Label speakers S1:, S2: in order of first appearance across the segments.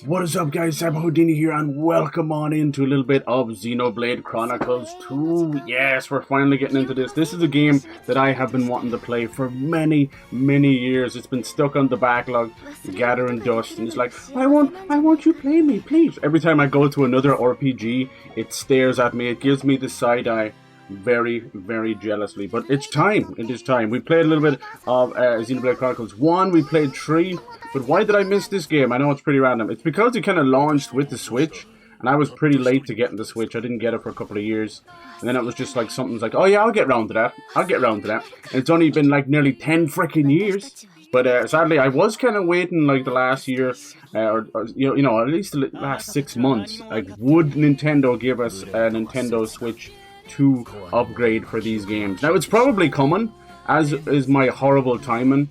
S1: What is up, guys? CyberHoudini here, and welcome on into a little bit of Xenoblade Chronicles 2. Yes, we're finally getting into this. This is a game that I have been wanting to play for many years. It's been stuck on the backlog, gathering dust, and it's like, I want you to play me, please. Every time I go to another RPG, it stares at me. It gives me the side eye. Very jealously, but it's time. It is time. We played a little bit of Xenoblade Chronicles 1. We played 3. But why did I miss this game? I know it's pretty random. It's because it kind of launched with the Switch, and I was pretty late to getting the Switch. I didn't get it for a couple of years, and then it was just like something's like, oh yeah, I'll get round to that. And it's only been like nearly 10 freaking years. But sadly, I was kind of waiting like the last year, or you know, at least the last 6 months. Like, would Nintendo give us a Nintendo Switch 2 upgrade for these games? Now, it's probably coming, as is my horrible timing.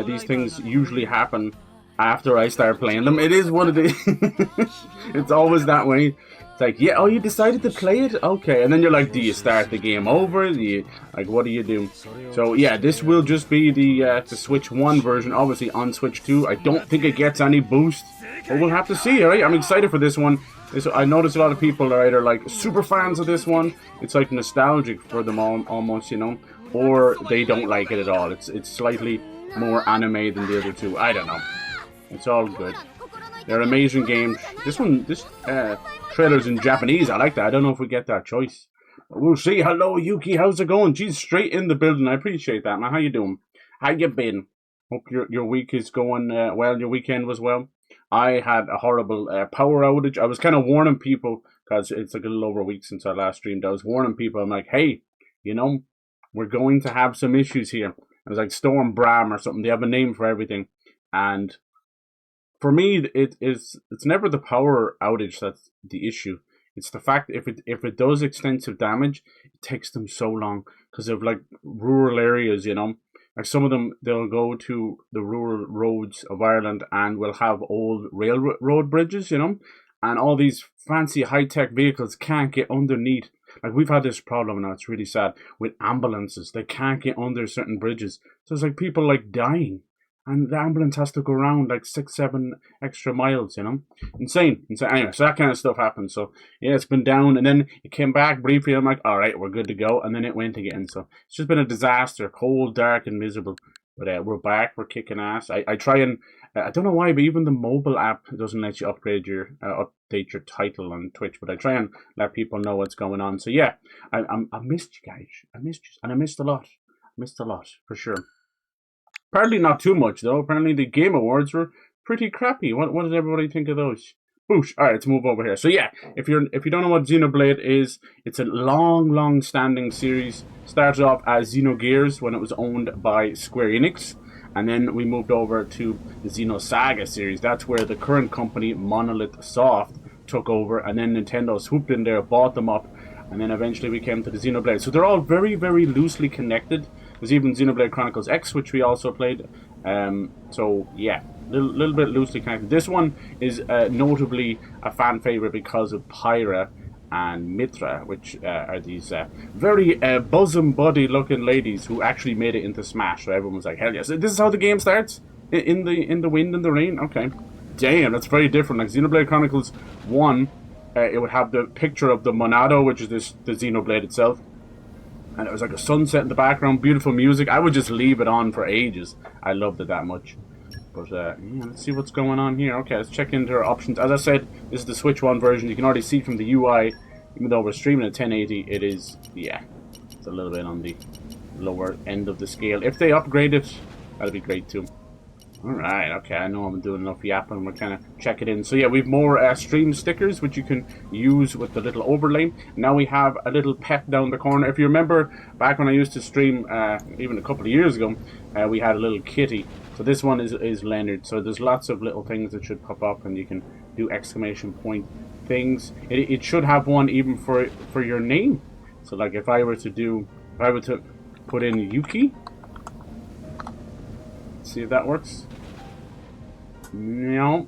S1: These things usually happen after I start playing them. It is what it is. It's always that way. It's like, yeah, oh, you decided to play it? Okay. And then you're like, do you start the game over? Do you, like, what do you do? So, yeah, this will just be the Switch 1 version, obviously, on Switch 2. I don't think it gets any boost, but we'll have to see, alright? I'm excited for this one. I notice a lot of people are either, like, super fans of this one. It's, like, nostalgic for them almost, you know? Or they don't like it at all. It's slightly more anime than the other two. I don't know. It's all good. They're amazing games. This trailer's in Japanese. I like that. I don't know if we get that choice. But we'll see. Hello, Yuki. How's it going? Geez, straight in the building. I appreciate that, man. How you doing? How you been? Hope your week is going well. Your weekend was well. I had a horrible power outage. I was kind of warning people, because it's like a little over a week since I last streamed. I was warning people. I'm like, hey, you know, we're going to have some issues here. It was like Storm Bram or something. They have a name for everything. And for me, it's never the power outage that's the issue. It's the fact if it does extensive damage, it takes them so long because of like rural areas, you know. Like some of them, they'll go to the rural roads of Ireland and will have old railroad bridges, you know, and all these fancy high-tech vehicles can't get underneath. Like, we've had this problem now, it's really sad, with ambulances. They can't get under certain bridges. So it's like people, like, dying. And the ambulance has to go around, like, 6-7 extra miles, you know? Insane. Anyway, so that kind of stuff happened. So, yeah, it's been down. And then it came back briefly. I'm like, all right, we're good to go. And then it went again. So it's just been a disaster. Cold, dark, and miserable. But we're back. We're kicking ass. I try and... I don't know why, but even the mobile app doesn't let you update your title on Twitch. But I try and let people know what's going on. So yeah, I missed you guys. I missed you, and I missed a lot. For sure. Apparently not too much though. Apparently the Game Awards were pretty crappy. What did everybody think of those? Boosh. All right, let's move over here. So yeah, if you don't know what Xenoblade is, it's a long standing series. Started off as Xenogears when it was owned by Square Enix. And then we moved over to the Xenosaga series. That's where the current company, Monolith Soft, took over. And then Nintendo swooped in there, bought them up. And then eventually we came to the Xenoblade. So they're all very loosely connected. There's even Xenoblade Chronicles X, which we also played. So yeah, little bit loosely connected. This one is notably a fan favorite because of Pyra and Mitra, which are these very bosom buddy looking ladies who actually made it into Smash. So everyone was like, hell yes. This is how the game starts? In the wind and the rain? Okay. Damn, that's very different. Like Xenoblade Chronicles 1, it would have the picture of the Monado, which is the Xenoblade itself. And it was like a sunset in the background, beautiful music. I would just leave it on for ages. I loved it that much. But yeah, let's see what's going on here. Okay, let's check into our options. As I said, this is the Switch 1 version. You can already see from the UI, even though we're streaming at 1080, it is, yeah, it's a little bit on the lower end of the scale. If they upgrade it, that'd be great too. Alright, okay, I know I'm doing enough yapping. We're kind of checking in. So yeah, we have more stream stickers, which you can use with the little overlay. Now we have a little pet down the corner. If you remember, back when I used to stream, even a couple of years ago, we had a little kitty. So this one is Leonard. So there's lots of little things that should pop up, and you can do exclamation point things. It should have one even for your name. So like if I were to put in Yuki, see if that works. No.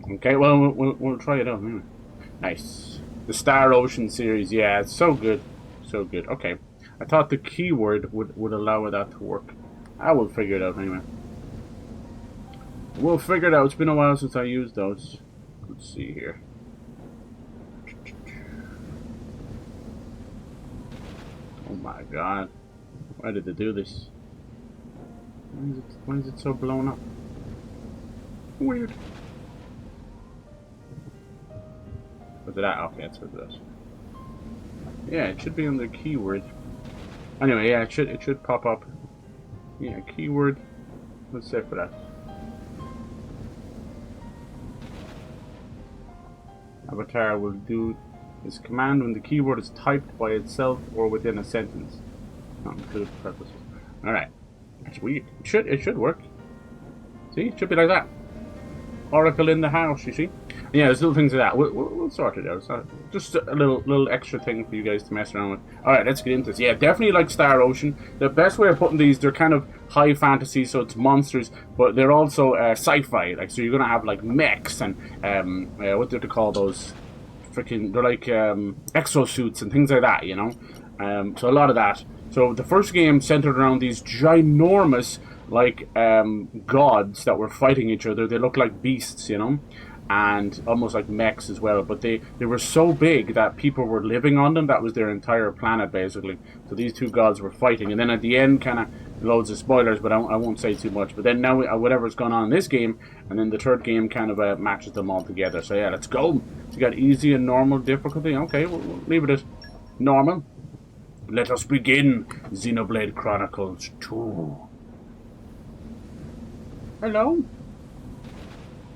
S1: Okay, well we'll try it out anyway. Nice. The Star Ocean series, yeah, it's so good, so good. Okay, I thought the keyword would allow that to work. I will figure it out anyway. We'll figure it out. It's been a while since I used those. Let's see here. Oh my god. Why did they do this? Why is it so blown up? Weird. What's that? Okay, that's what it is. Yeah, it should be under keyword. Anyway, yeah, it should pop up. Yeah, keyword. Let's say for that. Avatar will do this command when the keyword is typed by itself or within a sentence. Not include purposes. Alright. That's weird. It should work. See? It should be like that. Oracle in the house, you see? Yeah, there's little things like that. We'll sort it out. So just a little extra thing for you guys to mess around with. Alright, let's get into this. Yeah, definitely like Star Ocean. The best way of putting these, they're kind of high fantasy, so it's monsters, but they're also sci-fi. Like, so you're gonna have like mechs and what do they call those? Freaking, they're like exosuits and things like that, you know. So a lot of that. So the first game centered around these ginormous like gods that were fighting each other. They look like beasts, you know, and almost like mechs as well. But they were so big that people were living on them. That was their entire planet basically. So these two gods were fighting, and then at the end, kind of loads of spoilers, but I won't say too much. But then now whatever's gone on in this game, and then the third game kind of matches them all together. So yeah, let's go. So you got easy and normal difficulty. Okay, we'll leave it at normal. Let us begin Xenoblade Chronicles 2. Hello?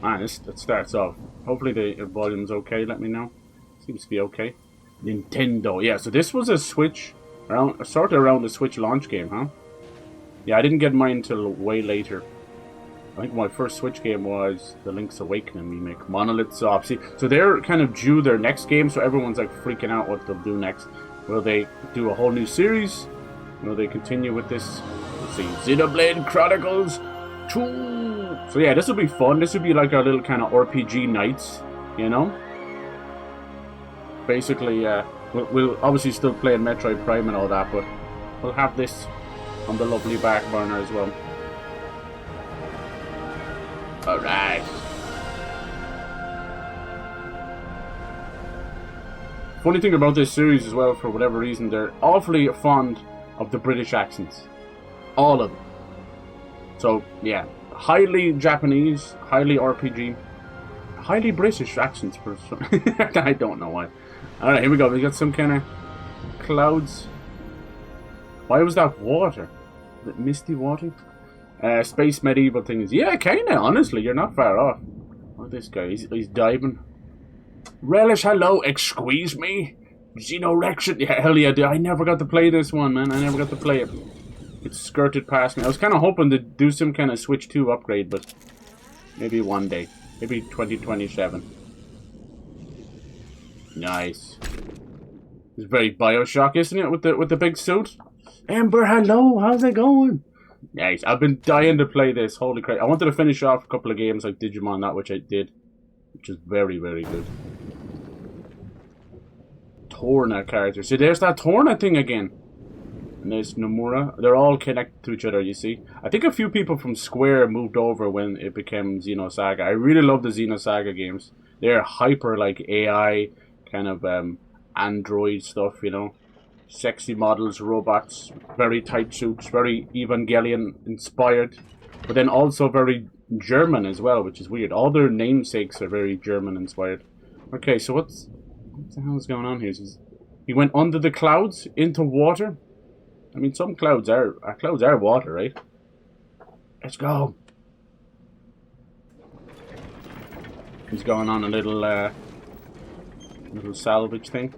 S1: Man, it starts off. Hopefully the volume's okay, let me know. Seems to be okay. Nintendo. Yeah, so this was a Switch, sort of around the Switch launch game, huh? Yeah, I didn't get mine until way later. I think my first Switch game was the Link's Awakening remake, Monolith Soft. See, so they're kind of due their next game, so everyone's like freaking out what they'll do next. Will they do a whole new series? Will they continue with this? Let's see, Xenoblade Chronicles 2. So yeah, this will be fun. This will be like our little kind of RPG nights, you know? Basically, we'll obviously still play Metroid Prime and all that, but we'll have this on the lovely back burner as well. Alright. Funny thing about this series as well, for whatever reason, they're awfully fond of the British accents. All of them. So, yeah. Highly Japanese, highly RPG, highly British accents for some... I don't know why. Alright, here we go. We got some kind of clouds. Why was that water? Is it misty water? Space medieval things. Yeah, kinda, honestly. You're not far off. Oh, this guy. He's diving. Relish, hello, excuse me. Xenorection. Yeah, hell yeah, I never got to play this one, man. I never got to play it. It skirted past me. I was kind of hoping to do some kind of Switch 2 upgrade, but maybe one day. Maybe 2027. Nice. It's very Bioshock, isn't it? With the big suit. Ember, hello. How's it going? Nice. I've been dying to play this. Holy crap. I wanted to finish off a couple of games like Digimon, that which I did. Which is very, very good. Torna character. See, there's that Torna thing again. And there's Nomura. They're all connected to each other, you see. I think a few people from Square moved over when it became Xenosaga. I really love the Xenosaga games. They're hyper, like, AI, kind of, android stuff, you know. Sexy models, robots, very tight suits, very Evangelion-inspired. But then also very German as well, which is weird. All their namesakes are very German-inspired. Okay, so what the hell is going on here? He went under the clouds, into water? I mean, some clouds are water, right? Let's go. He's going on a little salvage thing.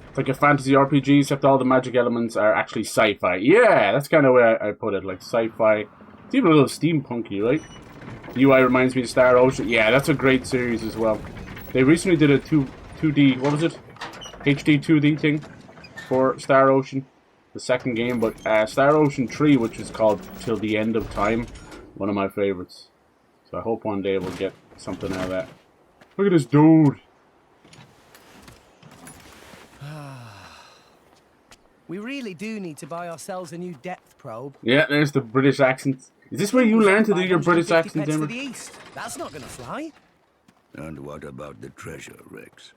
S1: It's like a fantasy RPG, except all the magic elements are actually sci-fi. Yeah, that's kind of where I put it, like sci-fi. It's even a little steampunky, right? The UI reminds me of Star Ocean. Yeah, that's a great series as well. They recently did a 2D, what was it? HD 2D thing for Star Ocean, the second game. But Star Ocean 3, which is called Till the End of Time, one of my favorites. So I hope one day we'll get something out of that. Look at this dude.
S2: We really do need to buy ourselves a new depth probe.
S1: Yeah, there's the British accents. Is this where you learn to do your British accent,
S2: to
S1: Dimmer?
S2: the east. That's not gonna fly.
S3: And what about the treasure, Rex?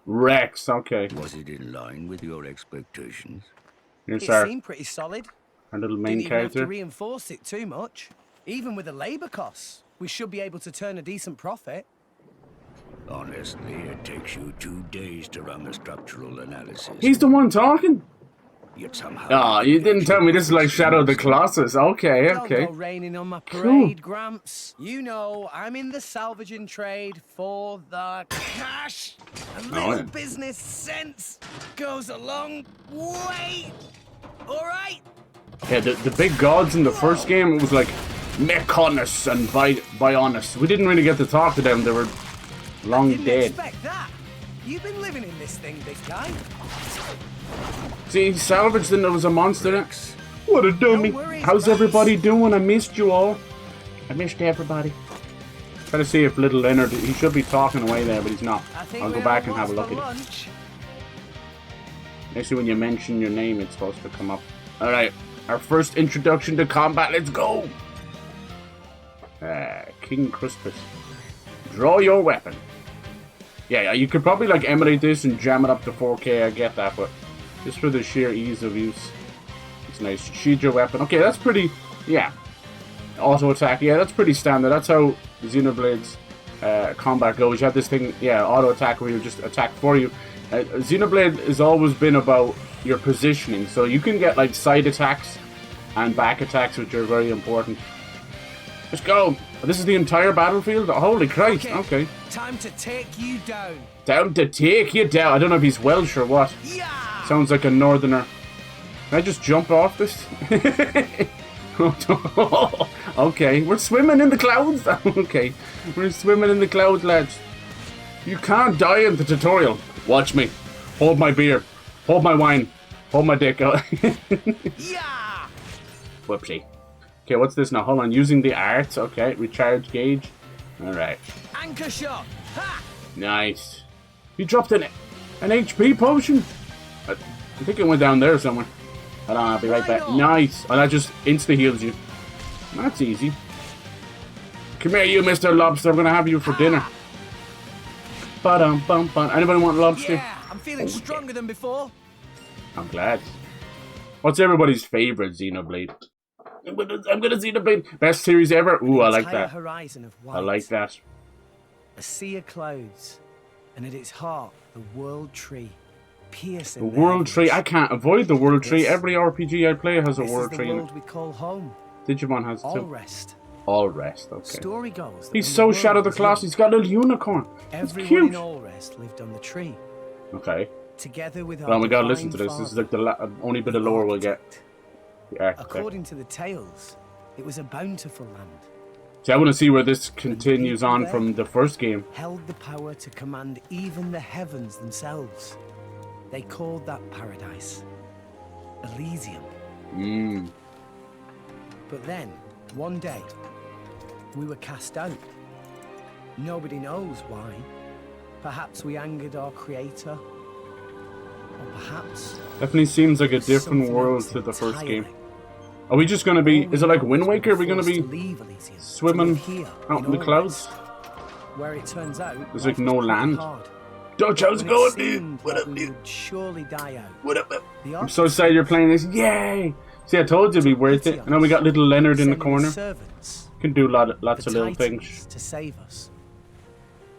S1: Rex, okay.
S3: Was it in line with your expectations?
S1: Here's
S2: It
S1: our
S2: seemed pretty solid.
S1: little main
S2: Didn't even have to
S1: character.
S2: reinforce it too much. Even with the labor costs, we should be able to turn a decent profit.
S3: Honestly, it takes you 2 days to run the structural analysis.
S1: He's the one talking.
S3: Yet somehow...
S1: Oh, you didn't tell me this is like Shadow of the Colossus. Okay, okay.
S2: Don't go raining on my parade, Gramps. You know, I'm in the salvaging trade for the cash. A little business sense goes a long way. All right?
S1: Yeah, the big gods in the first game, it was like Mechonis and Bionis. We didn't really get to talk to them. They were long
S2: Didn't
S1: dead.
S2: expect that. You've been living in this thing, big guy.
S1: See, salvaged and there was a monster in it. What a dummy.
S2: No worries,
S1: How's
S2: Rex.
S1: everybody doing? I missed you all. I missed everybody. Try to see if little Leonard, he should be talking away there, but he's not. I'll go back and have a look at it. Actually, when you mention your name, it's supposed to come up. Alright, our first introduction to combat, let's go! King Crispus. Draw your weapon. Yeah, you could probably like emulate this and jam it up to 4K, I get that, but just for the sheer ease of use. It's nice. Sheathe your weapon. Okay, that's pretty, yeah. Auto attack, yeah, that's pretty standard. That's how Xenoblade's combat goes. You have this thing, yeah, auto attack where you just attack for you. Xenoblade has always been about your positioning, so you can get like side attacks and back attacks, which are very important. Let's go. This is the entire battlefield? Holy Christ, okay.
S2: Time to take you down.
S1: Down to take you down. I don't know if he's Welsh or what.
S2: Yeah.
S1: Sounds like a northerner. Can I just jump off this? Okay, we're swimming in the clouds. Okay, we're swimming in the clouds, lads. You can't die in the tutorial. Watch me. Hold my beer. Hold my wine. Hold my dick.
S2: Yeah.
S1: Whoopsie. Okay, what's this now? Hold on. Using the arts. Okay, recharge gauge. Alright.
S2: Anchor shot. Ha!
S1: Nice. You dropped an HP potion? I think it went down there somewhere. Hold on, I'll be right back. Nice. Oh, that just insta-heals you. That's easy. Come here, you Mr. Lobster. I'm going to have you for dinner. Ba-dum-bum-bum. Anybody want lobster?
S2: Yeah, I'm feeling stronger than before.
S1: I'm glad. What's everybody's favorite Xenoblade? I'm gonna Xenoblade. Best series ever? Ooh, I like that.
S2: Horizon of white,
S1: I like that.
S2: a sea of clouds, and at its heart, the world tree, piercing
S1: The world tree. I can't avoid the world tree.
S2: This-
S1: Every RPG I play has a
S2: This
S1: world
S2: is
S1: tree
S2: the
S1: in
S2: world
S1: it.
S2: we call home.
S1: Digimon has it
S2: All
S1: too.
S2: rest.
S1: All rest, okay.
S2: Story goes that
S1: He's
S2: when
S1: so
S2: the
S1: Shadow
S2: world
S1: of the
S2: was
S1: Colossus.
S2: young,
S1: He's got a little unicorn. It's
S2: everyone
S1: cute.
S2: in All Rest lived on the tree,
S1: Okay.
S2: together with our
S1: Well, we gotta
S2: divine
S1: listen to this. This is
S2: father,
S1: like the only bit of lore we'll get.
S2: architect.
S1: The architect.
S2: According to the tales, it was a bountiful land,
S1: See, I want to see where this continues
S2: people
S1: on
S2: there-
S1: from the first game.
S2: held the power to command even the heavens themselves. They called that paradise Elysium.
S1: Mmm.
S2: But then, one day, we were cast out. Nobody knows why. Perhaps we angered our creator. Or perhaps...
S1: Definitely seems like a different
S2: something
S1: world
S2: else
S1: to the first
S2: entirely.
S1: game. Are we just gonna be?
S2: All
S1: Is it
S2: we
S1: like
S2: know
S1: Wind
S2: is we
S1: Waker? Are we gonna
S2: forced
S1: be
S2: to leave Elysium, to
S1: swimming
S2: live here
S1: out in the
S2: All
S1: clouds?
S2: Rest, where it turns out
S1: There's like
S2: life
S1: no
S2: was pretty
S1: land.
S2: hard.
S1: Dutch, how's it
S2: When
S1: going,
S2: seemed
S1: dude? What
S2: like
S1: up,
S2: we
S1: dude?
S2: would surely die out.
S1: What up?
S2: The
S1: I'm so excited you're playing this. Yay! See, I told you it'd be worth it. And then we got little Leonard in the
S2: sending
S1: corner.
S2: servants,
S1: Can do lots
S2: the
S1: of little
S2: Titans,
S1: things.
S2: to save us.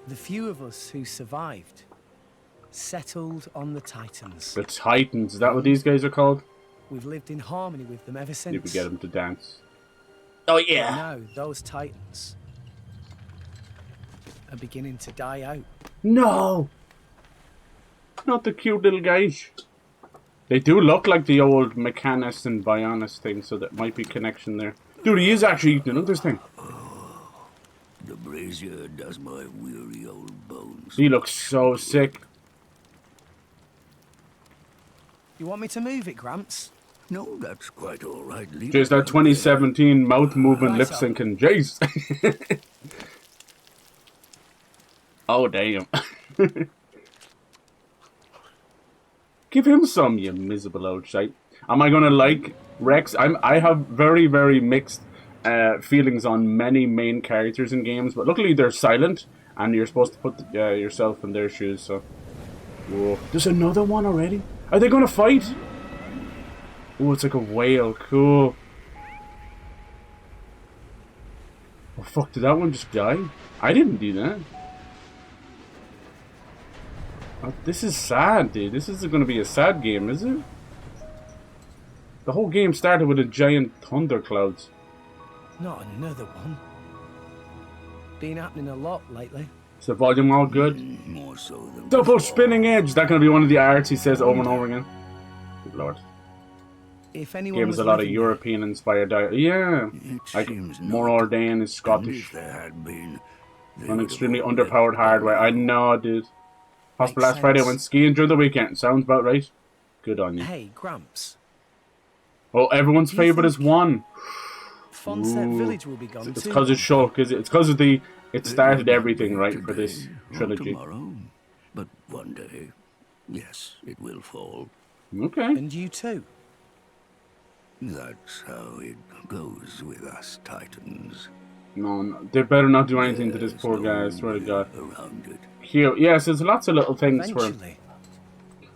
S2: The few of us who survived settled on the Titans.
S1: The Titans. Is that what these guys are called?
S2: We've lived in harmony with them ever since.
S1: Need to get them to dance. Oh
S2: But
S1: yeah.
S2: now those Titans are beginning to die out.
S1: No. Not the cute little guys. They do look like the old Mechanus and Bionis thing, so that might be connection there. Dude, he is actually eating. Look at this thing.
S3: The brazier does my weary old bones.
S1: He looks so sick.
S2: You want me to move it, Gramps?
S3: No, that's quite all right. Leave
S1: Just
S3: it
S1: that
S3: right
S1: 2017 mouth movement,
S2: Right,
S1: lip
S2: so-
S1: syncing. Jace. Oh, damn. Give him some, you miserable old shite. Am I gonna like Rex? I have very, very mixed feelings on many main characters in games, but luckily they're silent, and you're supposed to put yourself in their shoes, so... Whoa. There's another one already? Are they gonna fight? Oh, it's like a whale. Cool. Oh, fuck, did that one just die? I didn't do that. Oh, this is sad, dude. This is gonna be a sad game, is it? The whole game started with a giant thunderclouds.
S2: Not another one. Been happening a lot lately.
S1: Is the volume all good?
S3: More so than
S1: Double
S3: before.
S1: spinning edge. That gonna be one of the arts he says over and over again. Good lord.
S2: If anyone
S1: Game's
S2: was
S1: a lot of
S2: living
S1: European inspired dialogue. Yeah.
S3: It
S1: Like
S3: seems
S1: more
S3: not.
S1: ordained is
S3: And
S1: Scottish.
S3: if there had been, they
S1: On
S3: would
S1: extremely
S3: have all
S1: underpowered
S3: left
S1: hardware. I
S3: alone.
S1: know, dude. Hospital
S2: Makes
S1: last Friday,
S2: sense.
S1: went skiing during the weekend. Sounds about right. Good on
S2: there.
S1: you.
S2: Hey, Gramps.
S1: Oh, everyone's
S2: Do you
S1: favourite is
S2: think
S1: one.
S2: Fonset
S1: Ooh.
S2: Village will be gone
S1: It's
S2: too.
S1: because it's Shulk, is it? It's because of the... It
S3: It
S1: started
S3: may not
S1: everything,
S3: be
S1: right, for this
S3: today or
S1: trilogy.
S3: tomorrow, but one day, yes, it will fall.
S1: Okay.
S2: And you too.
S3: That's how it goes with us Titans.
S1: No, they better not do anything to this
S3: There's
S1: poor
S3: no
S1: guy, I swear to
S3: way
S1: God.
S3: around it.
S1: Cute. Yes, there's lots of little things for him.
S2: Eventually,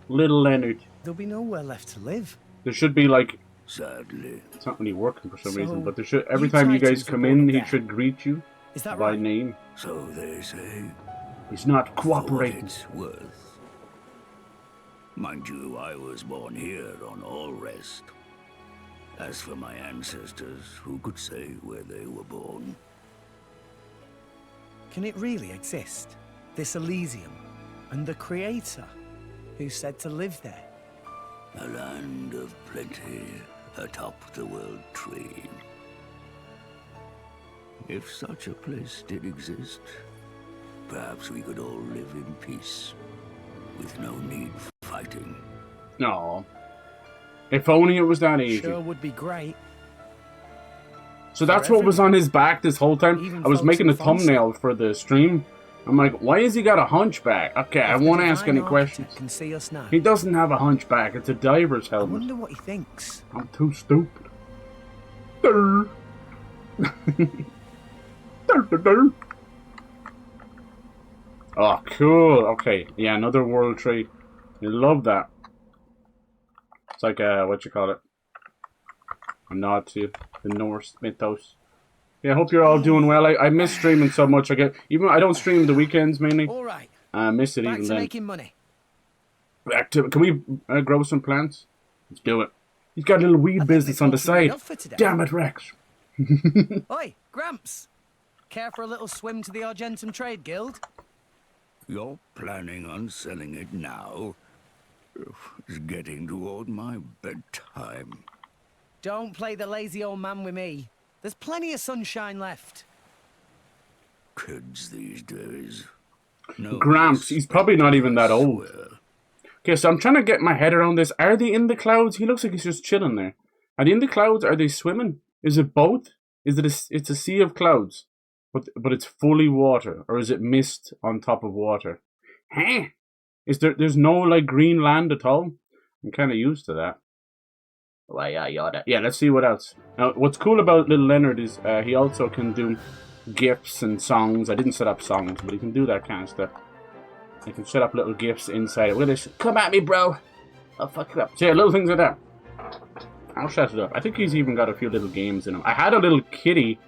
S1: Little Leonard.
S2: there'll be nowhere left to live.
S1: There should be, like...
S3: Sadly,
S1: It's not really working for some
S2: So,
S1: reason, but there should... Every
S2: you
S1: time you
S2: Titans
S1: guys
S2: were
S1: come
S2: born
S1: in, he
S2: dead.
S1: should greet you
S2: Is that
S1: by
S2: right?
S1: name.
S3: so they say.
S1: He's not
S3: For what
S1: cooperating.
S3: it's worth. Mind you, I was born here on all rest. As for my ancestors, who could say where they were born?
S2: Can it really exist? This Elysium? And the Creator? Who said to live there?
S3: A land of plenty atop the world tree. If such a place did exist, perhaps we could all live in peace, with no need for fighting.
S1: No. If only it was that easy.
S2: Sure would be great.
S1: So that's
S2: For
S1: what was on his back this whole time.
S2: Even
S1: I was
S2: folks
S1: making a
S2: in Fonset.
S1: thumbnail for the stream. I'm like, why has he got a hunchback? Okay, I
S2: If the
S1: won't ask
S2: divine
S1: any questions.
S2: architect can see us now.
S1: He doesn't have a hunchback. It's a diver's
S2: I
S1: helmet.
S2: wonder what he thinks.
S1: I'm too stupid. Durr. Durr, durr, durr. Oh, cool. Okay, yeah, another world tree. You love that. It's like, what you call it? A nod to the Norse mythos. Yeah, I hope you're all doing well. I miss streaming so much. Even I don't stream the weekends mainly.
S2: All right,
S1: I miss it
S2: back
S1: even
S2: to
S1: then.
S2: making money.
S1: Back to, can we grow some plants? Let's do it. He's got a little weed
S2: I think
S1: business
S2: this
S1: on the
S2: ought to be
S1: side.
S2: enough for today.
S1: Damn it, Rex.
S2: Oi, Gramps. Care for a little swim to the Argentum Trade Guild?
S3: You're planning on selling it now? It's getting toward my bedtime.
S2: Don't play the lazy old man with me. There's plenty of sunshine left.
S3: Kids these days. No
S1: Gramps, he's probably not even that old.
S3: swear.
S1: Okay, so I'm trying to get my head around this. Are they in the clouds? He looks like he's just chilling there. Are they in the clouds? Are they swimming? Is it both? Is it it's a sea of clouds, but it's fully water, or is it mist on top of water? Huh? There's no like green land at all? I'm kind of used to that. Why, yeah, let's see what else. Now, what's cool about little Leonard is he also can do GIFs and songs. I didn't set up songs, but he can do that kind of stuff. I can set up little GIFs inside it. Look at this. Come at me, bro. I'll fuck it up. So yeah, little things like that. I'll set it up. I think he's even got a few little games in him. I had a little kitty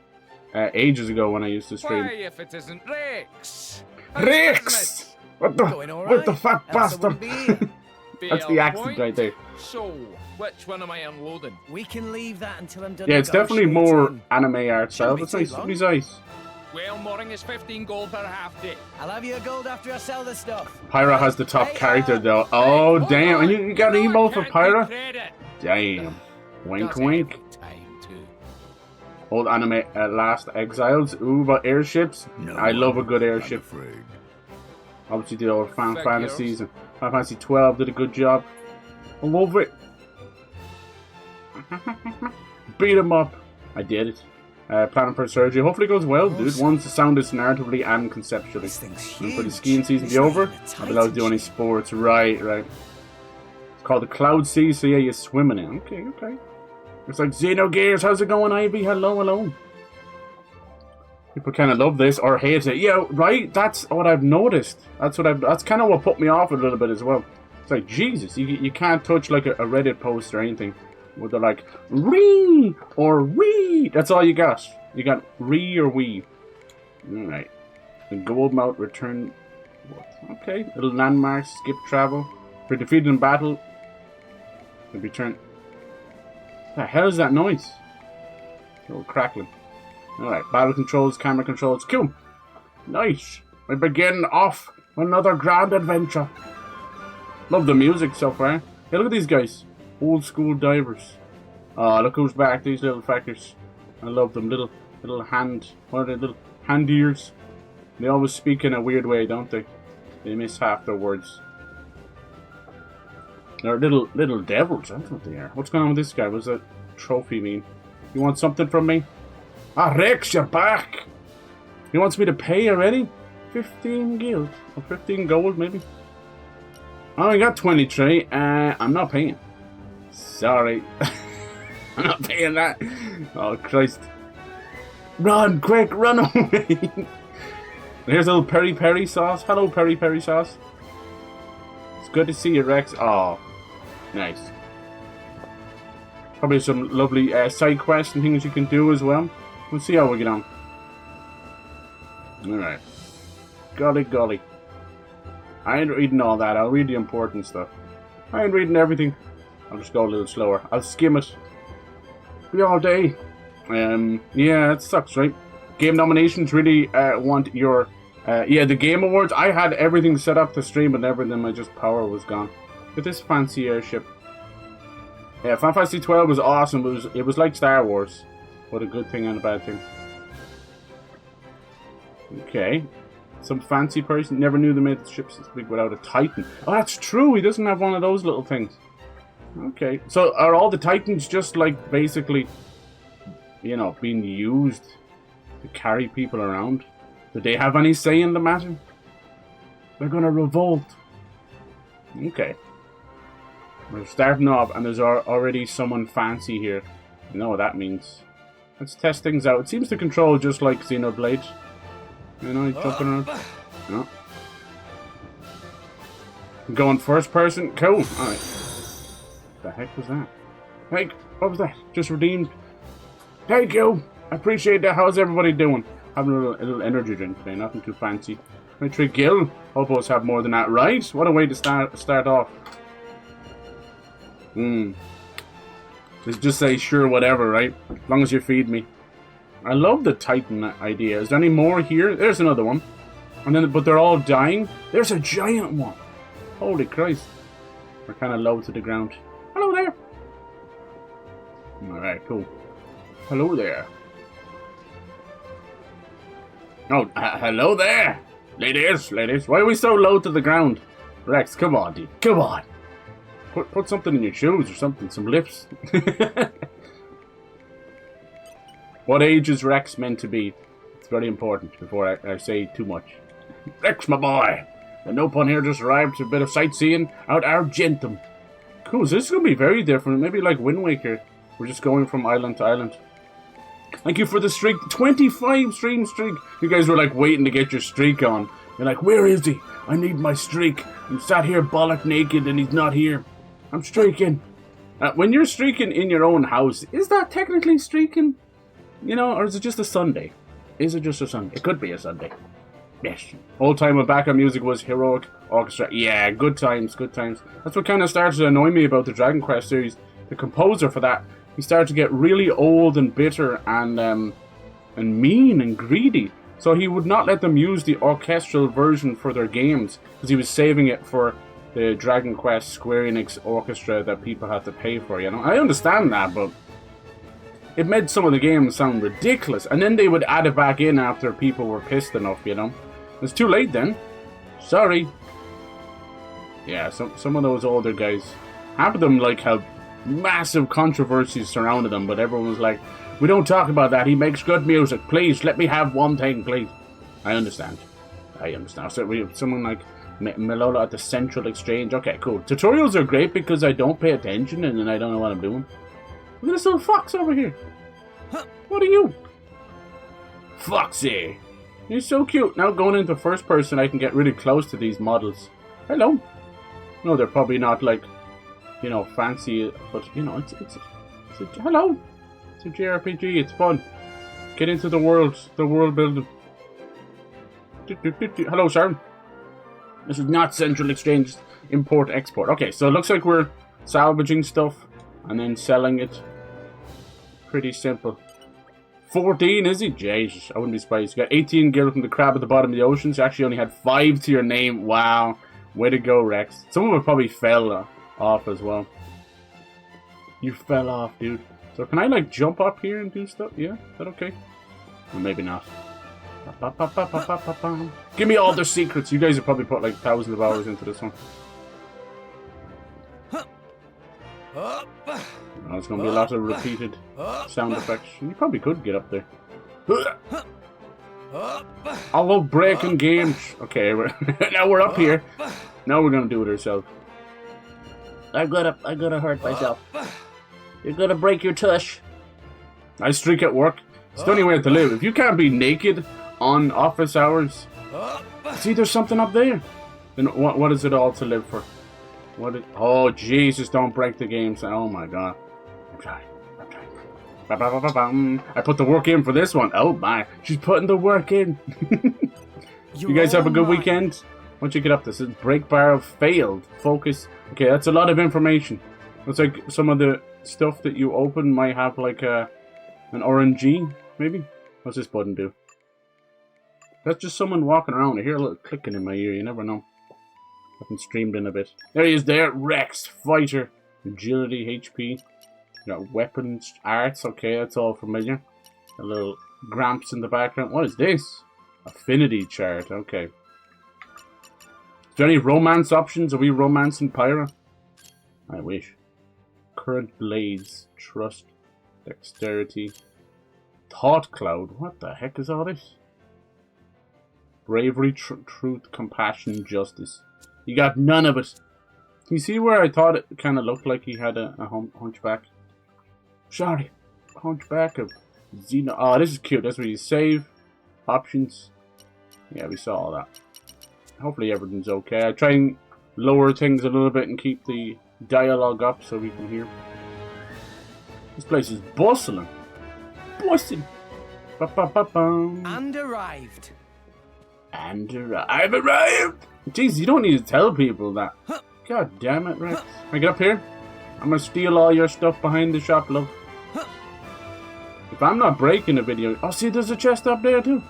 S1: ages ago when I used to stream.
S4: Why, if it isn't Rex?
S1: Rex! What the?
S2: Going all
S1: What the
S2: right.
S1: fat
S2: Else I
S1: bastard?
S2: wouldn't be here.
S1: That's the accent right there.
S4: So, which one am I unloading?
S2: We can leave that until I'm done.
S1: Yeah, it's definitely more
S2: negotiating.
S1: anime art style.
S2: Shouldn't
S1: That's
S2: be
S1: nice.
S2: too long.
S1: Pretty nice.
S4: Well, Mooring is 15 gold per half day.
S2: I'll have your gold after I sell the stuff.
S1: Pyra has the top
S2: Hey,
S1: character though. Oh
S4: Hold
S1: damn!
S4: on,
S1: And you got an
S4: no,
S1: emo
S4: I
S1: for
S4: can't
S1: Pyra?
S4: get credit.
S1: Damn. Wink,
S4: Does
S1: wink.
S4: every time, too.
S1: Old anime Last Exiles. Ooh, but airships.
S3: No
S1: I love a
S3: one,
S1: good
S3: I'm
S1: airship.
S3: afraid.
S1: Obviously, the old Final
S4: Figures.
S1: Fantasies and Final Fantasy 12 did a good job. I love it. Beat him up. I did it. Planning for surgery. Hopefully it goes well, dude. Once the sound is narratively and conceptually.
S2: This thing's
S1: And
S2: huge.
S1: for the skiing season to
S2: It's
S1: be
S2: not
S1: over,
S2: even a
S1: I'll be allowed to do any sports. Right. It's called the Cloud Sea, so yeah, you're swimming in. Okay. It's like Xenogears. How's it going, Ivy? Hello. People kind of love this or hate it. Yeah, right? That's what I've noticed. That's kind of what put me off a little bit as well. It's like, Jesus, you can't touch like a Reddit post or anything where they're like, "Ree" or "wee." That's all you got. You got "ree" or "wee." Alright. The gold mount return. Okay. Little landmarks, skip travel. For defeated in battle, return. The hell is that noise? A little crackling. Alright, battle controls, camera controls. Cool. Nice. We begin off another grand adventure. Love the music so far. Hey, look at these guys. Old school divers. Oh, look who's back. These little fuckers. I love them. Little hand. What are they? Little hand ears. They always speak in a weird way, don't they? They miss half their words. They're little devils. That's what they are. What's going on with this guy? What does that trophy mean? You want something from me? Ah, Rex, you're back! He wants me to pay already? 15 gil. Or 15 gold, maybe? Oh, I got 23. I'm not paying. Sorry. I'm not paying that. Oh, Christ. Run, quick, run away! Here's a little peri-peri sauce. Hello, peri-peri sauce. It's good to see you, Rex. Oh, nice. Probably some lovely side quests and things you can do as well. We'll see how we get on. Alright. Golly, golly. I ain't reading all that. I'll read the important stuff. I ain't reading everything. I'll just go a little slower. I'll skim it. Be all day. Yeah, it sucks, right? Game nominations really want your... yeah, the Game Awards. I had everything set up to stream and everything. My just power was gone. But this fancy airship. Yeah, Final Fantasy 12 was awesome. It was like Star Wars. What a good thing and a bad thing. Okay. Some fancy person. Never knew they made the ships this big without a Titan. Oh, that's true. He doesn't have one of those little things. Okay. So are all the Titans just like basically, you know, being used to carry people around? Do they have any say in the matter? They're gonna revolt. Okay. We're starting off and there's already someone fancy here. You know what that means. Let's test things out. It seems to control just like Xenoblade. You know, he's jumping around. No. Going first person. Cool. Alright. What the heck was that? Hey, what was that? Just redeemed. Thank you. I appreciate that. How's everybody doing? Having a little energy drink today. Nothing too fancy. 23 gil. Hope us have more than that. Right? What a way to start off. Just say sure whatever, right? As long as you feed me. I love the Titan idea. Is there any more here? There's another one. And then, but they're all dying. There's a giant one. Holy Christ. We're kind of low to the ground. Hello there. Alright, cool. Hello there. Oh, hello there. Ladies. Why are we so low to the ground? Rex, come on, dude. Come on. Put something in your shoes or something. Some lifts. What age is Rex meant to be? It's very important before I say too much. Rex, my boy. The no pun here just arrived to a bit of sightseeing out Argentum. Cool, so this is going to be very different. Maybe like Wind Waker. We're just going from island to island. Thank you for the streak. 25 stream streak. You guys were like waiting to get your streak on. You're like, where is he? I need my streak. I'm sat here bollock naked and he's not here. I'm streaking. When you're streaking in your own house, is that technically streaking? You know, or is it just a Sunday? Is it just a Sunday? It could be a Sunday. Yes. Whole time when backup music was Heroic Orchestra. Yeah, good times, good times. That's what kind of started to annoy me about the Dragon Quest series. The composer for that, he started to get really old and bitter and mean and greedy. So he would not let them use the orchestral version for their games because he was saving it for the Dragon Quest Square Enix orchestra that people had to pay for, you know. I understand that, but it made some of the games sound ridiculous. And then they would add it back in after people were pissed enough, you know. It's too late then. Sorry. Yeah, some of those older guys, half of them like have massive controversies surrounding them, but everyone was like, we don't talk about that. He makes good music. Please, let me have one thing, please. I understand. So we have someone like Melola at the Central Exchange. Okay, cool. Tutorials are great because I don't pay attention and then I don't know what I'm doing. Look at this little fox over here. What are you? Foxy. He's so cute. Now going into first person, I can get really close to these models. Hello. No, they're probably not like, you know, fancy, but you know, it's a, hello. It's a JRPG. It's fun. Get into the world building. Hello, sir. This is not Central Exchange import export. Okay, so it looks like we're salvaging stuff and then selling it. Pretty simple. 14, is he? Jesus, I wouldn't be surprised. You got 18 gil from the crab at the bottom of the ocean. So you actually only had 5 to your name. Wow. Way to go, Rex. Some of them probably fell off as well. You fell off, dude. So can I, like, jump up here and do stuff? Yeah? Is that okay? Or maybe not. Give me all the secrets. You guys have probably put, like, thousands of hours into this one. Oh, it's going to be a lot of repeated sound effects. You probably could get up there. I love breaking games. Okay, now we're up here. Now we're going to do it ourselves. I'm gonna hurt myself. You're gonna break your tush. I streak at work. It's the only way to live. If you can't be naked on office hours, see, there's something up there. Then what is it all to live for? Oh, Jesus, don't break the games. Oh, my God. I'm trying. I put the work in for this one. Oh, my. She's putting the work in. You guys have a good weekend? Once you get up, this is break bar failed. Focus. Okay, that's a lot of information. Looks like some of the stuff that you open might have like an RNG, maybe? What's this button do? That's just someone walking around. I hear a little clicking in my ear. You never know. I haven't streamed in a bit. There he is there. Rex, fighter, agility, HP. Got weapons, arts. Okay, that's all familiar. A little Gramps in the background. What is this? Affinity chart. Okay. Is there any romance options? Are we romancing Pyra? I wish. Current blades. Trust. Dexterity. Thought cloud. What the heck is all this? Bravery, truth, compassion, justice. You got none of it. You see where I thought it kind of looked like he had a hunchback? Sorry. Hunchback of Xeno. Oh, this is cute. That's where you save. Options. Yeah, we saw all that. Hopefully everything's okay. I try and lower things a little bit and keep the dialogue up so we can hear. This place is bustling. Bustling.
S2: And arrived.
S1: I've arrived! Jeez, you don't need to tell people that. God damn it, Rex. Can I get up here? I'm gonna steal all your stuff behind the shop, love. If I'm not breaking a video... Oh, see, there's a chest up there, too.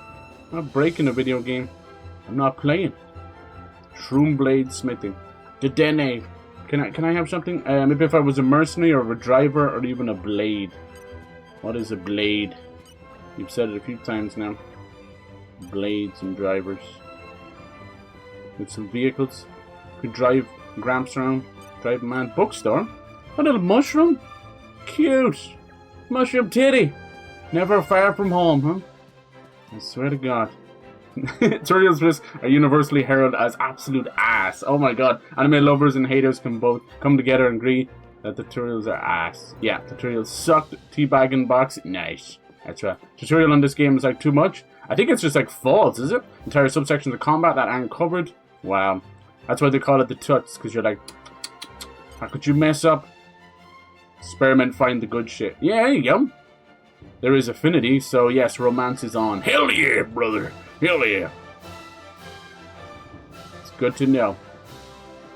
S1: I'm not breaking a video game. I'm not playing. Shroomblade smithing. Dedenne. Can I have something? Maybe if I was a mercenary or a driver or even a blade. What is a blade? You've said it a few times now. Blades and drivers. With some vehicles. Could drive Gramps around. Drive a man. Bookstore. A little mushroom. Cute. Mushroom titty. Never far from home, huh? I swear to God. Tutorials are universally heralded as absolute ass. Oh my God. Anime lovers and haters can both come together and agree that the tutorials are ass. Yeah, tutorials sucked. Teabagging box. Nice. That's right. Tutorial on this game is like too much. I think it's just like faults, is it? Entire subsections of combat that aren't covered. Wow. That's why they call it the tuts, because you're like, how could you mess up? Experiment, find the good shit. Yeah, there you go. There is affinity, so yes, romance is on. Hell yeah, brother. Hell yeah. It's good to know.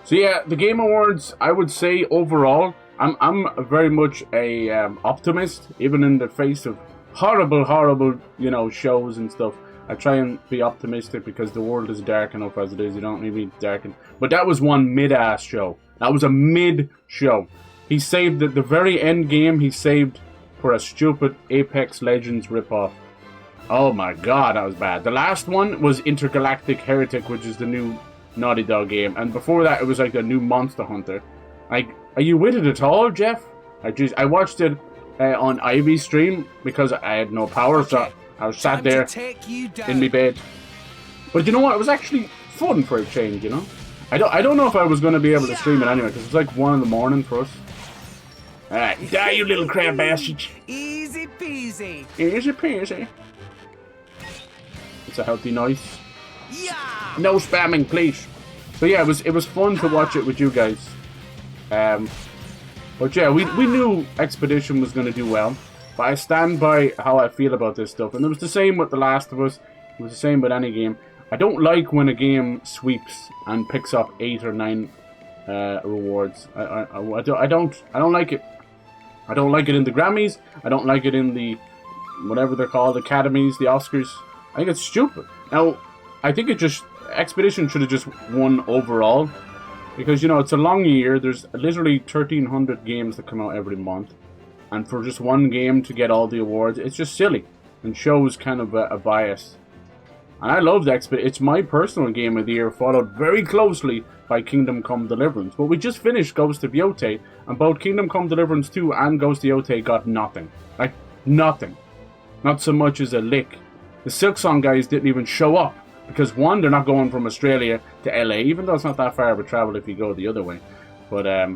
S1: So yeah, the Game Awards, I would say overall, I'm very much a optimist, even in the face of horrible, you know, shows and stuff. I try and be optimistic because the world is dark enough as it is. You don't need me darken. But that was one mid-ass show. That was a mid-show. He saved the very end game. He saved for a stupid Apex Legends ripoff. Oh my God, that was bad. The last one was Intergalactic Heretic, which is the new Naughty Dog game. And before that, it was like the new Monster Hunter. Like, are you with it at all, Jeff? I watched it on Ivy's stream because I had no power, so I was sat there in my bed. But you know what? It was actually fun for a change, you know? I don't know if I was going to be able to stream it anyway, because it's like 1 in the morning for us. Alright, die you little crab bastard.
S2: Easy peasy.
S1: Easy peasy. It's a healthy noise.
S2: Yeah.
S1: No spamming, please. So yeah, it was fun to watch it with you guys. But yeah, we knew Expedition was going to do well. But I stand by how I feel about this stuff. And it was the same with The Last of Us. It was the same with any game. I don't like when a game sweeps and picks up 8 or 9 rewards. I don't like it. I don't like it in the Grammys. I don't like it in the whatever they're called, Academies, the Oscars. I think it's stupid. Now, I think Expedition should have just won overall. Because, you know, it's a long year. There's literally 1,300 games that come out every month. And for just one game to get all the awards, it's just silly. And shows kind of a bias. And I loved Expedition. It's my personal game of the year, followed very closely by Kingdom Come Deliverance. But we just finished Ghost of Yotei, and both Kingdom Come Deliverance 2 and Ghost of Yotei got nothing. Like, nothing. Not so much as a lick. The Silksong guys didn't even show up. Because one, they're not going from Australia to LA, even though it's not that far of a travel if you go the other way. But, yeah,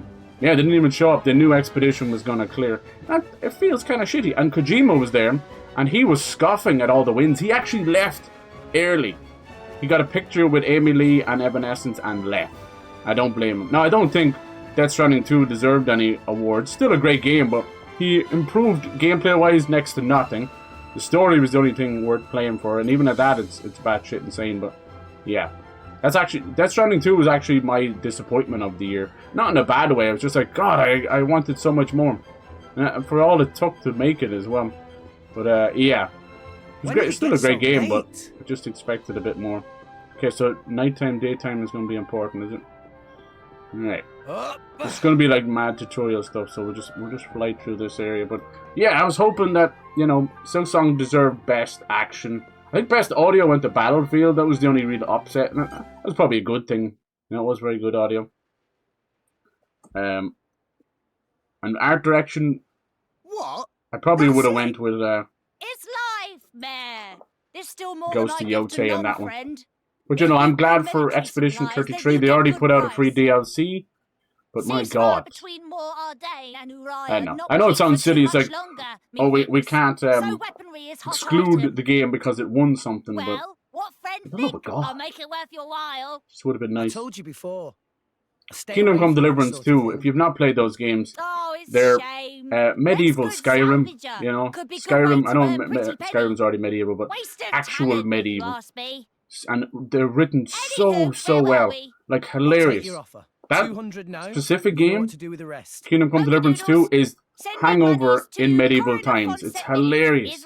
S1: they didn't even show up. They knew Expedition was going to clear. And it feels kind of shitty. And Kojima was there, and he was scoffing at all the wins. He actually left early. He got a picture with Amy Lee and Evanescence and left. I don't blame him. Now, I don't think Death Stranding 2 deserved any awards. Still a great game, but he improved gameplay-wise next to nothing. The story was the only thing worth playing for, and even at that, it's batshit insane, but yeah. That's actually, Death Stranding 2 was actually my disappointment of the year. Not in a bad way, I was just like, God, I wanted so much more. For all it took to make it as well. But yeah. It's still a great game, but I just expected a bit more. Okay, so nighttime, daytime is going to be important, is it? Alright. It's going to be like mad tutorial stuff, so we'll just fly through this area. But yeah, I was hoping that, you know, Silksong deserved best action. I think best audio went to Battlefield. That was the only real upset. And that was probably a good thing. You know, it was very good audio. And art direction.
S2: What?
S1: I probably would have went with
S5: It's life, man. There's still more
S1: Ghost of
S5: than I give to
S1: Yotei
S5: know,
S1: and that one.
S5: friend.
S1: But you know, I'm glad for Expedition 33. They already put out a free DLC. But my God.
S5: Between Mordane and Uriah,
S1: I know. I know it sounds silly. It's like, oh, we can't exclude the game because it won something. But
S5: what friend
S1: I don't know, but God.
S5: I'll make it worth your while.
S1: This would have been nice.
S2: I told you before.
S1: Kingdom Come Deliverance 2. If you've not played those games, they're medieval Skyrim. You know, Skyrim. I know Skyrim's already medieval, but actual medieval. And they're written so well, like hilarious. That specific game, Kingdom Come Deliverance 2, is Hangover in medieval times. It's hilarious.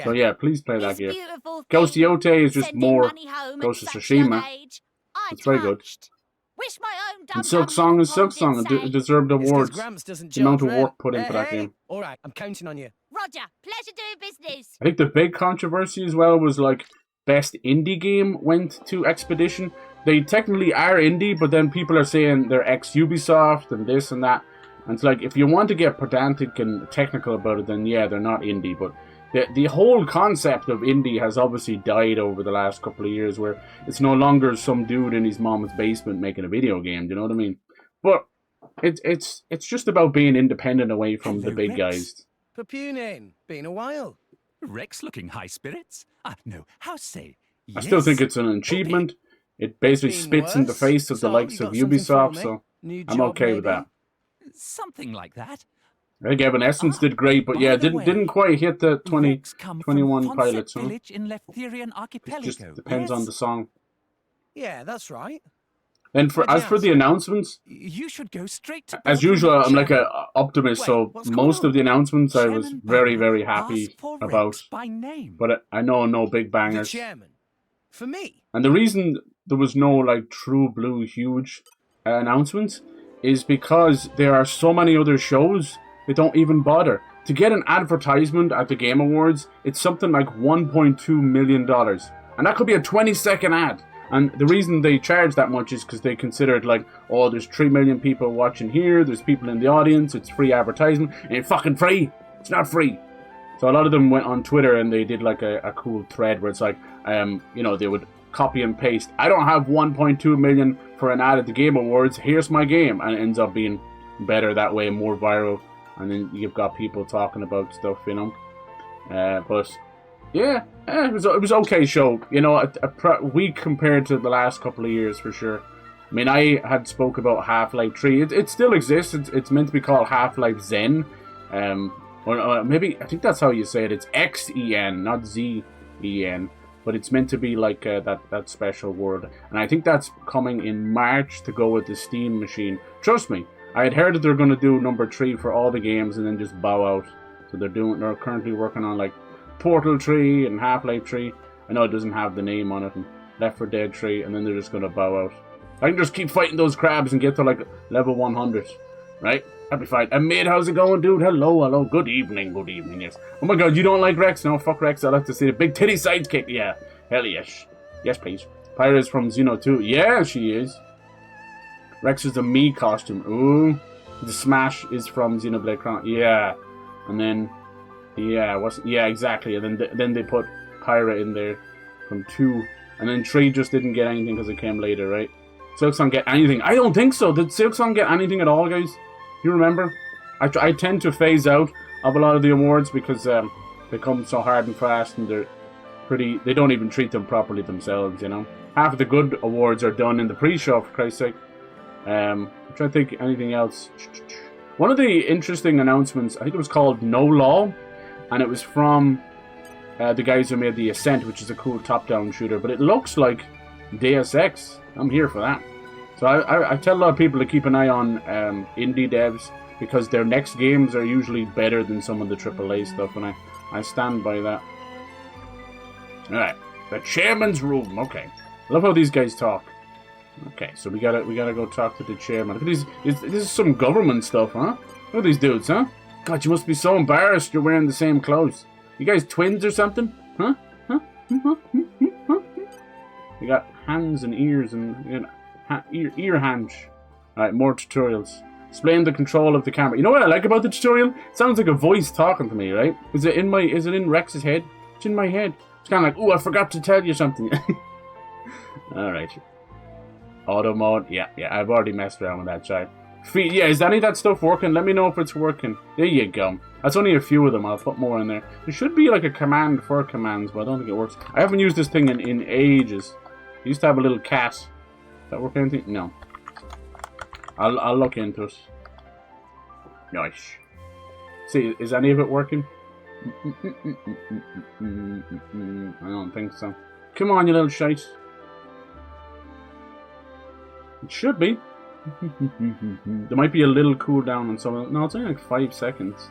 S1: So yeah, please play that game. Ghost of Yotei is just more Ghost of Tsushima. It's very good. And Silksong is Silksong. It deserved awards. The amount of work put into that game.
S2: Alright, I'm counting on you.
S5: Roger, pleasure doing business.
S1: I think the big controversy as well was like best indie game went to Expedition. They technically are indie, but then people are saying they're ex-Ubisoft and this and that. And it's like, if you want to get pedantic and technical about it, then yeah, they're not indie. But the whole concept of indie has obviously died over the last couple of years, where it's no longer some dude in his mom's basement making a video game, do you know what I mean? But it's just about being independent away from the big guys.
S2: Papunin, been a while.
S6: Rex looking high spirits? No, how say
S1: I still think it's an achievement. It basically spits in the face of the likes of Ubisoft, so I'm okay with that.
S6: Something like that.
S1: I think Evanescence did great, but yeah, didn't quite hit the 2021 pilots. Huh? It just depends on the song.
S2: Yeah, that's right.
S1: Then as for the announcements,
S6: you should go straight to
S1: as usual, I'm like an optimist, so most of the announcements I was very, very happy about. But I know no big bangers.
S2: The chairman. For me.
S1: And the reason there was no like true blue huge announcements is because there are so many other shows that don't even bother. To get an advertisement at the Game Awards, it's something like $1.2 million. And that could be a 20-second ad. And the reason they charge that much is because they consider it like, oh, there's 3 million people watching here, there's people in the audience, it's free advertisement, and it's fucking free. It's not free. So a lot of them went on Twitter and they did like a cool thread where it's like, you know, they would copy and paste. I don't have 1.2 million for an ad at the Game Awards. Here's my game. And it ends up being better that way, more viral. And then you've got people talking about stuff, you know. But Yeah, it was okay show. You know, weak compared to the last couple of years for sure. I mean, I had spoke about Half-Life 3. It still exists. It's meant to be called Half-Life Zen. Or maybe, I think that's how you say it. It's Xen, not Z-E-N. But it's meant to be like that special word. And I think that's coming in March to go with the Steam machine. Trust me, I had heard that they're going to do number 3 for all the games and then just bow out. So they're currently working on like Portal 3 and Half-Life 3. I know it doesn't have the name on it. And Left 4 Dead 3, and then they're just going to bow out. I can just keep fighting those crabs and get to like level 100, right? That'd be fine. And mate, how's it going, dude? Hello. Good evening, yes. Oh my god, you don't like Rex? No, fuck Rex. I'll have to see the big titty sidekick. Yeah, hell yes. Yes, please. Pyra's from Xeno 2. Yeah, she is. Rex is the me costume. Ooh. The Smash is from Xenoblade Chronicles. Yeah. And then, yeah, exactly. And then they put Pyra in there from 2. And then 3 just didn't get anything because it came later, right? Silksong get anything? I don't think so. Did Silksong get anything at all, guys? You remember? I tend to phase out of a lot of the awards because they come so hard and fast, and they don't even treat them properly themselves, you know? Half of the good awards are done in the pre-show, for Christ's sake. I'm trying to think anything else. One of the interesting announcements, I think it was called No Law, and it was from the guys who made The Ascent, which is a cool top-down shooter, but it looks like Deus Ex. I'm here for that. So I tell a lot of people to keep an eye on indie devs, because their next games are usually better than some of the AAA stuff, and I stand by that. Alright, the chairman's room. Okay, I love how these guys talk. Okay, so we gotta go talk to the chairman. Look at these. This is some government stuff, huh? Look at these dudes, huh? God, you must be so embarrassed you're wearing the same clothes. You guys twins or something? Huh? You got hands and ears and ear hands. Alright, more tutorials. Explain the control of the camera. You know what I like about the tutorial? It sounds like a voice talking to me, right? Is it in Rex's head? It's in my head. It's kind of like, oh, I forgot to tell you something. Alright. Auto mode. Yeah, I've already messed around with that side. Feet. Yeah, is any of that stuff working? Let me know if it's working. There you go. That's only a few of them. I'll put more in there. There should be like a command for commands, but I don't think it works. I haven't used this thing in ages. I used to have a little cat. Does that work anything? No. I'll look into it. Nice. See, is any of it working? I don't think so. Come on, you little shite. It should be. There might be a little cooldown on some of it. No, it's only like 5 seconds.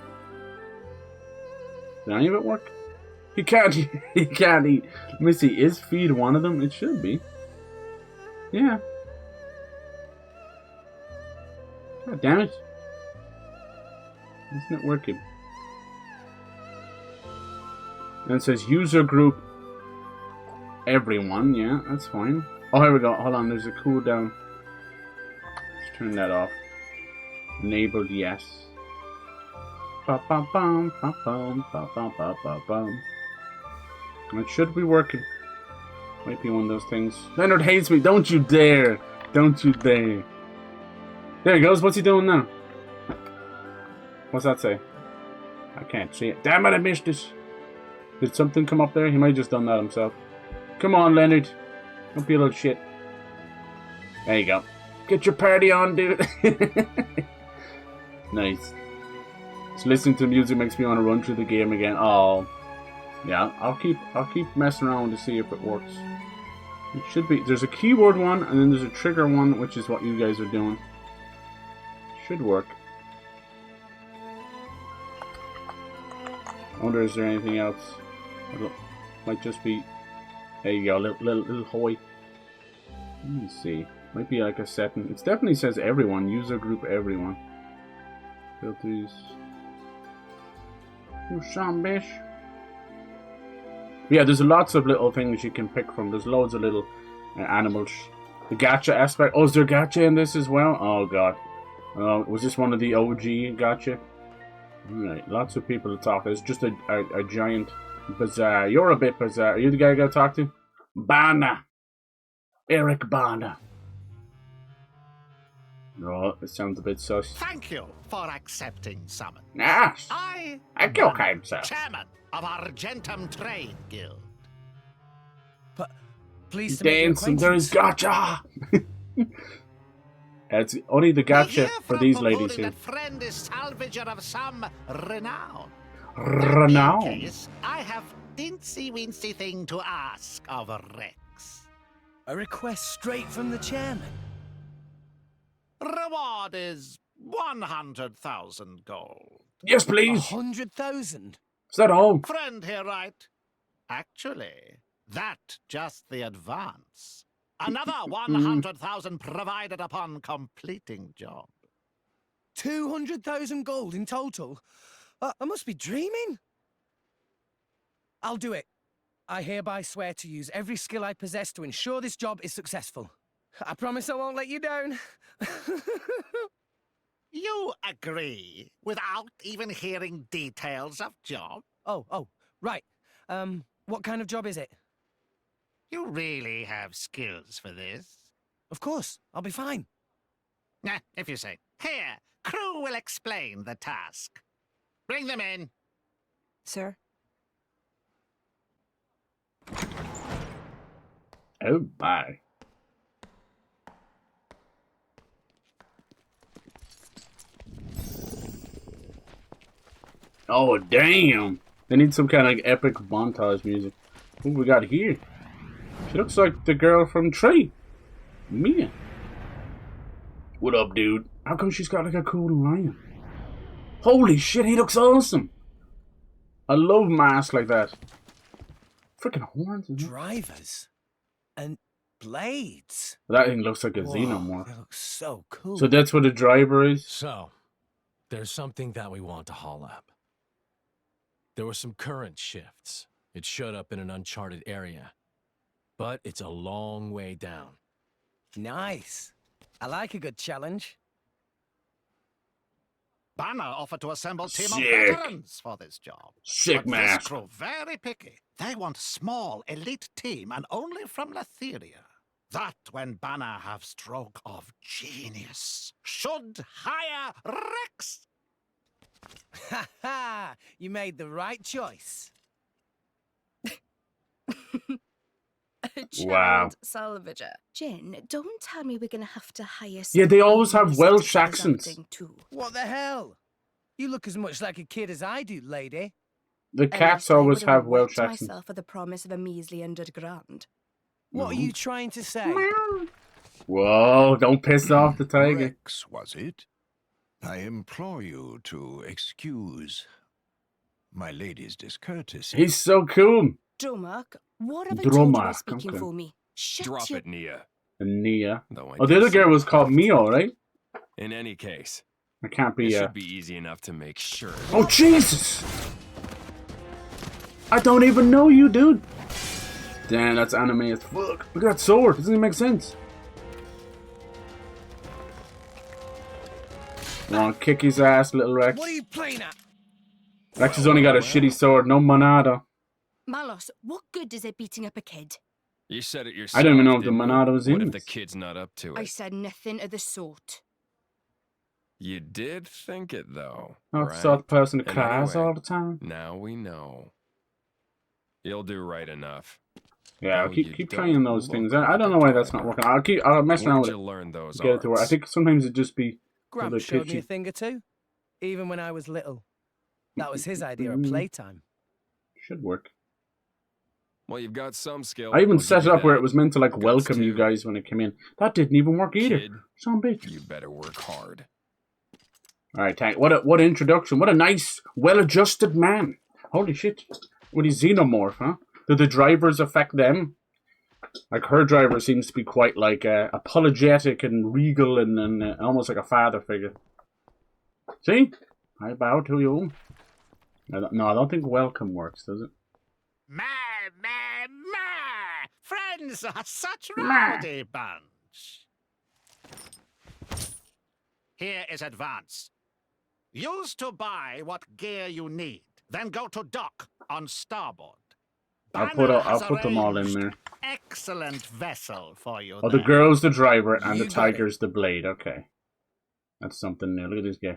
S1: Did any of it work? He can't eat. Let me see, is feed one of them? It should be. Yeah. God damn it. Isn't it working? And it says user group everyone. Yeah, that's fine. Oh, here we go. Hold on, there's a cooldown. Let's turn that off. Enabled, yes. Ba-bum, ba-bum, ba-bum, ba-bum. It should be working. Might be one of those things. Leonard hates me. Don't you dare. Don't you dare. There he goes. What's he doing now? What's that say? I can't see it. Damn it, I missed it. Did something come up there? He might have just done that himself. Come on, Leonard. Don't be a little shit. There you go. Get your party on, dude. Nice. Just listening to music makes me want to run through the game again. Oh. Yeah, I'll keep messing around to see if it works. It should be. There's a keyboard one, and then there's a trigger one, which is what you guys are doing. Should work. I wonder, is there anything else? Might just be. There you go, little hoy. Let me see. Might be like a setting. It definitely says everyone. User group everyone. Filters. You son bitch. Yeah, there's lots of little things you can pick from. There's loads of little animals. The gacha aspect. Oh, is there gacha in this as well? Oh god. Was this one of the OG gacha? Alright, lots of people to talk to. It's just a giant bazaar. You're a bit bizarre. Are you the guy I gotta talk to? Bana. Eric Bana. No, it sounds a bit sus.
S7: Thank you for accepting summons.
S1: Yes.
S7: I
S1: Thank
S7: am
S1: you, kind sir.
S7: chairman of Argentum Trade Guild.
S2: But pleased to make your
S1: Dancing, there's
S2: acquaintance.
S1: gotcha. It's only the
S7: We
S1: gotcha
S7: hear
S1: for
S7: from
S1: these
S7: Papuri
S1: ladies here.
S7: that friend is salvager of some renown.
S1: Renown.
S7: In case, I have dincy-wincy thing to ask of Rex.
S2: A request straight from the chairman.
S7: Reward is 100,000 gold.
S1: Yes, please.
S2: 100,000.
S1: Is that all?
S7: Friend here, right? Actually, that just the advance. Another 100,000 provided upon completing job.
S2: 200,000 gold in total. I must be dreaming. I'll do it. I hereby swear to use every skill I possess to ensure this job is successful. I promise I won't let you down.
S7: You agree without even hearing details of job?
S2: Oh, right. What kind of job is it?
S7: You really have skills for this?
S2: Of course, I'll be fine.
S7: Nah, if you say. Here, crew will explain the task. Bring them in.
S5: Sir?
S1: Oh my. Oh damn. They need some kind of like epic montage music. Who we got here? She looks like the girl from Tree. Mia. What up, dude? How come she's got like a cool lion? Holy shit, he looks awesome. I love masks like that. Freaking horns.
S2: Drivers and blades.
S1: That thing looks like a
S2: Whoa,
S1: xenomorph.
S2: That looks so cool.
S1: So that's what the driver is?
S8: So, there's something that we want to haul up. There were some current shifts. It showed up in an uncharted area. But it's a long way down.
S2: Nice. I like a good challenge.
S7: Banner offered to assemble a team
S1: Sick.
S7: of veterans for this job.
S1: Sick
S7: But this
S1: mask.
S7: crew very picky. They want small elite team and only from Letheria. That when Banner have stroke of genius. Should hire Rex.
S2: Ha ha! You made the right choice.
S5: A child
S1: Wow.
S5: salvager. Jin, don't tell me we're gonna have to hire
S1: Yeah, they always
S5: someone
S1: have
S5: who's
S1: Welsh
S5: such a
S1: accents.
S5: something too.
S2: What the hell? You look as much like a kid as I do, lady.
S1: The
S5: At
S1: cats
S5: least I
S1: always
S5: wouldn't
S1: have
S5: wet
S1: Welsh accents.
S5: myself for the promise of a measly 100,000.
S2: What are you trying to say?
S1: Whoa, don't piss off the tiger.
S3: Rex, was it? I implore you to excuse my lady's discourtesy.
S1: He's so cool.
S5: Dromark, what have I told you by
S1: Dromark,
S5: speaking
S1: okay.
S5: for me? Shut
S8: Drop
S5: your...
S8: it, Nia.
S1: And Nia.
S8: Though I
S1: Oh, the
S8: did
S1: other girl
S8: say-
S1: was called Mio, right?
S8: In any case,
S1: I can't
S8: it
S1: be,
S8: should be easy enough to make sure.
S1: Oh, Jesus! I don't even know you, dude. Damn, that's anime as fuck. Look at that sword. Doesn't even make sense. Want to kick his ass, little Rex.
S2: What are you playing at?
S1: Rex has only got a shitty sword, no monada.
S5: Malos, what good is it beating up a kid?
S8: You said it yourself.
S1: I don't even know if the
S8: didn't you?
S1: monada was
S8: What
S1: in
S8: if the
S1: this?
S8: kid's not up to
S5: I
S8: it?
S5: said nothing of the sort.
S8: You did think it, though.
S1: Not
S8: right?
S1: soft person to
S8: And
S1: class
S8: anyway,
S1: all the time.
S8: Now we know. You'll do right enough.
S1: Yeah, I'll
S8: Oh,
S1: keep
S8: you
S1: trying
S8: don't
S1: those
S8: look
S1: things.
S8: like
S1: I don't
S8: a
S1: know why that's not
S8: driver.
S1: working. I'll mess around
S8: Where'd
S1: with
S8: you
S1: it.
S8: learn those
S1: Get it to work. I
S8: arts?
S1: think sometimes it just be
S2: Gramps
S1: they
S2: showed
S1: pitch
S2: me
S1: you.
S2: a thing or two. Even when I was little. That was his idea of
S1: Mm.
S2: playtime.
S1: should work.
S8: Well, you've got some skill.
S1: I even
S8: I'll
S1: set
S8: give
S1: it
S8: you
S1: up where
S8: that.
S1: it was meant to like
S8: Guts
S1: welcome you
S8: too.
S1: guys when it came in. That didn't even work either.
S8: Kid,
S1: Some bitch.
S8: you better work hard.
S1: All right, thank. What an introduction. What a nice, well-adjusted man. Holy shit. With his xenomorph, huh? Do the drivers affect them? Like her driver seems to be quite like apologetic and regal and almost like a father figure. See? I bow to you. I don't think welcome works, does it?
S7: Ma. Friends are such rowdy bunch. Here is advance. Use to buy what gear you need. Then go to dock on starboard.
S1: I'll
S7: Banner
S1: put
S7: has
S1: them all in
S7: arranged
S1: there.
S7: Excellent vessel for you.
S1: Oh, the
S7: there.
S1: girl's the driver and
S2: You
S1: the
S2: got it.
S1: tiger's the blade. Okay. That's something new. Look at this guy.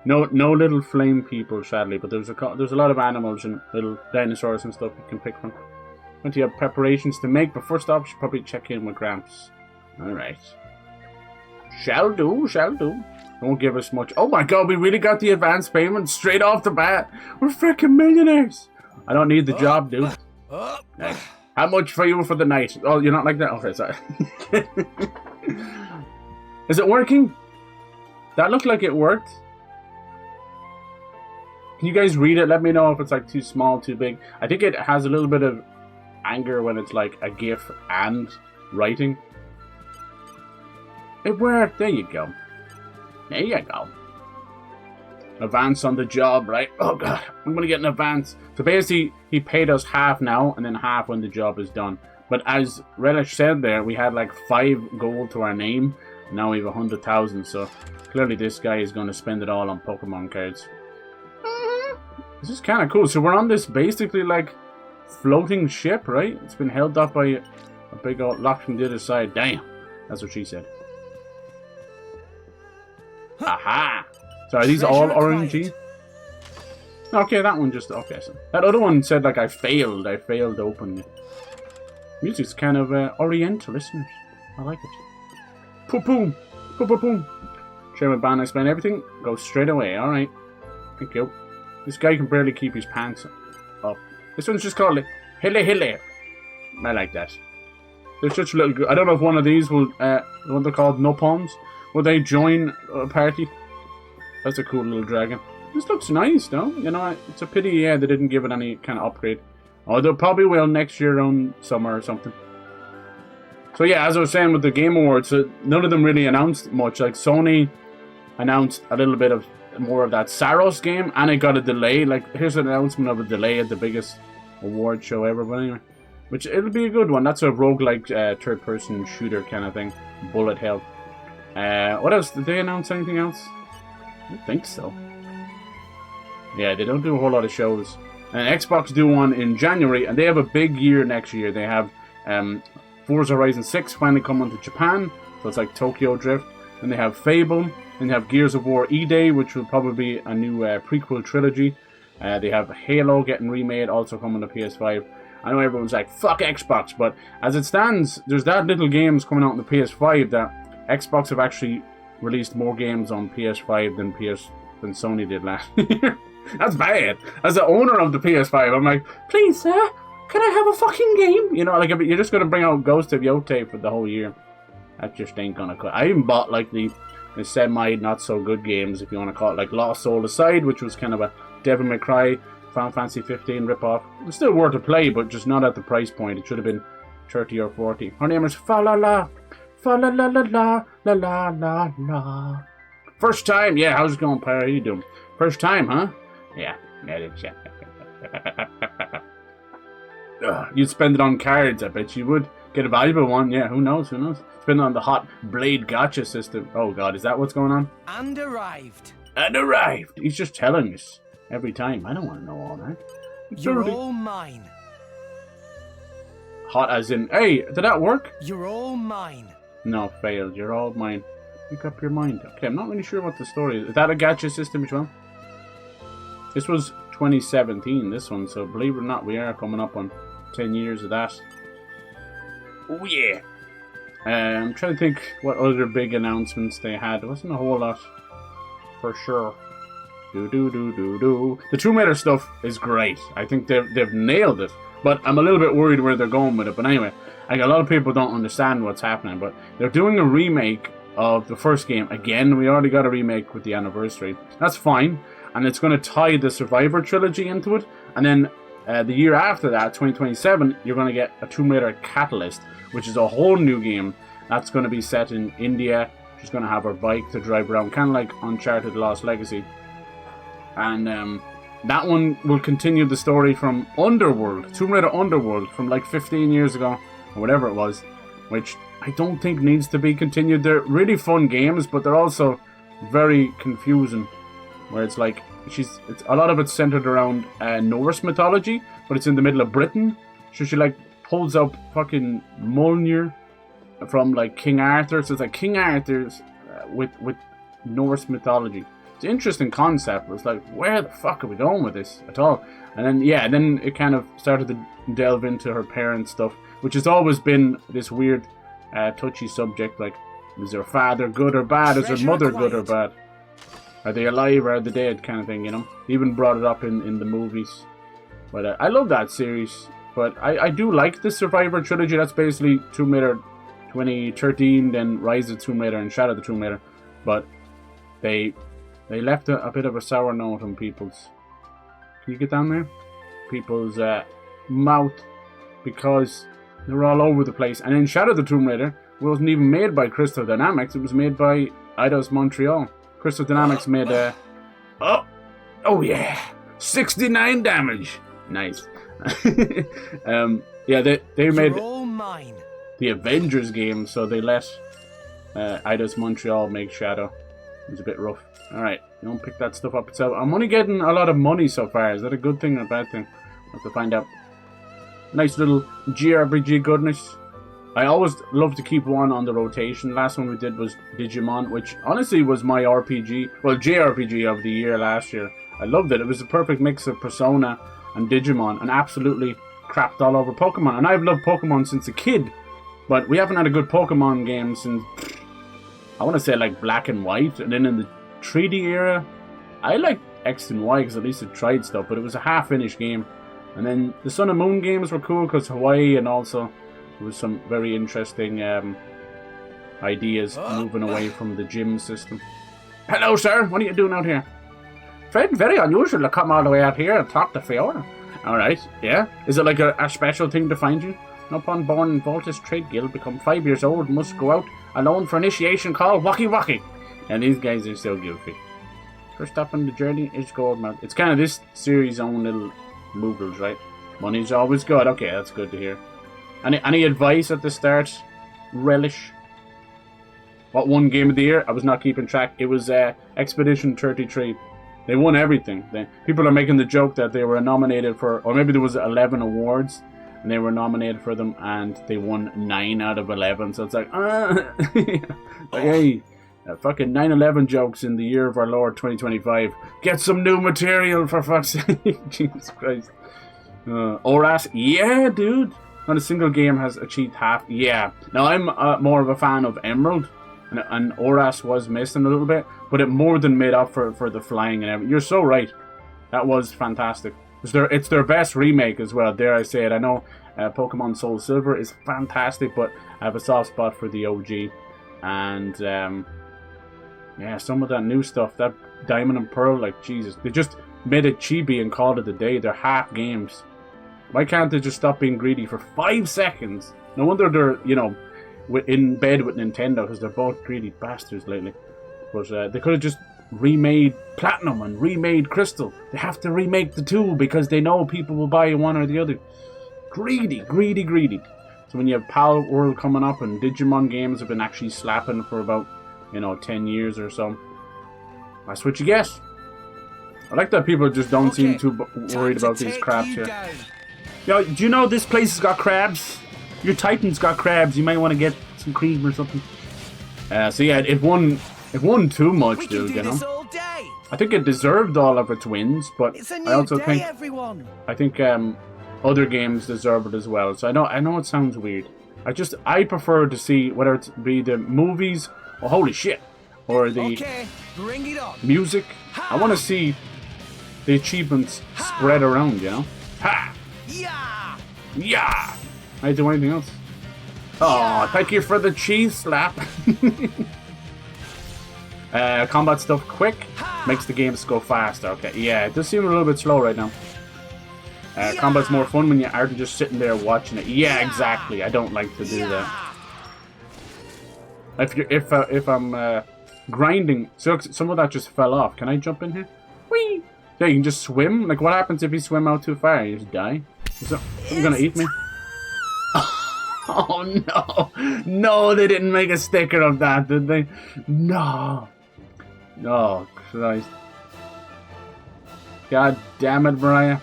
S1: No little flame people, sadly, but there's a lot of animals and little dinosaurs and stuff you can pick from. Once you have preparations to make, but first off, you should probably check in with Gramps. Alright. Shall do. Don't give us much. Oh my god, we really got the advance payment straight off the bat. We're freaking millionaires. I don't need the job, dude. Nice. How much for you for the night? Oh, you're not like that? Okay, sorry. Is it working? That looked like it worked. Can you guys read it? Let me know if it's like too small, too big. I think it has a little bit of anger when it's like a GIF and writing. It worked. There you go. There you go. Advance on the job, right? Oh god, I'm gonna get an advance. So basically, he paid us half now, and then half when the job is done. But as Relish said there, we had like 5 gold to our name. Now we have 100,000. So clearly, this guy is gonna spend it all on Pokemon cards. This is kind of cool. So we're on this basically like floating ship, right? It's been held up by a big old lock from the other side. Damn, that's what she said. Aha! So are these all orangey? Okay, that one just... Okay, so that other one said like I failed openly. Music's kind of oriental, isn't it? I like it. Boom, boom, boom. Share with Ban, explain everything. Go straight away, alright. Thank you. This guy can barely keep his pants up. This one's just called Hille. I like that. There's such a little... I don't know if one of these will... what they're called, Nopons. Will they join a party? That's a cool little dragon. This looks nice, though. You know, it's a pity, yeah, they didn't give it any kind of upgrade. Oh, they probably will next year around summer or something. So yeah, as I was saying with the Game Awards, none of them really announced much. Like, Sony announced a little bit of more of that Saros game, and it got a delay. Like, here's an announcement of a delay at the biggest award show ever. But anyway, which it'll be a good one. That's a roguelike third-person shooter kind of thing. Bullet hell. What else? Did they announce anything else? I don't think so. Yeah, they don't do a whole lot of shows. And Xbox do one in January, and they have a big year next year. They have Forza Horizon 6 finally coming to Japan, so it's like Tokyo Drift. Then they have Fable, and they have Gears of War E-Day, which will probably be a new prequel trilogy. They have Halo getting remade, also coming to PS5. I know everyone's like, fuck Xbox, but as it stands, there's that little games coming out on the PS5 that Xbox have actually released more games on PS5 than Sony did last year. That's bad. As the owner of the PS5, I'm like, please, sir, can I have a fucking game? You know, like, if you're just going to bring out Ghost of Yotei for the whole year. That just ain't going to cut. I even bought, like, the semi-not-so-good games, if you want to call it, like Lost Soul Aside, which was kind of a Devil May Cry, Final Fantasy 15 rip-off. It was still worth a play, but just not at the price point. It should have been 30 or 40. Her name is Fa-la-la. Fa-la-la-la-la, la-la-la-la. First time? Yeah, how's it going, Pyra? How you doing? First time, huh? Yeah, it is, yeah. You'd spend it on cards, I bet you would. Get a valuable one, yeah, who knows? Spend it on the hot blade gotcha system. Oh god, is that what's going on?
S2: And arrived.
S1: He's just telling us every time. I don't want to know all that.
S2: You're all mine.
S1: Hot as in, hey, did that work?
S2: You're all mine.
S1: No, failed. You're all mine. Make up your mind. Okay, I'm not really sure what the story is. Is that a gacha system as well? This was 2017, this one, so believe it or not, we are coming up on 10 years of that. Oh yeah! I'm trying to think what other big announcements they had. There wasn't a whole lot, for sure. The Tomb Raider stuff is great. I think they've nailed it, but I'm a little bit worried where they're going with it. But anyway, like, a lot of people don't understand what's happening, but they're doing a remake of the first game. Again, we already got a remake with the anniversary. That's fine. And it's going to tie the Survivor trilogy into it. And then the year after that, 2027, you're going to get a Tomb Raider Catalyst, which is a whole new game that's going to be set in India. She's going to have her bike to drive around, kind of like Uncharted Lost Legacy. And that one will continue the story from Underworld, Tomb Raider Underworld, from like 15 years ago, or whatever it was, which I don't think needs to be continued. They're really fun games, but they're also very confusing. Where it's like, a lot of it's centered around Norse mythology, but it's in the middle of Britain. So she like pulls up fucking Mjolnir from like King Arthur. So it's like King Arthur's with Norse mythology. It's an interesting concept. It's like, where the fuck are we going with this at all? And then then it kind of started to delve into her parents' stuff, which has always been this weird, touchy subject. Like, is her father good or bad? Is her mother good or bad? Are they alive or are they dead? Kind of thing, you know. Even brought it up in the movies. But I love that series. But I do like the Survivor trilogy. That's basically Tomb Raider 2013, then Rise of Tomb Raider and Shadow of the Tomb Raider. But they left a bit of a sour note on people's... Can you get down there? People's mouth, because they were all over the place. And then Shadow of the Tomb Raider wasn't even made by Crystal Dynamics. It was made by Eidos Montreal. Crystal Dynamics made oh yeah, 69 damage. Nice. Yeah, they made the Avengers game, so they let Eidos Montreal make Shadow. It was a bit rough. Alright, you don't pick that stuff up itself. I'm only getting a lot of money so far. Is that a good thing or a bad thing? I'll have to find out. Nice little JRPG goodness. I always love to keep one on the rotation. Last one we did was Digimon, which honestly was my JRPG of the year last year. I loved it. It was a perfect mix of Persona and Digimon, and absolutely crapped all over Pokemon. And I've loved Pokemon since a kid, but we haven't had a good Pokemon game since, I want to say, like Black and White. And then in the 3D era, I liked X and Y because at least it tried stuff, but it was a half-finished game. And then the Sun and Moon games were cool because Hawaii, and also there was some very interesting ideas moving away from the gym system. Hello, sir. What are you doing out here? Fred, very unusual to come all the way out here and talk to Fiona. Alright, yeah. Is it like a special thing to find you? Upon born in Voltus Trade Guild, become 5 years old, must go out alone for initiation call Wacky Wacky. And these guys are so goofy. First up on the journey is Goldmouth. It's kind of this series' own little moogles, right? Money's always good. Okay, that's good to hear. Any advice at the start? Relish. What won Game of the Year? I was not keeping track. It was Expedition 33. They won everything. People are making the joke that they were nominated for, or maybe there was 11 awards, and they were nominated for them, and they won 9 out of 11. So it's like, like, hey, fucking 9/11 jokes in the year of our Lord 2025. Get some new material, for fuck's sake. Jesus Christ. Oras, yeah, dude. Not a single game has achieved half. Yeah. Now, I'm more of a fan of Emerald, and Oras was missing a little bit, but it more than made up for the flying and everything. You're so right. That was fantastic. It's their best remake as well, dare I say it. I know Pokemon Soul Silver is fantastic, but I have a soft spot for the OG. And, yeah, some of that new stuff, that Diamond and Pearl, like, Jesus. They just made it chibi and called it a day. They're half games. Why can't they just stop being greedy for 5 seconds? No wonder they're, you know, in bed with Nintendo, because they're both greedy bastards lately. But they could have just remade Platinum and remade Crystal. They have to remake the two because they know people will buy one or the other. Greedy, greedy, greedy. So when you have Pal World coming up and Digimon games have been actually slapping for about, 10 years or so, that's what you get. I like that people just don't seem too worried about these crabs here. Yo, do you know this place has got crabs? Your Titan's got crabs. You might want to get some cream or something. So yeah, it won too much, dude, you know? I think it deserved all of its wins, but I also think other games deserve it as well. So I know it sounds weird. I prefer to see whether it be the movies, oh holy shit, or the music. I want to see the achievements spread around, you know? Ha! Yeah! Yeah! I do anything else. Oh, thank you for the cheese slap. Combat stuff quick makes the games go faster. Okay, yeah, it does seem a little bit slow right now. Combat's more fun when you aren't just sitting there watching it. Yeah, exactly. I don't like to do that. If I'm grinding, so some of that just fell off. Can I jump in here? Whee! Yeah, you can just swim. Like, what happens if you swim out too far? You just die. Is something gonna eat me? Oh no! No, they didn't make a sticker of that, did they? No. Oh Christ! God damn it, Mariah!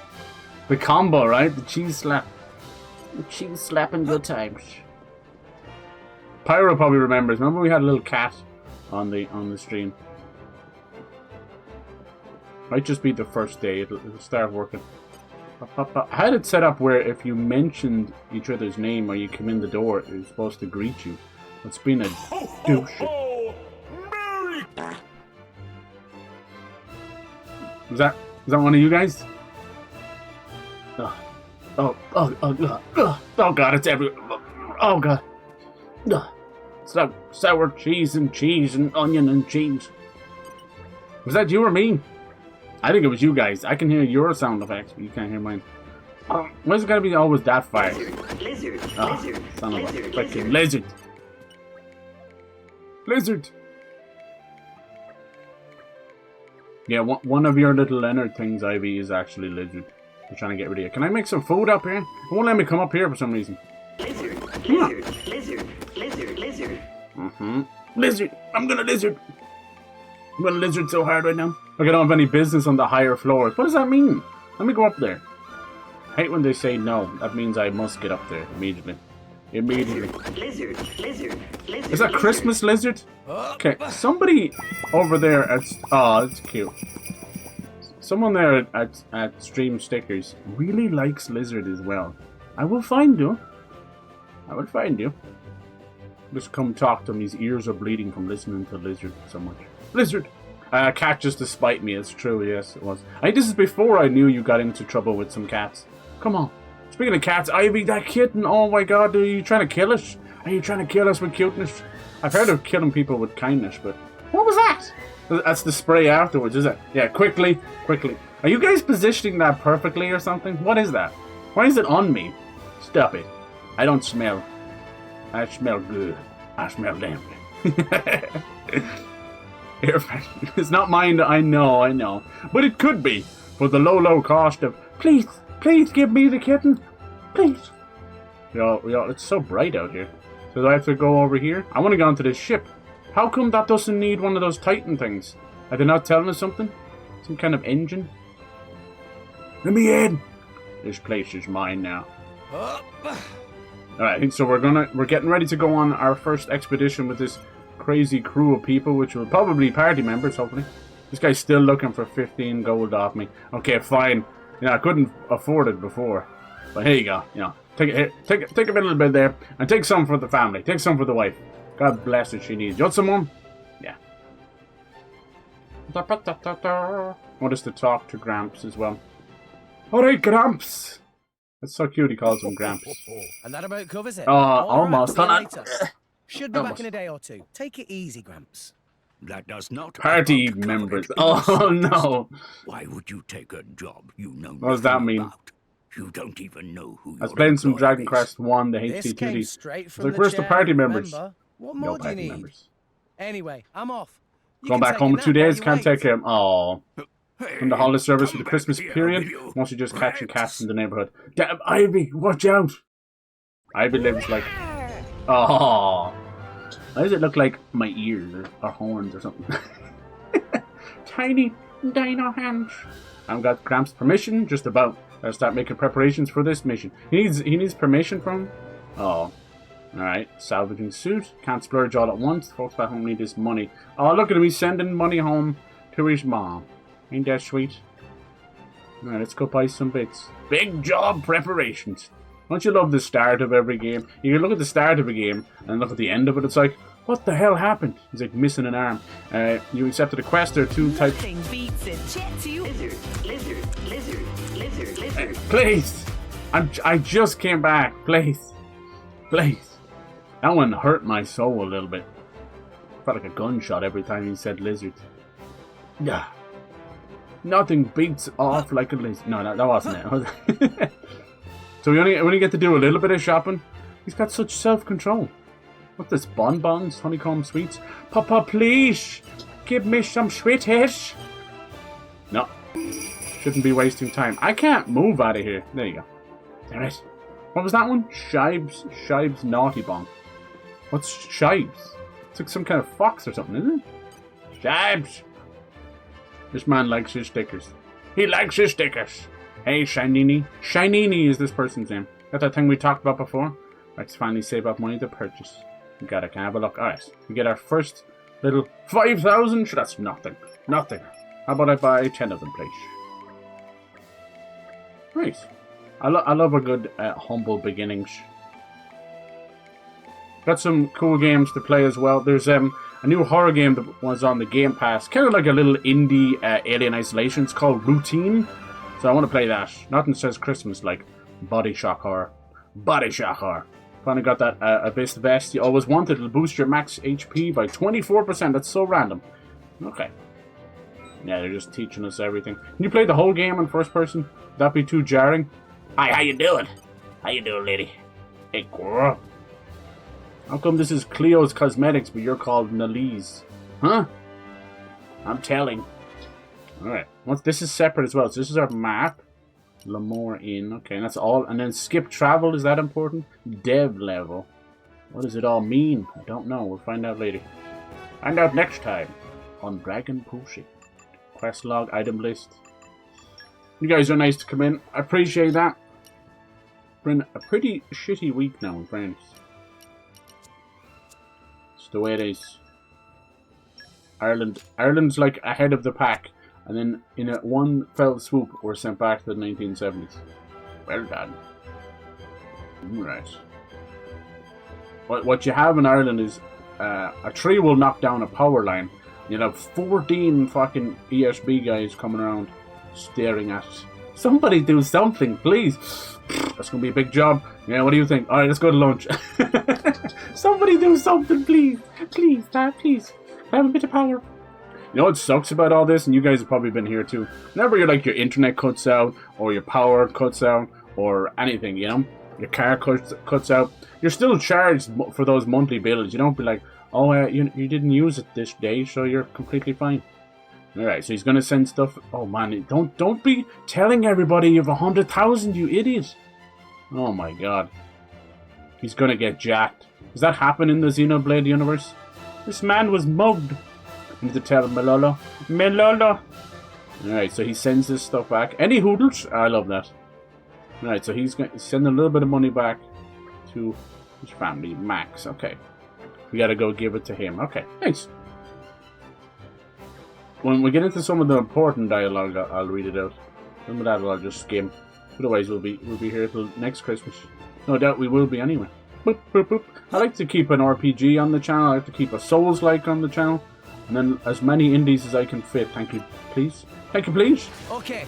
S1: The combo, right? The cheese slap. Cheese slapping good times. Pyro probably remembers. Remember we had a little cat on the stream. Might just be the first day. It'll start working. I had it set up where if you mentioned each other's name or you come in the door, it was supposed to greet you. It's been a douche. Is that one of you guys? Oh god, it's everywhere. Oh god. Sour cheese and onion and cheese. Was that you or me? I think it was you guys. I can hear your sound effects, but you can't hear mine. Why is it gotta be always that fire?
S9: Lizard.
S1: Son of a fucking lizard. Lizard. Yeah, one of your little Leonard things, Ivy, is actually lizard. I'm trying to get rid of it. Can I make some food up here? It won't let me come up here for some reason.
S9: Lizard.
S1: Lizard. I'm gonna lizard. I'm gonna lizard so hard right now. Like I don't have any business on the higher floors. What does that mean? Let me go up there. I hate when they say no. That means I must get up there immediately.
S9: Lizard.
S1: Is that Christmas lizard? Okay, somebody over there at... Oh, that's cute. Someone there at Stream Stickers really likes lizard as well. I will find you. Just come talk to him. His ears are bleeding from listening to lizard so much. Lizard! Cat just to spite me, it's true, yes, it was. I think this is before I knew you got into trouble with some cats. Come on. Speaking of cats, Ivy, that kitten, oh my god, are you trying to kill us? Are you trying to kill us with cuteness? I've heard of killing people with kindness, but... What was that? That's the spray afterwards, is it? Yeah, quickly. Are you guys positioning that perfectly or something? What is that? Why is it on me? Stop it. I don't smell. I smell good. I smell damn good. Air freshener. It's not mine, I know. But it could be. For the low cost of... Please give me the kitten. Please. Yo, it's so bright out here. So do I have to go over here? I want to go onto this ship. How come that doesn't need one of those Titan things? Are they not telling us something? Some kind of engine? Let me in. This place is mine now. Alright, so we're getting ready to go on our first expedition with this crazy crew of people, which will probably be party members, hopefully. This guy's still looking for 15 gold off me. Okay, fine. I couldn't afford it before. But here you go. Take a little bit there. And take some for the family. Take some for the wife. God bless her, she needs. You want some more? Yeah. Want us to talk to Gramps as well. Alright, Gramps! That's so cute he calls him Gramps.
S2: And that about covers it.
S1: Oh, almost.
S2: Should be back in a day or two. Take it easy, Gramps.
S3: That does not...
S1: Party members. Oh, no.
S3: Why would you take a job you know
S1: what does that mean?
S3: About? You don't even know who
S1: I was playing some Dragon Quest 1, the HC2D.
S2: From
S1: where's the party members?
S2: What more do you need?
S1: Members.
S2: Anyway, I'm off.
S1: Going back home in 2 days, can't take him. Oh. From the holiday service for the Christmas period, mostly just catching cats in the neighborhood. Damn, Ivy, watch out! Ivy lives like... Oh. Why does it look like my ears or horns or something? Tiny dino hands. I've got Gramps' permission, just about. I'll start making preparations for this mission. He needs permission from... Oh. Alright, salvaging suit. Can't splurge all at once. Folks back home need this money. Oh, look at him, he's sending money home to his mom. Ain't that sweet? Alright, let's go buy some bits. Big job preparations. Don't you love the start of every game? You can look at the start of a game and look at the end of it. It's like, what the hell happened? He's like missing an arm. You accepted a quest. There are 2 types.
S9: Nothing beats a jet to lizard.
S1: Please, I just came back. Please. That one hurt my soul a little bit. Felt like a gunshot every time he said lizard. Yeah. Nothing beats off like a lizard. No, that wasn't it. So we only get to do a little bit of shopping. He's got such self-control. What's this? Bonbons? Honeycomb sweets? Papa, please! Give me some sweeties! No. Shouldn't be wasting time. I can't move out of here. There you go. Damn it. What was that one? Shibes Naughty Bomb. What's Shibes? It's like some kind of fox or something, isn't it? Shibes! This man likes his stickers. He likes his stickers. Hey, Shinini. Shinini is this person's name. Got that thing we talked about before? Let's finally save up money to purchase. We got it. Can I have a look? Alright. We get our first little 5,000. Sure, that's nothing. Nothing. How about I buy 10 of them, please? Nice. I love a good humble beginnings. Got some cool games to play as well. There's a new horror game that was on the Game Pass. Kind of like a little indie alien isolation. It's called Routine. So I want to play that. Nothing says Christmas like body shock horror. Body shock horror. Finally got that Abyss vest you always wanted. It'll boost your max HP by 24%. That's so random. Okay. Yeah, they're just teaching us everything. Can you play the whole game in first person? Would that be too jarring? Hi, how you doing? How you doing, lady? Hey, girl. How come this is Cleo's Cosmetics, but you're called Nalise? Huh? I'm telling. Alright. This is separate as well. So this is our map. Lemoore Inn. Okay, and that's all. And then skip travel. Is that important? Dev level. What does it all mean? I don't know. We'll find out later. Find out next time on Dragon Pushing. Quest log, item list. You guys are nice to come in. I appreciate that. Been a pretty shitty week now, friends. It's the way it is. Ireland's like ahead of the pack, and then in a one fell swoop, we're sent back to the 1970s. Well done. Right. What you have in Ireland is a tree will knock down a power line. You'll have 14 fucking ESB guys coming around staring at us. Somebody do something, please. That's going to be a big job. Yeah, what do you think? Alright, let's go to lunch. Somebody do something, please. Please, Dad, please. Have a bit of power. You know what sucks about all this? And you guys have probably been here too. Whenever your internet cuts out, or your power cuts out, or anything, you know? Your car cuts out. You're still charged for those monthly bills. You don't be like, oh, you didn't use it this day, so you're completely fine. Alright, so he's gonna send stuff. Oh man, don't be telling everybody you have 100,000, you idiot. Oh my god. He's gonna get jacked. Does that happen in the Xenoblade universe? This man was mugged. I need to tell Melolo. Melolo! Alright, so he sends this stuff back. Any hoodles? I love that. Alright, so he's gonna send a little bit of money back to his family, Max. Okay. We gotta go give it to him. Okay, nice. When we get into some of the important dialogue, I'll read it out. Some of that I'll just skim. Otherwise, we'll be here till next Christmas. No doubt we will be anyway. Boop, boop, boop. I like to keep an RPG on the channel. I like to keep a Souls-like on the channel. And then as many indies as I can fit. Thank you, please. Thank you, please.
S2: Okay,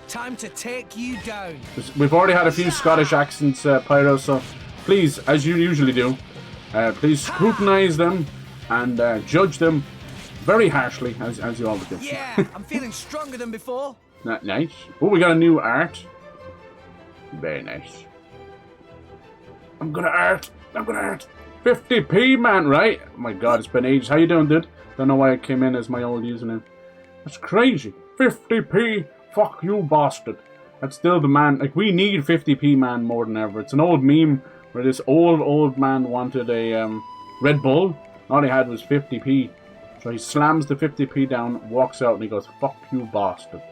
S2: time to take you down.
S1: We've already had a few Scottish accents, Pyro, so please, as you usually do, please scrutinize them and judge them very harshly, as you always do.
S2: Yeah, I'm feeling stronger than before.
S1: Nice. Oh, we got a new art. Very nice. I'm gonna art. 50p, man, right? Oh my god, it's been ages. How you doing, dude? Don't know why I came in as my old username. That's crazy. 50p. Fuck you, bastard. That's still the man. Like, we need 50p, man, more than ever. It's an old meme where this old man wanted a Red Bull. All he had was 50p. So he slams the 50p down, walks out, and he goes, fuck you, bastard.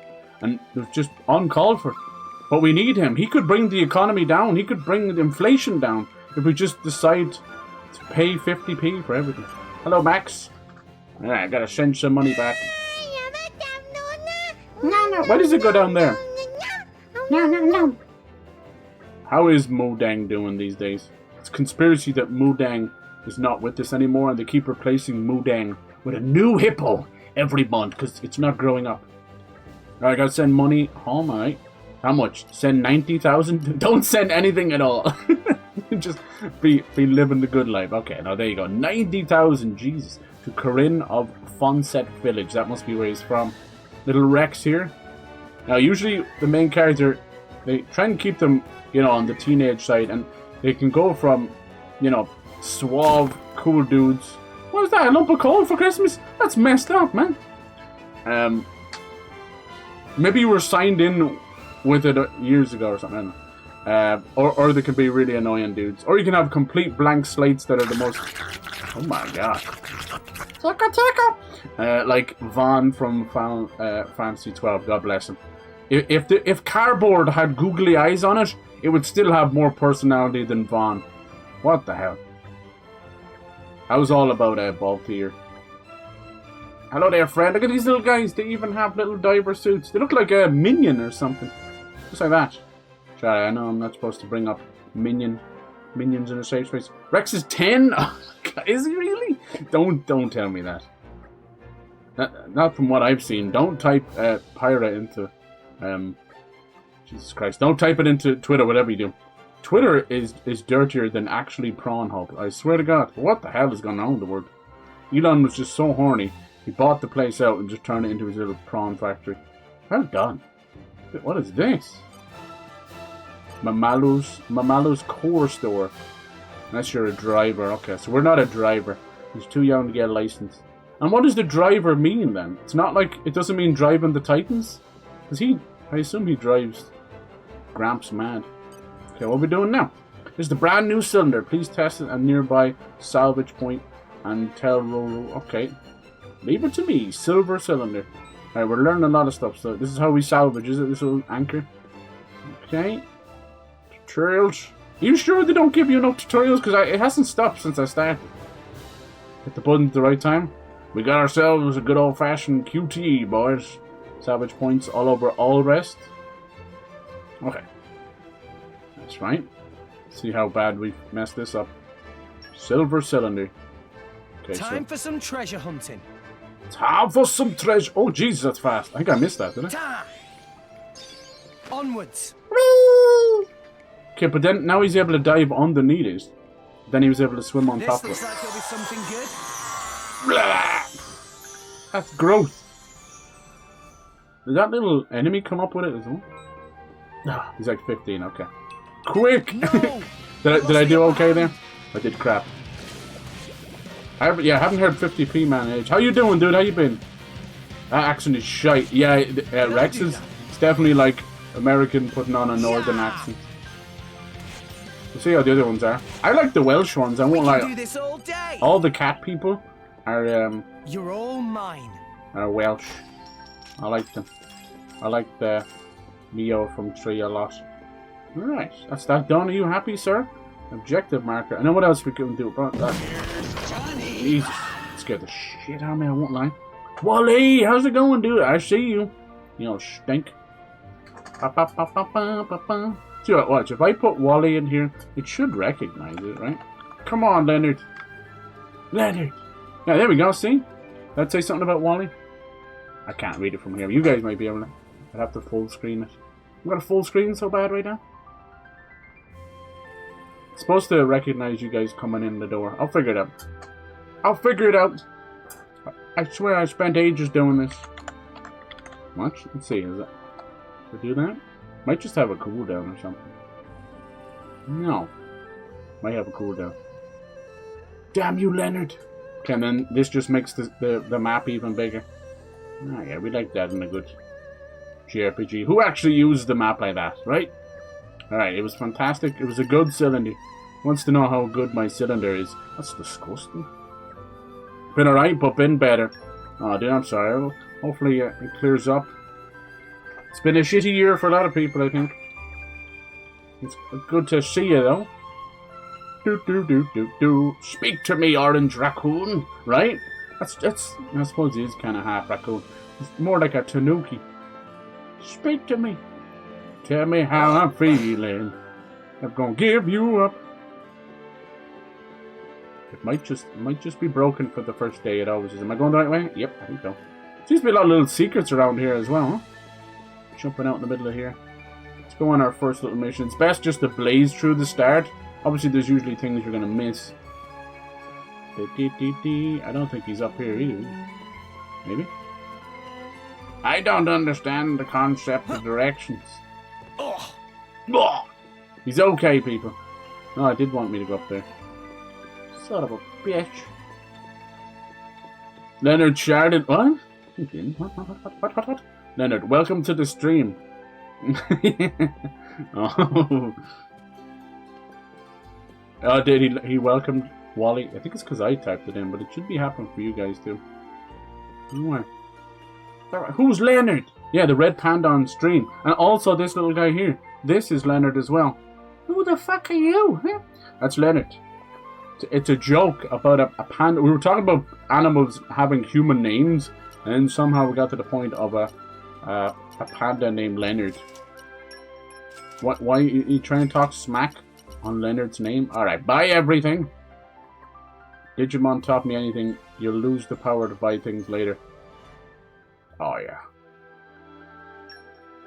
S1: And it was just uncalled for. But we need him. He could bring the economy down. He could bring the inflation down if we just decide to pay 50p for everything. Hello, Max. Alright, I gotta send some money back. No. Why does it go down there? No. How is Modang doing these days? It's a conspiracy that Modang is not with us anymore, and they keep replacing Modang with a new hippo every month because it's not growing up. Alright, I gotta send money home, alright. How much? Send 90,000? Don't send anything at all. Just be living the good life. Okay, now there you go. 90,000, Jesus. To Corinne of Fonset Village. That must be where he's from. Little Rex here. Now, usually the main character, they try and keep them, you know, on the teenage side, and they can go from, you know, suave, cool dudes. What is that? A lump of coal for Christmas? That's messed up, man. Maybe you were signed in with it years ago or something. I don't know. Or they can be really annoying dudes. Or you can have complete blank slates that are the most... Oh my god. Like Vaughn from Fantasy 12. God bless him. If cardboard had googly eyes on it, it would still have more personality than Vaughn. What the hell? I was all about Bolt here. Hello there, friend. Look at these little guys. They even have little diver suits. They look like a minion or something. Just like that. Sorry, I know I'm not supposed to bring up minions in a safe space. Rex is 10? Oh, is he really? Don't tell me that. Not from what I've seen. Don't type Pyra into... Jesus Christ. Don't type it into Twitter, whatever you do. Twitter is dirtier than actually Pornhub. I swear to God. What the hell is going on with the world? Elon was just so horny. He bought the place out and just turned it into his little prawn factory. Well done. What is this? Mamalu's core store. Unless you're a driver. Okay, so we're not a driver. He's too young to get a license. And what does the driver mean then? It's not like... It doesn't mean driving the Titans? Because I assume he drives Gramps mad. Okay, what are we doing now? This is the brand new cylinder. Please test it at nearby salvage point and tell Roro. Okay. Leave it to me. Silver cylinder. Alright, we're learning a lot of stuff. So this is how we salvage, is it? This little anchor. Okay. Tutorials. Are you sure they don't give you enough tutorials? Because it hasn't stopped since I started. Hit the button at the right time. We got ourselves a good old-fashioned QT, boys. Salvage points all over all rest. Okay. That's right. See how bad we messed this up. Silver cylinder. Okay,
S2: Time for some treasure hunting.
S1: Time for some treasure. Oh, Jesus, that's fast. I think I missed that, didn't I?
S2: Time. Onwards.
S1: Okay, but then now he's able to dive underneath it. Then he was able to swim on top of it.
S2: This looks like it'll be something good.
S1: Blah. That's growth. Did that little enemy come up with it as well? Ah, he's like 15, okay. Quick!
S2: No.
S1: did I do okay there? I did crap. I haven't heard 50p man age. How you doing, dude? How you been? That accent is shite. Yeah, Rex is it's definitely like American putting on a northern accent. We'll see how the other ones are. I like the Welsh ones, I won't lie.
S2: Do this all day.
S1: All the cat people are
S2: You're all mine.
S1: Are Welsh. I like them. I like the Neo from 3 a lot. Alright, that's that done. Are you happy, sir? Objective marker. I know what else we can do about that. Jesus. Scared the shit out of me, I won't lie. Wally, how's it going, dude? I see you. You know, stink. See what, watch. If I put Wally in here, it should recognize it, right? Come on, Leonard. Leonard. Yeah, there we go, see? Let's say something about Wally. I can't read it from here. You guys might be able to. I'd have to full screen it. I've got a full screen so bad right now. It's supposed to recognize you guys coming in the door. I'll figure it out. I'll figure it out. I swear I spent ages doing this. What? Let's see. Is it? To do that? Might just have a cooldown or something. No. Might have a cooldown. Damn you, Leonard. Okay, and then this just makes the map even bigger. Oh yeah, we like that in a good JRPG. Who actually used the map like that, right? Alright, it was fantastic. It was a good cylinder. Wants to know how good my cylinder is. That's disgusting. Been alright, but been better. Oh, dude, I'm sorry. Hopefully it clears up. It's been a shitty year for a lot of people, I think. It's good to see you, though. Do. Speak to me, orange raccoon. Right? That's. I suppose he is kind of half raccoon. It's more like a tanuki. Speak to me. Tell me how I'm feeling. I'm gonna give you up. It might just be broken for the first day. It always is. Am I going the right way? Yep, I think so. Seems to be a lot of little secrets around here as well, huh? Jumping out in the middle of here. Let's go on our first little mission. It's best just to blaze through the start. Obviously, there's usually things you're gonna miss. I don't think he's up here either. Maybe? I don't understand the concept of directions. He's okay, people. No, I did want me to go up there. Son of a bitch. Leonard sharded. What? He didn't. What? Leonard, welcome to the stream. Oh. Oh, did he welcomed Wally? I think it's because I typed it in, but it should be happening for you guys too. Who's Leonard? Yeah, the red panda on stream. And also this little guy here. This is Leonard as well. Who the fuck are you? Huh? That's Leonard. It's a joke about a panda. We were talking about animals having human names, and then somehow we got to the point of a panda named Leonard. What? Why you trying to talk smack on Leonard's name? Alright, buy everything. Digimon taught me anything. You'll lose the power to buy things later. Oh yeah.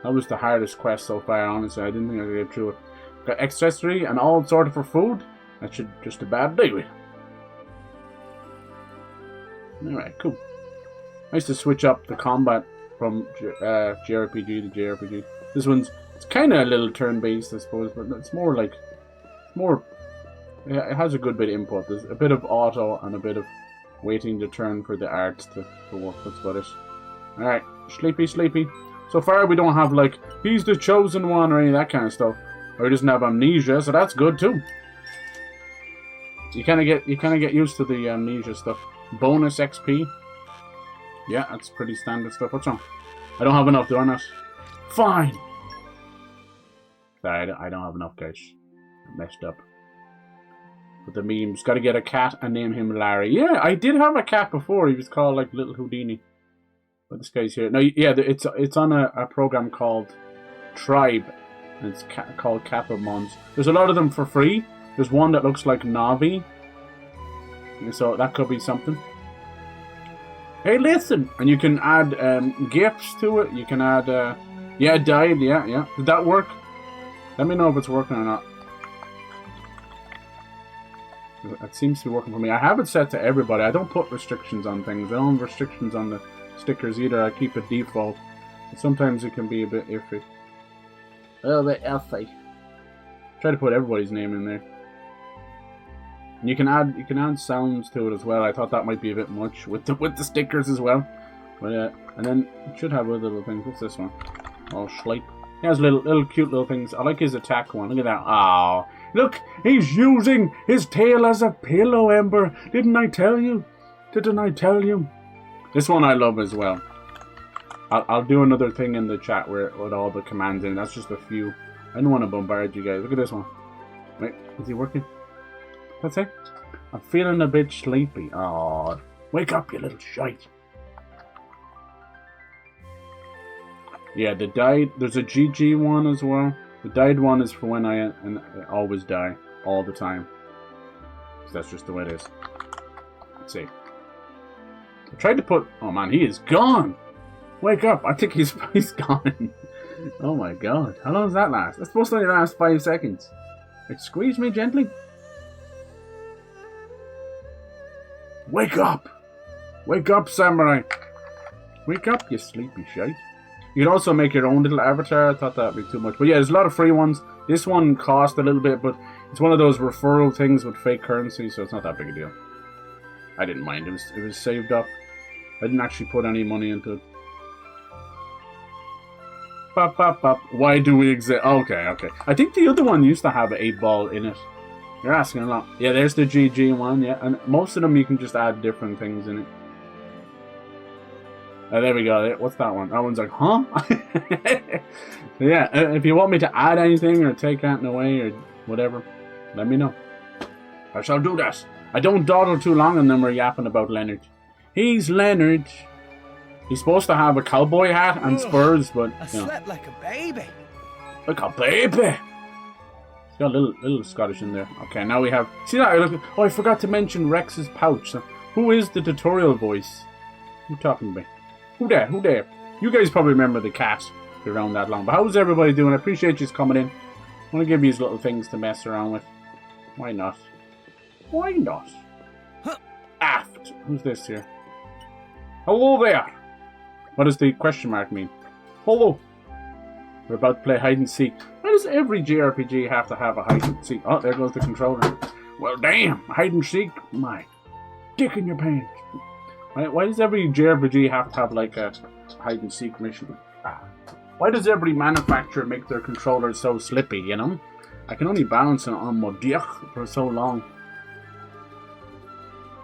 S1: That was the hardest quest so far, honestly. I didn't think I could get through it. Got accessory and all sorted for food. That should just about do it. Alright, cool. Nice to switch up the combat from JRPG to JRPG. This one's, it's kind of a little turn-based, I suppose, but it's more like, it has a good bit of input. There's a bit of auto and a bit of waiting to turn for the art to work. That's about it. Alright, sleepy, sleepy. So far we don't have like, he's the chosen one or any of that kind of stuff. Or he doesn't have amnesia, so that's good too. You kind of get used to the amnesia stuff. Bonus XP. Yeah, that's pretty standard stuff. What's wrong? I don't have enough, do I not? Fine. Sorry, I don't have enough, guys. I messed up. But the memes. Got to get a cat and name him Larry. Yeah, I did have a cat before. He was called like Little Houdini. But this guy's here. No, yeah, it's on a program called Tribe. And it's called Kappa Mons. There's a lot of them for free. There's one that looks like Navi. So that could be something. Hey, listen! And you can add GIFs to it. You can add... yeah, it died. Yeah. Did that work? Let me know if it's working or not. It seems to be working for me. I have it set to everybody. I don't put restrictions on things. I don't have restrictions on the stickers either. I keep it default. But sometimes it can be a bit iffy. A little bit iffy. Try to put everybody's name in there. And you can add sounds to it as well. I thought that might be a bit much with the stickers as well. But and then it should have other little things. What's this one? Oh, Schleip. He has little cute little things. I like his attack one. Look at that. Oh, look, he's using his tail as a pillow, Ember. Didn't I tell you? Didn't I tell you? This one I love as well. I'll do another thing in the chat with all the commands in. That's just a few. I don't want to bombard you guys. Look at this one. Wait, is he working? That's it. I'm feeling a bit sleepy. Oh, wake up, you little shite. Yeah, the died. There's a GG one as well. The died one is for when I always die all the time. So that's just the way it is. Let's see. I tried to put. Oh man, he is gone. Wake up! I think he's gone. Oh my god! How long does that last? That's supposed to only last 5 seconds. Like, squeeze me gently. Wake up! Wake up, samurai! Wake up, you sleepy shite. You can also make your own little avatar. I thought that would be too much. But yeah, there's a lot of free ones. This one cost a little bit, but it's one of those referral things with fake currency, so it's not that big a deal. I didn't mind. It was saved up. I didn't actually put any money into it. Bop, bop, bop. Why do we exist? Okay. I think the other one used to have an 8-ball in it. You're asking a lot. Yeah, there's the GG one, yeah. And most of them you can just add different things in it. There we go. What's that one? That one's like, huh? Yeah, if you want me to add anything or take anything away or whatever, let me know. I shall do that. I don't dawdle too long and then we're yapping about Leonard. He's Leonard. He's supposed to have a cowboy hat and spurs, but
S2: I slept like a baby.
S1: Like a baby. He's got a little Scottish in there. Okay, now we have. See that? Oh, I forgot to mention Rex's pouch. So, who is the tutorial voice? Who talking to me? Who there? Who there? You guys probably remember the cat around that long. But how's everybody doing? I appreciate you coming in. I want to give you little things to mess around with. Why not? Why not? Aft. Who's this here? Hello there. What does the question mark mean? Hello. We're about to play hide and seek. Why does every JRPG have to have a hide and seek? Oh, there goes the controller. Well, damn. Hide and seek? My dick in your pants. Why does every JRPG have to have like a hide and seek mission? Why does every manufacturer make their controllers so slippy, you know? I can only balance it on my dick for so long.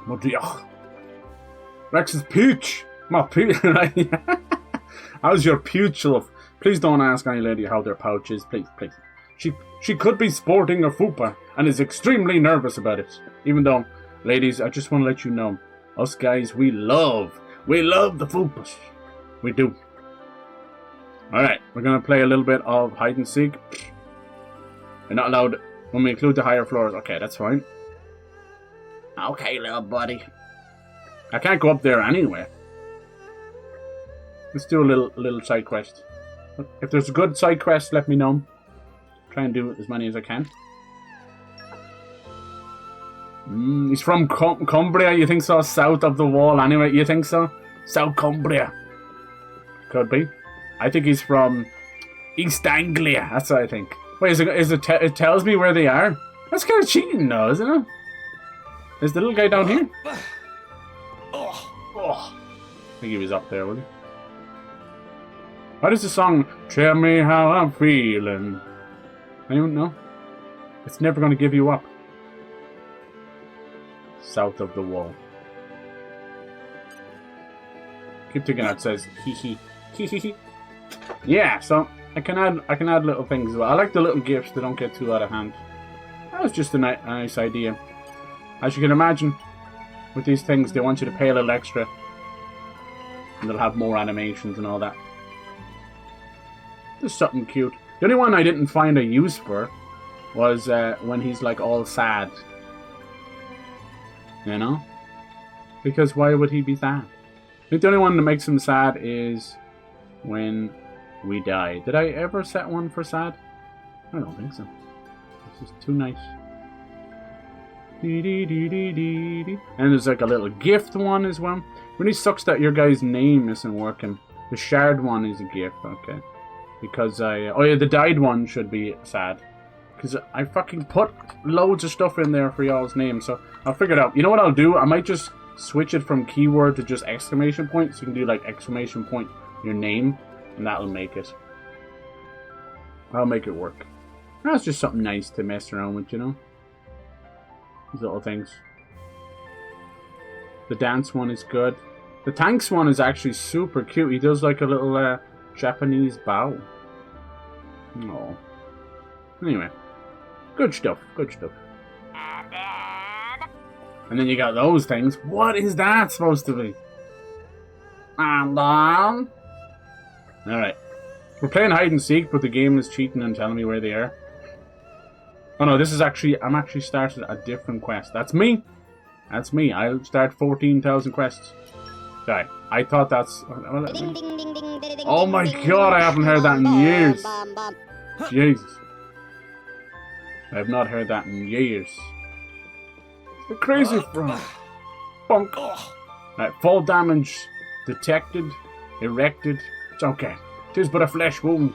S1: My dick. Rex's peach! My peach! How's your putule? Please don't ask any lady how their pouch is. Please, please. She could be sporting a fupa and is extremely nervous about it. Even though, ladies, I just want to let you know, us guys, we love the fupas. We do. Alright, we're going to play a little bit of hide and seek. You're not allowed when we include the higher floors. Okay, that's fine. Okay, little buddy. I can't go up there anyway. Let's do a little side quest. If there's a good side quest, let me know. Try and do as many as I can. He's from Cumbria, you think so? South of the wall, anyway, you think so? South Cumbria. Could be. I think he's from East Anglia, that's what I think. Wait, it tells me where they are? That's kind of cheating though, isn't it? Is the little guy down here? Oh. I think he was up there, would he? What is the song? Tell me how I'm feeling. Anyone know? It's never going to give you up. South of the wall. Keep thinking that says hee hee hee hee hee. Yeah, so I can add little things as well. I like the little gifts that don't get too out of hand. That was just a nice idea. As you can imagine, with these things, they want you to pay a little extra, and they'll have more animations and all that. There's something cute. The only one I didn't find a use for was when he's like all sad. You know? Because why would he be sad? I think the only one that makes him sad is when we die. Did I ever set one for sad? I don't think so. It's just too nice. And there's like a little gift one as well. Really sucks that your guy's name isn't working. The shard one is a gift, okay. Because oh yeah, the died one should be sad. Because I fucking put loads of stuff in there for y'all's names, so I'll figure it out. You know what I'll do? I might just switch it from keyword to just exclamation point, so you can do like exclamation point your name, and that'll make it. I'll make it work. That's just something nice to mess around with, you know? These little things. The dance one is good. The tanks one is actually super cute. He does like a little Japanese bow. Oh. Anyway. Good stuff. Good stuff. And then you got those things. What is that supposed to be? Alright. We're playing hide and seek, but the game is cheating and telling me where they are. Oh no, this is actually... I'm actually started a different quest. That's me. That's me. I'll start 14,000 quests. Sorry. I thought that's... Oh my god, I haven't heard that in years. Jesus. I have not heard that in years. The crazy frog. Bunk. Right, fall damage detected, erected. It's okay. 'Tis but a flesh wound.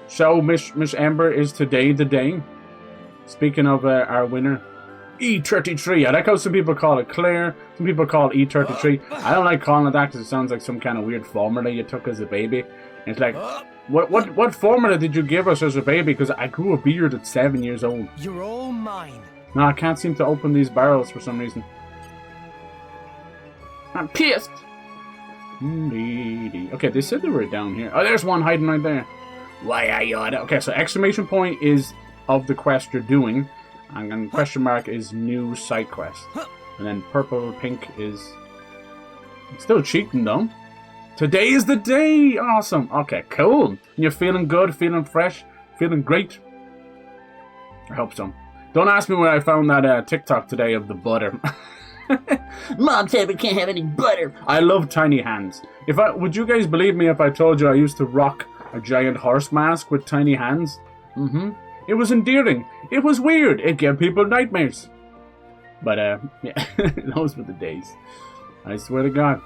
S1: So, Miss Ember, is today the day? Speaking of our winner, E33. I like how some people call it Claire, some people call it E33. I don't like calling it that because it sounds like some kind of weird formula you took as a baby. And it's like, what formula did you give us as a baby? Because I grew a beard at 7 years old.
S2: You're all mine.
S1: No, I can't seem to open these barrels for some reason. I'm pissed. Okay, they said they were down here. Oh, there's one hiding right there. Why are you on it? Okay, so exclamation point is of the quest you're doing. And then question mark is new side quest. And then purple, pink is... It's still cheating though. Today is the day! Awesome. Okay, cool. And you're feeling good, feeling fresh, feeling great? I hope so. Don't ask me where I found that TikTok today of the butter. Mom said we can't have any butter. I love tiny hands. Would you guys believe me if I told you I used to rock a giant horse mask with tiny hands? It was endearing. It was weird. It gave people nightmares. But yeah, those were the days. I swear to God.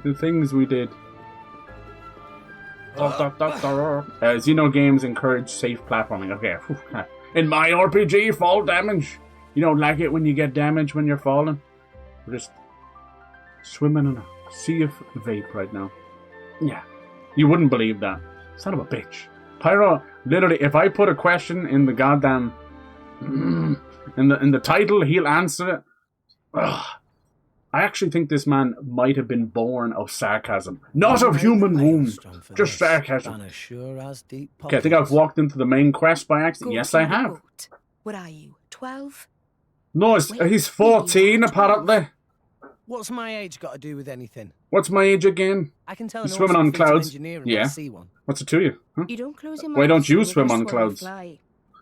S1: The things we did. Xeno games encourage safe platforming. Okay. In my RPG, fall damage. You don't like it when you get damage when you're falling? We're just swimming in a sea of vape right now. Yeah. You wouldn't believe that. Son of a bitch. Pyro, literally, if I put a question in the goddamn... in the title, he'll answer it. Ugh. I actually think this man might have been born of sarcasm. Not of human womb. Just sarcasm. Okay, I think I've walked into the main quest by accident. Yes, I have.
S5: What are you, 12?
S1: No, he's 14 apparently.
S2: What's my age got to do with anything?
S1: What's my age again?
S2: I can tell
S1: He's swimming on clouds.
S2: Yeah. See one.
S1: What's it to you? Huh?
S5: You don't close your mouth.
S1: Why don't you
S5: so
S1: swim
S5: the
S1: on
S5: fish
S1: clouds?
S5: won't fly.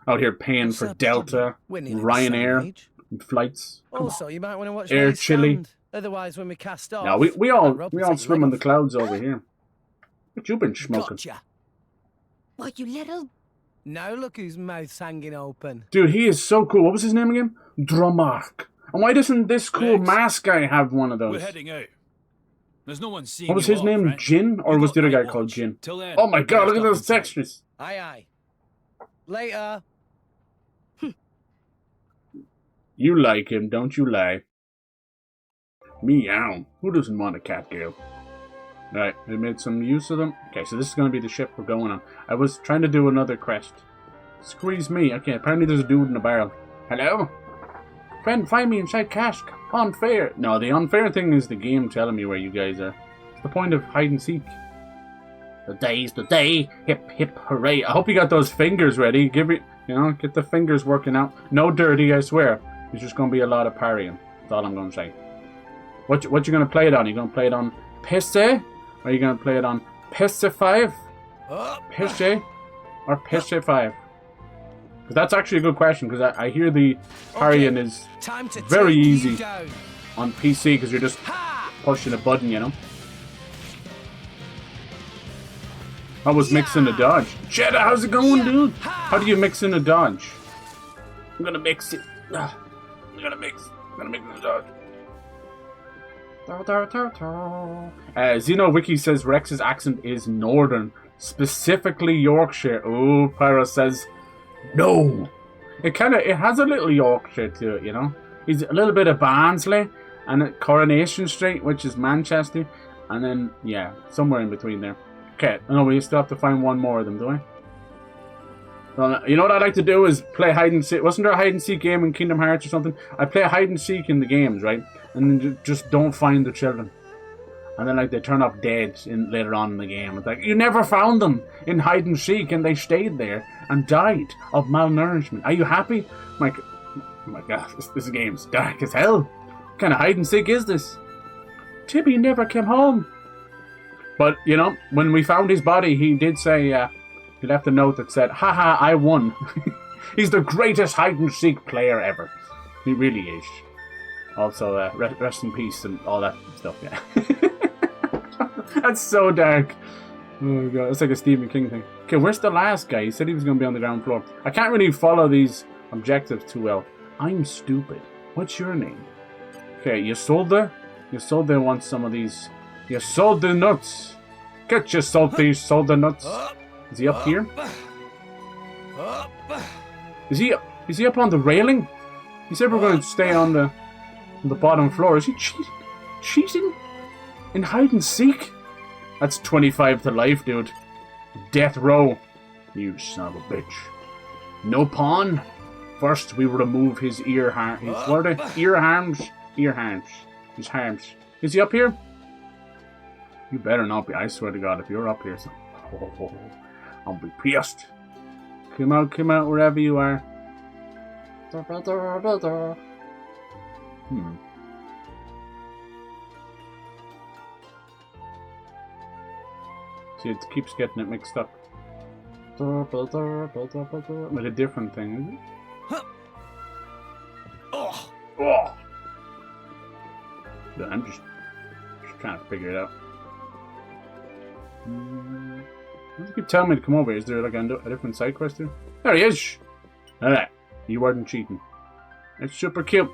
S1: Out here paying for Delta, Ryanair, and flights.
S2: Also, you might want to watch
S1: Air Chile.
S2: Otherwise, when we cast off...
S1: No, we all swim on the clouds over here. What you been smoking?
S2: Gotcha.
S5: What, you little...
S2: Now look whose mouth's hanging open.
S1: Dude, he is so cool. What was his name again? Dromark. And why doesn't this cool mask guy have one of those?
S10: We're heading out. There's no one seeing.
S1: What was his name?
S10: Right?
S1: Jin? Or was the other guy called Jin? Oh my god, look at those textures.
S2: Aye, aye. Later.
S1: You like him, don't you lie? Meow. Who doesn't want a cat girl? Alright, we made some use of them. Okay, so this is going to be the ship we're going on. I was trying to do another quest. Squeeze me. Okay, apparently there's a dude in a barrel. Hello? Friend, find me inside cask. Unfair. No, the unfair thing is the game telling me where you guys are. It's the point of hide and seek. The day's the day. Hip, hip, hooray. I hope you got those fingers ready. Give it, get the fingers working out. No dirty, I swear. There's just going to be a lot of parrying. That's all I'm going to say. What you going to play it on? You going to play it on PC? Or are you going to play it on PC5? PC? Or PC5? Because that's actually a good question, because I hear the parrying is very easy on PC, because you're just pushing a button, I was mixing a dodge. Cheddar, how's it going, dude? How do you mix in a dodge? I'm gonna mix it. I'm gonna mix the dodge. XenoWiki says Rex's accent is northern, specifically Yorkshire. Oh, Pyra says no. It has a little Yorkshire to it, He's a little bit of Barnsley and at Coronation Street, which is Manchester, and then yeah, somewhere in between there. Okay, no, we still have to find one more of them, do I? Well, you know what I like to do is play hide and seek. Wasn't there a hide and seek game in Kingdom Hearts or something? I play hide and seek in the games, right? And then just don't find the children. And then they turn up dead later on in the game. It's like, you never found them in hide and seek and they stayed there and died of malnourishment. Are you happy? Oh my god, this game's dark as hell. What kind of hide and seek is this? Tibby never came home. But, when we found his body, he did say, he left a note that said, haha, I won. He's the greatest hide-and-seek player ever. He really is. Also, rest in peace and all that stuff, yeah. That's so dark. Oh my god, it's like a Stephen King thing. Okay, where's the last guy? He said he was going to be on the ground floor. I can't really follow these objectives too well. I'm stupid. What's your name? Okay, Ysolda? Ysolda wants some of these... You sold the nuts. Get your salty solda nuts. Is he up here? Is he up on the railing? He said we're going to stay on the bottom floor. Is he cheating? In hide and seek? That's 25 to life, dude. Death row. You son of a bitch. No pawn. First, we will remove his ear harms. What are they? Ear harms? Ear harms. His harms. Is he up here? You better not be. I swear to God, if you're up here, I'll be pissed. Come out, wherever you are. See, it keeps getting it mixed up. Like a different thing, is it? Oh! Yeah, I'm just trying to figure it out. Why do you keep telling me to come over? Is there like a different side quest here? There he is! Alright, you weren't cheating. It's super cute.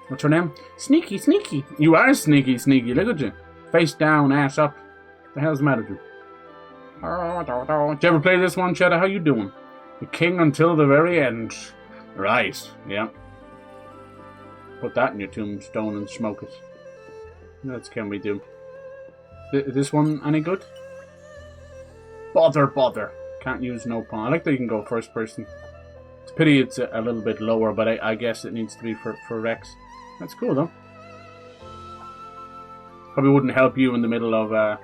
S1: What's her name? Sneaky. You are sneaky. Look at you. Face down, ass up. What the hell's the matter with you? Did you ever play this one, Cheddar? How you doing? The king until the very end. Right, yeah. Put that in your tombstone and smoke it. What else can we do? Is this one any good? Bother. Can't use no pawn. I like that you can go first person. It's a pity it's a little bit lower, but I guess it needs to be for Rex. That's cool though. Probably wouldn't help you in the middle of a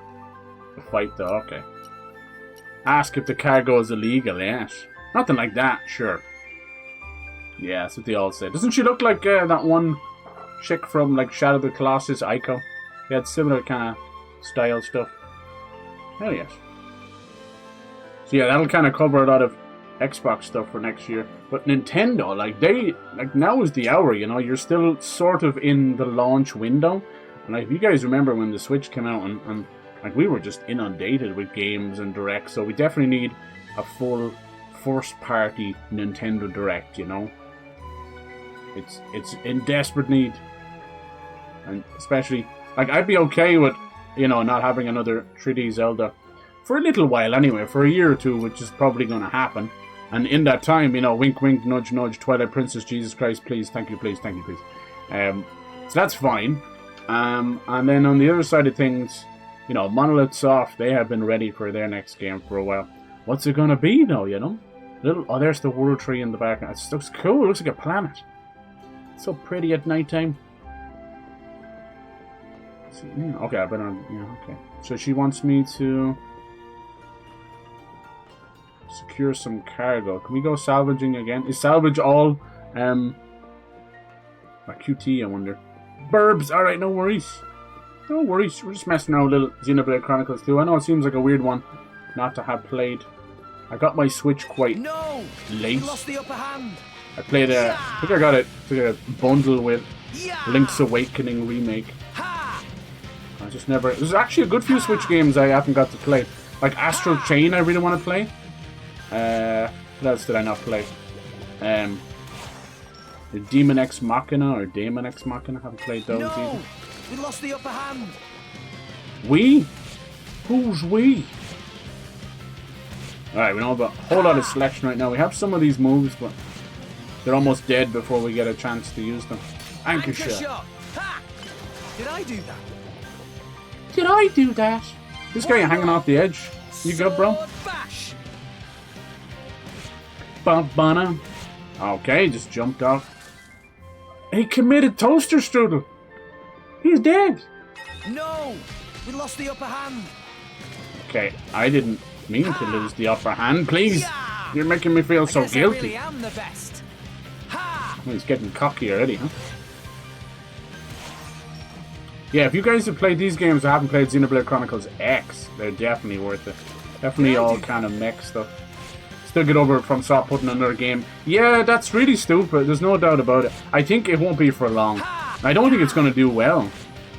S1: fight, though. Okay. Ask if the cargo is illegal. Yes. Nothing like that. Sure. Yeah, that's what they all say. Doesn't she look like that one chick from like Shadow of the Colossus, Ico? They had similar kind of style stuff. Hell yes. So yeah, that'll kind of cover a lot of Xbox stuff for next year. But Nintendo, like now is the hour, you know. You're still sort of in the launch window. And like, if you guys remember when the Switch came out, and like we were just inundated with games and Direct, so we definitely need a full first-party Nintendo Direct, you know. It's in desperate need, and especially like I'd be okay with, you know, not having another 3D Zelda for a little while anyway, for a year or two, which is probably going to happen. And in that time, you know, wink, wink, nudge, nudge, Twilight Princess, Jesus Christ, please, thank you, please, thank you, please. So that's fine. And then on the other side of things, you know, Monolith Soft, they have been ready for their next game for a while. What's it going to be, though, you know? Oh, there's the World Tree in the background. It looks cool. It looks like a planet. It's so pretty at nighttime. So, okay, I better... Yeah, okay. So she wants me to secure some cargo. Can we go salvaging again? Is salvage all... a QT, I wonder. Burbs! Alright, no worries. No worries. We're just messing around with little Xenoblade Chronicles 2. I know it seems like a weird one not to have played. I got my Switch quite late.
S2: Lost the upper hand.
S1: I played I think I got it to a bundle with Link's Awakening Remake. I just never... There's actually a good few Switch games I haven't got to play. Like Astral Chain I really want to play. What else did I not play? The Demon X Machina or Daemon X Machina. I haven't played those either.
S2: We lost the upper hand.
S1: We? Who's we? Alright, we don't have a whole lot of selection right now. We have some of these moves, but they're almost dead before we get a chance to use them. Anchor shot.
S2: Ha! Did I do that?
S1: Did I do that? This guy hanging off the edge. You good, bro?
S2: Bash.
S1: Bana. Okay, just jumped off. He committed toaster strudel. He's dead.
S2: No, we lost the upper hand.
S1: Okay, I didn't mean to lose the upper hand. Please, you're making me feel so guilty.
S2: I really am the best. Ha!
S1: Well, he's getting cocky already, huh? Yeah, if you guys have played these games or haven't played Xenoblade Chronicles X, they're definitely worth it. Definitely all kind of mech stuff. Still get over it from Soft putting another game. Yeah, that's really stupid. There's no doubt about it. I think it won't be for long. I don't think it's going to do well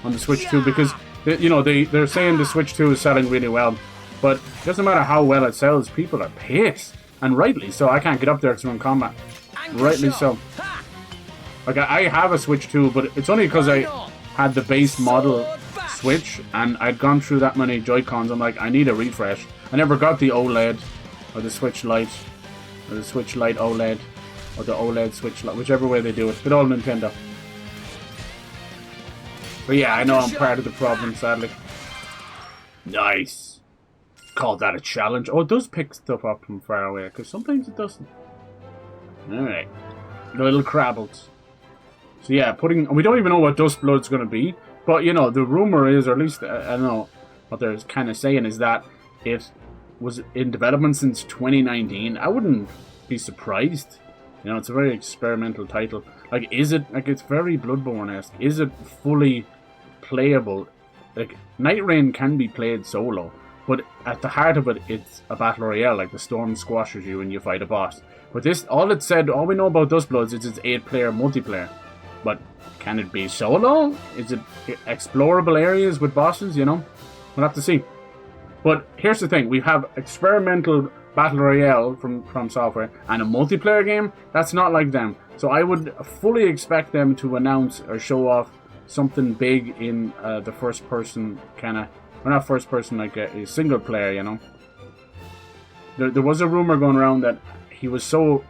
S1: on the Switch 2 because, you know, they're saying the Switch 2 is selling really well. But it doesn't matter how well it sells, people are pissed. And rightly so. I can't get up there because I'm in combat. Rightly so. Like, I have a Switch 2, but it's only because I had the base model Switch and I'd gone through that many Joy-Cons. I'm like, I need a refresh. I never got the OLED or the Switch Lite or the Switch Lite OLED or the OLED Switch Lite, whichever way they do it. But all Nintendo. But yeah, I know I'm part of the problem, sadly. Nice. Call that a challenge. Oh, it does pick stuff up from far away, because sometimes it doesn't. Alright. Little Crabbles. So yeah, we don't even know what Dustblood's going to be, but you know, the rumor is, or at least, I don't know, what they're kind of saying is that it was in development since 2019. I wouldn't be surprised. You know, it's a very experimental title. Like, is it, like, it's very Bloodborne-esque. Is it fully playable? Like, Night Rain can be played solo, but at the heart of it, it's a battle royale. Like, the storm squashes you and you fight a boss. But this, all we know about Dustbloods is it's 8-player multiplayer. But can it be solo? Is it explorable areas with bosses, you know? We'll have to see. But here's the thing. We have experimental battle royale from Software and a multiplayer game. That's not like them. So I would fully expect them to announce or show off something big in the first person kind of... Or not first person, like a single player, you know? There was a rumor going around that he was so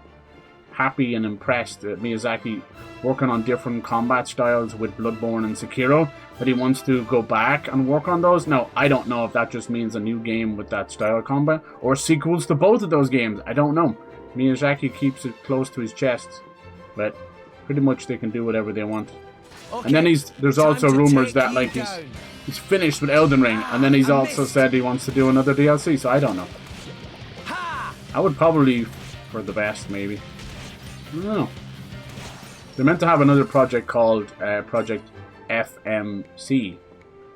S1: happy and impressed at Miyazaki working on different combat styles with Bloodborne and Sekiro that he wants to go back and work on those. Now, I don't know if that just means a new game with that style of combat or sequels to both of those games. I don't know. Miyazaki keeps it close to his chest, but pretty much they can do whatever they want. And then there's also rumors that like he's finished with Elden Ring, and then he's also said he wants to do another DLC, so I don't know. I would probably for the best, maybe. I don't know. They're meant to have another project called Project FMC,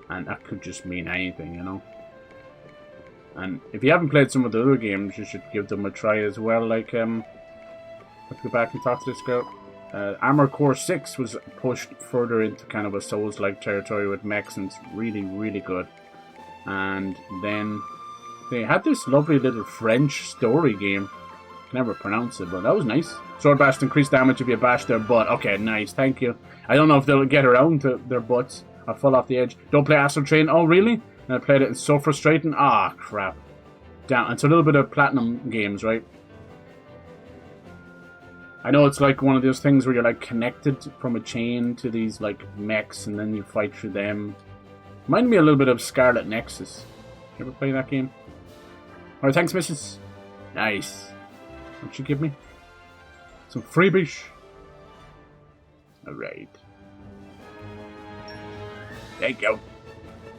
S1: and that could just mean anything, you know. And if you haven't played some of the other games, you should give them a try as well. Like, let's go back and talk to this girl. Armored Core 6 was pushed further into kind of a Souls-like territory with mechs, and it's really, really good. And then they had this lovely little French story game. I can never pronounce it, but that was nice. Sword Bash increased damage if you bash their butt. Okay, nice, thank you. I don't know if they'll get around to their butts. I'll fall off the edge. Don't play Astral Chain. Oh, really? And I played it, it's so frustrating. Ah, crap. Damn, it's a little bit of Platinum games, right? I know it's like one of those things where you're like connected from a chain to these like mechs and then you fight through them. Reminded me a little bit of Scarlet Nexus. You ever play that game? Alright, thanks, missus. Nice. What'd she give me? Some freebies. Alright. There you go.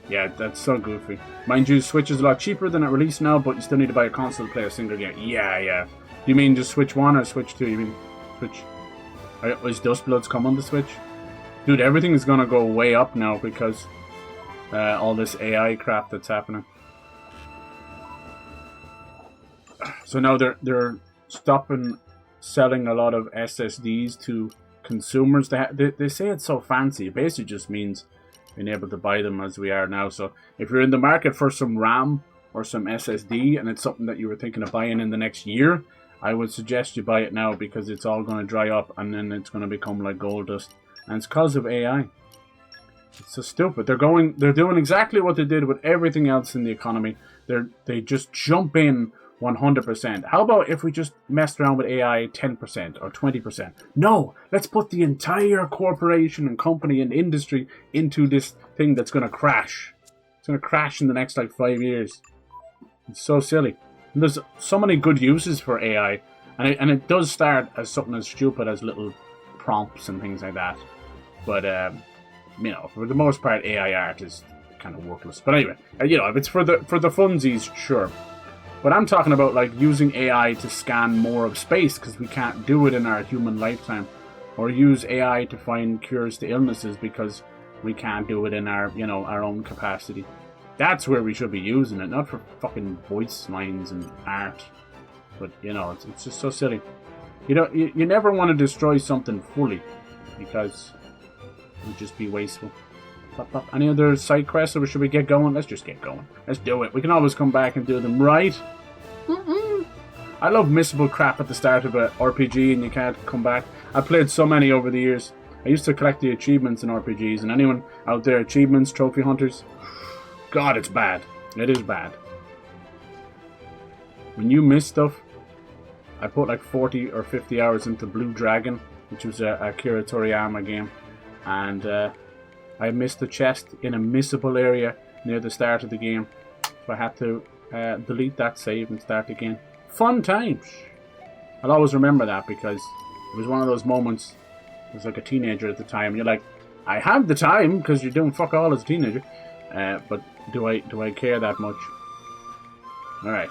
S1: Yeah, that's so goofy. Mind you, Switch is a lot cheaper than it released now, but you still need to buy a console to play a single game. Yeah, yeah. Do you mean just Switch 1 or Switch 2? You mean Switch... Is Dustbloods come on the Switch? Dude, everything is gonna go way up now because all this AI crap that's happening. So now they're stopping selling a lot of SSDs to consumers. They say it's so fancy. It basically just means being able to buy them as we are now. So if you're in the market for some RAM or some SSD and it's something that you were thinking of buying in the next year, I would suggest you buy it now because it's all going to dry up and then it's going to become like gold dust. And it's because of AI. It's so stupid. They're doing exactly what they did with everything else in the economy. They just jump in 100%. How about if we just messed around with AI 10% or 20%? No, let's put the entire corporation and company and industry into this thing that's going to crash. It's going to crash in the next like 5 years. It's so silly. And there's so many good uses for AI, and it does start as something as stupid as little prompts and things like that. But you know, for the most part, AI art is kind of worthless. But anyway, you know, if it's for the funsies, sure. But I'm talking about like using AI to scan more of space because we can't do it in our human lifetime, or use AI to find cures to illnesses because we can't do it in our, you know, our own capacity. That's where we should be using it, not for fucking voice lines and art. But you know, it's just so silly. You know, you never want to destroy something fully because it would just be wasteful. Any other side quests, or should we get going? Let's just get going. Let's do it. We can always come back and do them, right? I love missable crap at the start of an RPG and you can't come back. I've played so many over the years. I used to collect the achievements in RPGs, and anyone out there, achievements, trophy hunters, God, it's bad. It is bad. When you miss stuff, I put like 40 or 50 hours into Blue Dragon, which was a Akira Toriyama game, and I missed a chest in a missable area near the start of the game, so I had to delete that save and start again. Fun times! I'll always remember that because it was one of those moments. I was like a teenager at the time, and you're like, I have the time because you're doing fuck all as a teenager, but do I care that much? Alright.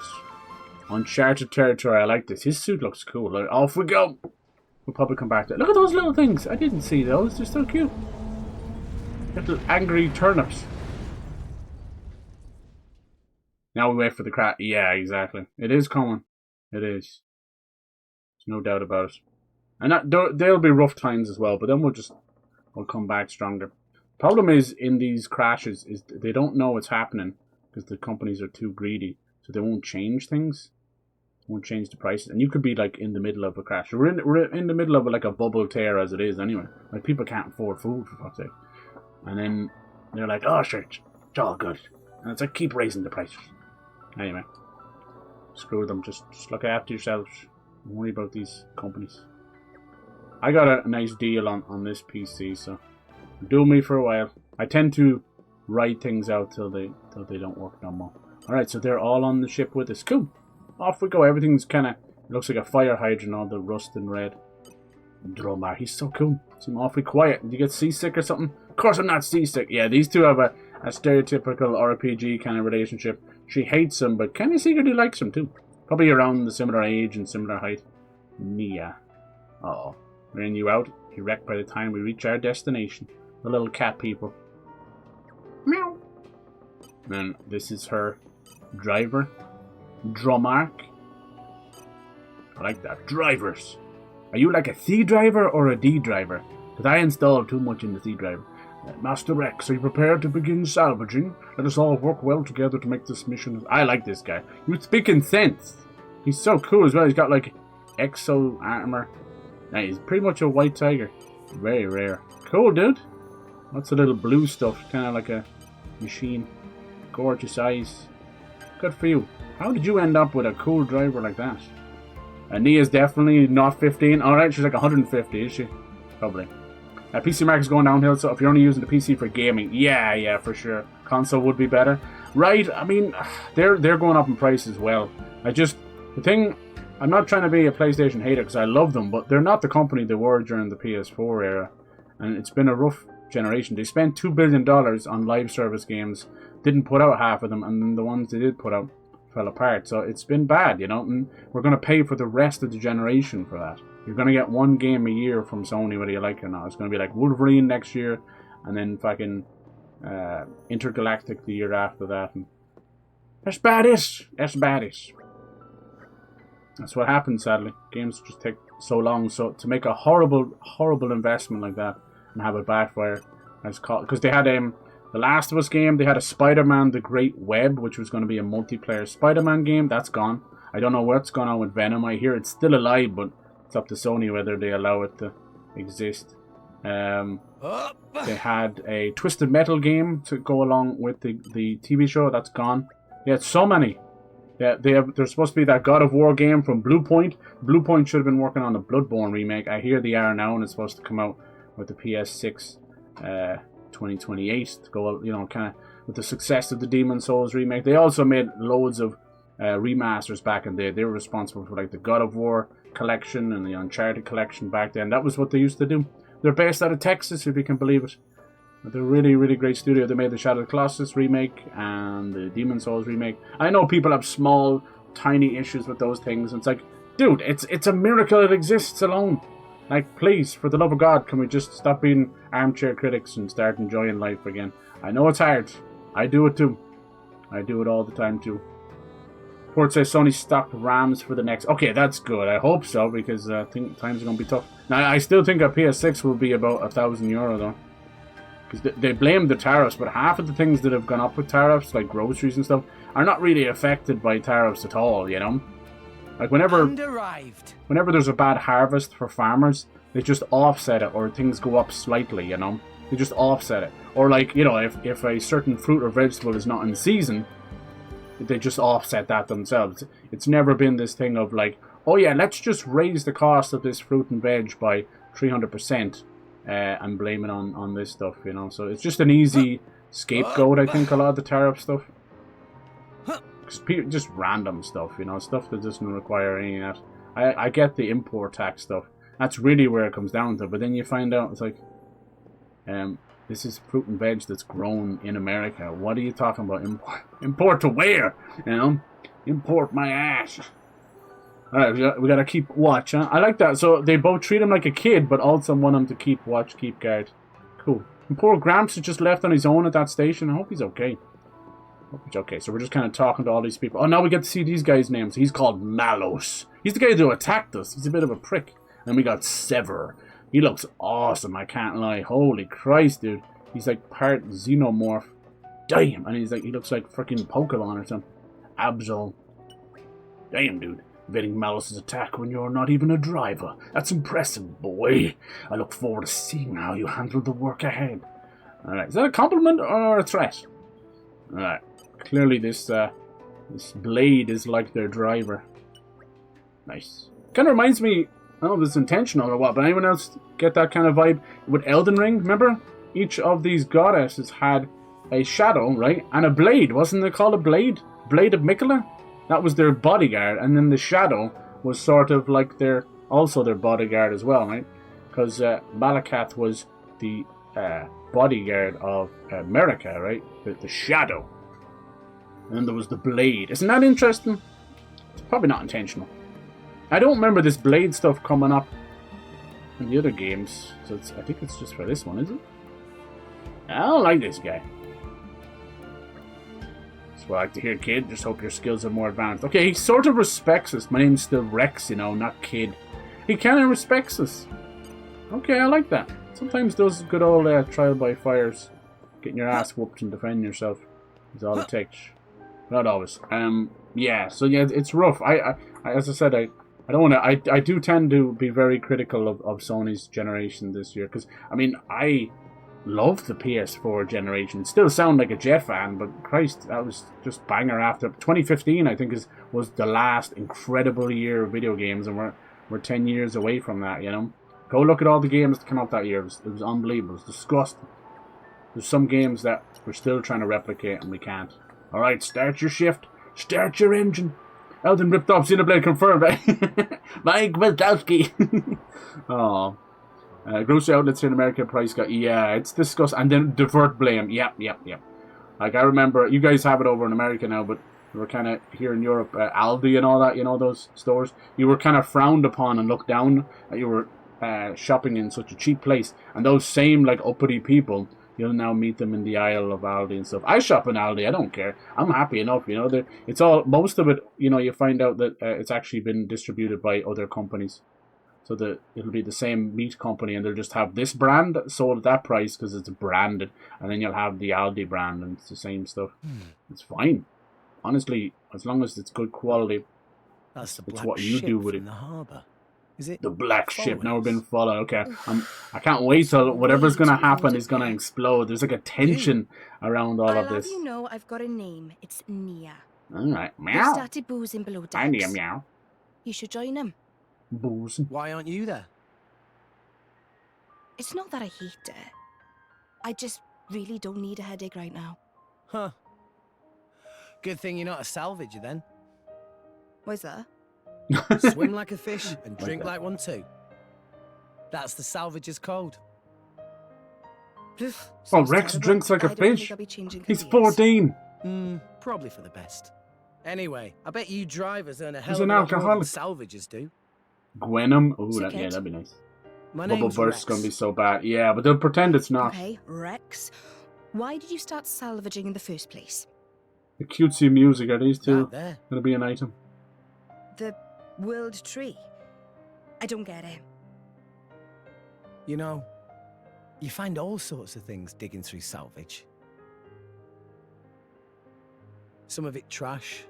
S1: Uncharted territory, I like this. His suit looks cool. Right, off we go! We'll probably come back to it. Look at those little things! I didn't see those, they're so cute. Little angry turnips. Now we wait for the crash. Yeah, exactly. It is coming. It is. There's no doubt about it. And there'll be rough times as well, but then we'll come back stronger. Problem is, in these crashes, is they don't know what's happening because the companies are too greedy, so they won't change things. They won't change the prices, and you could be like in the middle of a crash. We're in the middle of like a bubble tear as it is anyway. Like people can't afford food for fuck's sake. And then they're like, oh, sure, it's all good. And it's like, keep raising the prices. Anyway, screw them. Just look after yourselves. Don't worry about these companies. I got a nice deal on this PC, so do me for a while. I tend to write things out till they don't work no more. Alright, so they're all on the ship with us. Cool. Off we go. Everything's kind of, it looks like a fire hydrant, all the rust and red. Drummer, he's so cool. Seem awfully quiet. Did you get seasick or something? Of course I'm not seasick. Yeah, these two have a stereotypical RPG kind of relationship. She hates him, but kind of secretly likes him too. Probably around the similar age and similar height. Mia. Uh-oh. Wearing you out. You're wrecked by the time we reach our destination. The little cat people. Meow. And this is her driver. Drumark. I like that. Drivers. Are you like a C driver or a D driver? Because I installed too much in the C driver. Master Rex, are you prepared to begin salvaging? Let us all work well together to make this mission. I like this guy. He's speaking sense. He's so cool as well. He's got like exo armor. Now, he's pretty much a white tiger. Very rare. Cool, dude. Lots of little blue stuff. Kind of like a machine. Gorgeous eyes. Good for you. How did you end up with a cool driver like that? Nia's definitely not 15. Alright, she's like 150, is she? Probably. PC market is going downhill, so if you're only using the PC for gaming, yeah, for sure. Console would be better. Right, I mean, they're going up in price as well. I'm not trying to be a PlayStation hater because I love them, but they're not the company they were during the PS4 era. And it's been a rough generation. They spent $2 billion on live service games, didn't put out half of them, and then the ones they did put out fell apart. So it's been bad, you know, and we're going to pay for the rest of the generation for that. You're going to get one game a year from Sony, whether you like it or not. It's going to be like Wolverine next year, and then fucking Intergalactic the year after that. And that's badish. That's what happens, sadly. Games just take so long. So to make a horrible investment like that and have it backfire, because they had the Last of Us game, they had a Spider-Man The Great Web, which was going to be a multiplayer Spider-Man game. That's gone. I don't know what's going on with Venom. I hear it's still alive, but it's up to Sony whether they allow it to exist. They had a Twisted Metal game to go along with the TV show. That's gone. They had so many. Yeah, there's supposed to be that God of War game from Blue Point. Blue Point should have been working on the Bloodborne remake. I hear they are now, and it's supposed to come out with the PS6 2028 to go, you know, kind of with the success of the Demon's Souls remake. They also made loads of remasters back in the day. They were responsible for like the God of War collection and the Uncharted collection back then. That was what they used to do. They're based out of Texas, if you can believe it. But they're a really great studio. They made the Shadow of the Colossus remake and the Demon's Souls remake. I know people have small, tiny issues with those things. It's like, dude, it's a miracle it exists alone. Like, please, for the love of God, can we just stop being armchair critics and start enjoying life again? I know it's hard. I do it too. I do it all the time too. Port says Sony stocked RAMs for the next... Okay, that's good. I hope so, because I think times are going to be tough. Now, I still think a PS6 will be about €1,000 though. Because they blame the tariffs, but half of the things that have gone up with tariffs, like groceries and stuff, are not really affected by tariffs at all, you know? Like, whenever there's a bad harvest for farmers, they just offset it, or things go up slightly, you know? They just offset it. Or, like, you know, if a certain fruit or vegetable is not in season, they just offset that themselves. It's never been this thing of like, oh yeah, let's just raise the cost of this fruit and veg by 300% and blame it on this stuff, you know. So it's just an easy scapegoat, I think, a lot of the tariff stuff. Just random stuff, you know, stuff that doesn't require any of that. I get the import tax stuff. That's really where it comes down to. But then you find out, it's like, this is fruit and veg that's grown in America. What are you talking about? Import to where? You know? Import my ass. Alright, we gotta keep watch, huh? I like that. So they both treat him like a kid, but also want him to keep watch, keep guard. Cool. And poor Gramps is just left on his own at that station. I hope he's okay. Okay, so we're just kind of talking to all these people. Oh, now we get to see these guys' names. He's called Malos. He's the guy who attacked us. He's a bit of a prick. And we got Sever. He looks awesome, I can't lie. Holy Christ, dude. He's like part xenomorph. Damn. And he's like, he looks like freaking Pokemon or something. Absol. Damn, dude. Evading Malos' attack when you're not even a driver. That's impressive, boy. I look forward to seeing how you handle the work ahead. Alright, is that a compliment or a threat? Alright. Clearly this blade is like their driver. Nice. Kind of reminds me, I don't know if it's intentional or what, but anyone else get that kind of vibe with Elden Ring? Remember? Each of these goddesses had a shadow, right? And a blade. Wasn't it called a blade? Blade of Miquella? That was their bodyguard. And then the shadow was sort of like also their bodyguard as well, right? because Malakath was the bodyguard of America, right? The Shadow. And then there was the Blade. Isn't that interesting? It's probably not intentional. I don't remember this Blade stuff coming up in the other games, so I think it's just for this one, is it? I don't like this guy. That's what I like to hear, kid. Just hope your skills are more advanced. Okay, he sort of respects us. My name's still Rex, you know, not kid. He kind of respects us. Okay, I like that. Sometimes those good old trial by fires, getting your ass whooped and defending yourself, is all it takes. Not always. Yeah. So yeah, it's rough. I as I said, I don't want to. I do tend to be very critical of Sony's generation this year, because I mean I love the PS4 generation. Still sound like a Jet fan, but Christ, that was just banger after 2015. I think was the last incredible year of video games, and we're 10 years away from that. You know, go look at all the games that came out that year. It was unbelievable. It was disgusting. There's some games that we're still trying to replicate and we can't. All right, start your shift. Start your engine. Elden ripped off Xenoblade confirmed. Mike Wazowski. Oh. Grocery outlets here in America price got... Yeah, it's disgusting. And then divert blame. Yep. Like, I remember... You guys have it over in America now, but we're kind of... Here in Europe, Aldi and all that, you know, those stores. You were kind of frowned upon and looked down that you were shopping in such a cheap place. And those same, like, uppity people... You'll now meet them in the aisle of Aldi and stuff. I shop in Aldi. I don't care. I'm happy enough. You know, it's all, most of it. You know, you find out that it's actually been distributed by other companies, so that it'll be the same meat company, and they'll just have this brand sold at that price because it's branded, and then you'll have the Aldi brand, and it's the same stuff. It's fine, honestly, as long as it's good quality.
S2: That's the
S1: it's
S2: black
S1: what you
S2: ship
S1: do with
S2: from
S1: it.
S2: the harbour. Is it
S1: the black ship now been followed? Okay, I can't wait till whatever's gonna happen is gonna explode. There's like a tension around all of this.
S5: I'll have you know I've got a name. It's Nia.
S1: Alright,
S5: We've
S1: meow.
S5: started boozing below decks.
S1: I need a meow.
S5: You should join him.
S1: Boozing.
S2: Why aren't you there?
S5: It's not that I hate it. I just really don't need a headache right now.
S2: Huh. Good thing you're not a salvager then.
S5: Why's that?
S2: Swim like a fish and drink like one too. That's the salvager's code.
S1: Oh, Rex drinks like a fish. He's 14.
S2: Probably for the best. Anyway, I bet you drivers earn a hell
S1: He's
S2: of
S1: an
S2: a lot more than
S1: alcoholic.
S2: salvagers do.
S1: Gwenham. Oh, yeah, that'd be nice.
S2: My
S1: Bubble
S2: name's
S1: burst's
S2: Rex.
S1: gonna be so bad. Yeah, but they'll pretend it's not.
S5: Okay, Rex. Why did you start salvaging in the first place?
S1: The cutesy music. Are these two
S2: That there.
S1: gonna be an item?
S5: The world tree. I don't get it.
S2: You know, you find all sorts of things digging through salvage. Some of it trash.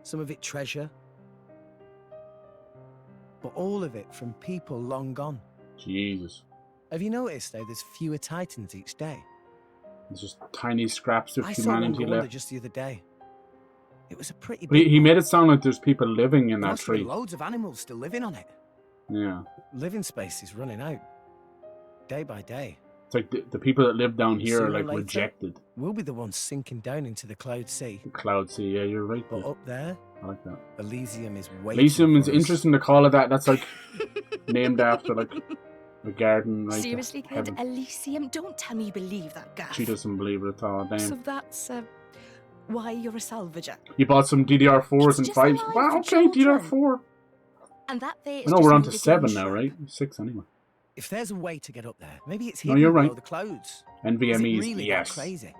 S2: Some of it treasure. But all of it from people long gone.
S1: Jesus.
S2: Have you noticed how there's fewer titans each day?
S1: There's just tiny scraps of
S2: I saw one
S1: humanity
S2: go under
S1: left.
S2: just the other day. It was a pretty
S1: But he
S2: big
S1: made it sound like there's people living in
S2: There
S1: that
S2: must be
S1: tree.
S2: loads of animals still living on it.
S1: Yeah.
S2: Living space is running out. Day by day.
S1: It's like the people that live down here are
S2: Sooner or
S1: like
S2: later,
S1: rejected.
S2: We'll be the ones sinking down into the cloud sea.
S1: The cloud sea, yeah, you're right.
S2: But up there,
S1: I like that.
S2: Elysium is waiting
S1: Elysium is
S2: for us.
S1: interesting to call it that. That's like named after like a garden. Like
S5: Seriously, kid?
S1: heaven.
S5: Elysium? Don't tell me you believe that, Gaff.
S1: She doesn't believe it at all. Damn.
S5: So that's why you're a salvager.
S1: You bought some DDR4s
S5: It's
S1: and
S5: just
S1: 5s.
S5: alive
S1: Wow,
S5: for
S1: okay,
S5: children.
S1: DDR4.
S5: And that there is
S1: I know
S5: just
S1: we're on to
S5: another
S1: 7
S5: game
S1: now,
S5: shop.
S1: right? 6 anyway.
S2: If there's a way to get up there, maybe it's
S1: No,
S2: hidden
S1: you're
S2: below
S1: right.
S2: the clouds.
S1: NVMe's,
S2: Is it really that
S1: yes.
S2: crazy?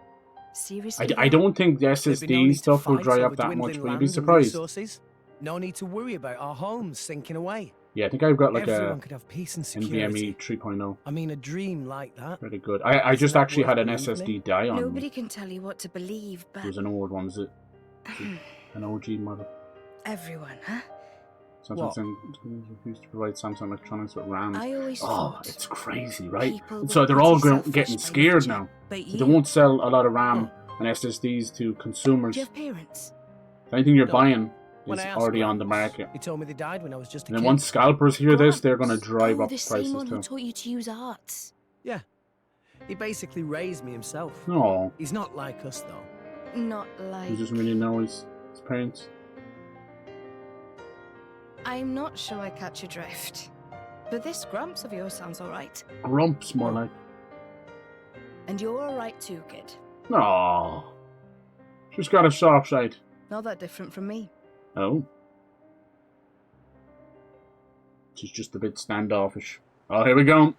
S5: Seriously?
S1: I don't think the
S2: There'd be no
S1: SSD
S2: need to
S1: stuff will
S2: fight
S1: dry
S2: over
S1: up that much,
S2: dwindling
S1: but you'd be
S2: land and
S1: surprised.
S2: resources. No need to worry about our homes sinking away.
S1: Yeah, I think I've got like
S2: Everyone
S1: a
S2: could have peace and security.
S1: NVMe 3.0.
S2: I mean, a dream like that.
S1: Pretty good. I
S2: Isn't
S1: just
S2: that
S1: actually had
S2: worth
S1: an
S2: believing
S1: SSD die on
S5: Nobody
S1: me.
S5: can tell you what to believe, but
S1: It was an old one, is it? An OG model.
S5: everyone, huh?
S2: What?
S1: Samsung used to provide Samsung Electronics with RAM.
S5: I always
S1: Oh,
S5: thought
S1: it's crazy, right?
S5: people
S1: So
S5: were
S1: they're all
S5: pretty selfish
S1: getting
S5: by
S1: scared
S5: nature,
S1: now.
S5: but
S1: They
S5: you,
S1: won't sell a lot of RAM and SSDs to consumers.
S5: do you have parents?
S1: Anything you're
S2: No.
S1: buying
S2: When
S1: is
S2: I asked
S1: already on the
S2: Grandmas,
S1: market.
S2: He told me they died when I was just a
S1: And then
S2: kid.
S1: once scalpers hear this, they're going to drive
S5: Oh,
S1: up
S5: the
S1: the
S5: same
S1: prices
S5: one who
S1: too.
S5: taught you to use arts.
S2: Yeah. He basically raised me himself.
S1: No,
S2: He's not like us, though.
S5: Not like...
S1: he doesn't really know his parents.
S5: I'm not sure I catch your drift. But this Gramps of yours sounds alright.
S1: Grumps, more like.
S5: And you're alright too, kid.
S1: Aww. She's got a soft side.
S5: Not that different from me.
S1: Oh. She's just a bit standoffish. Oh, here we go.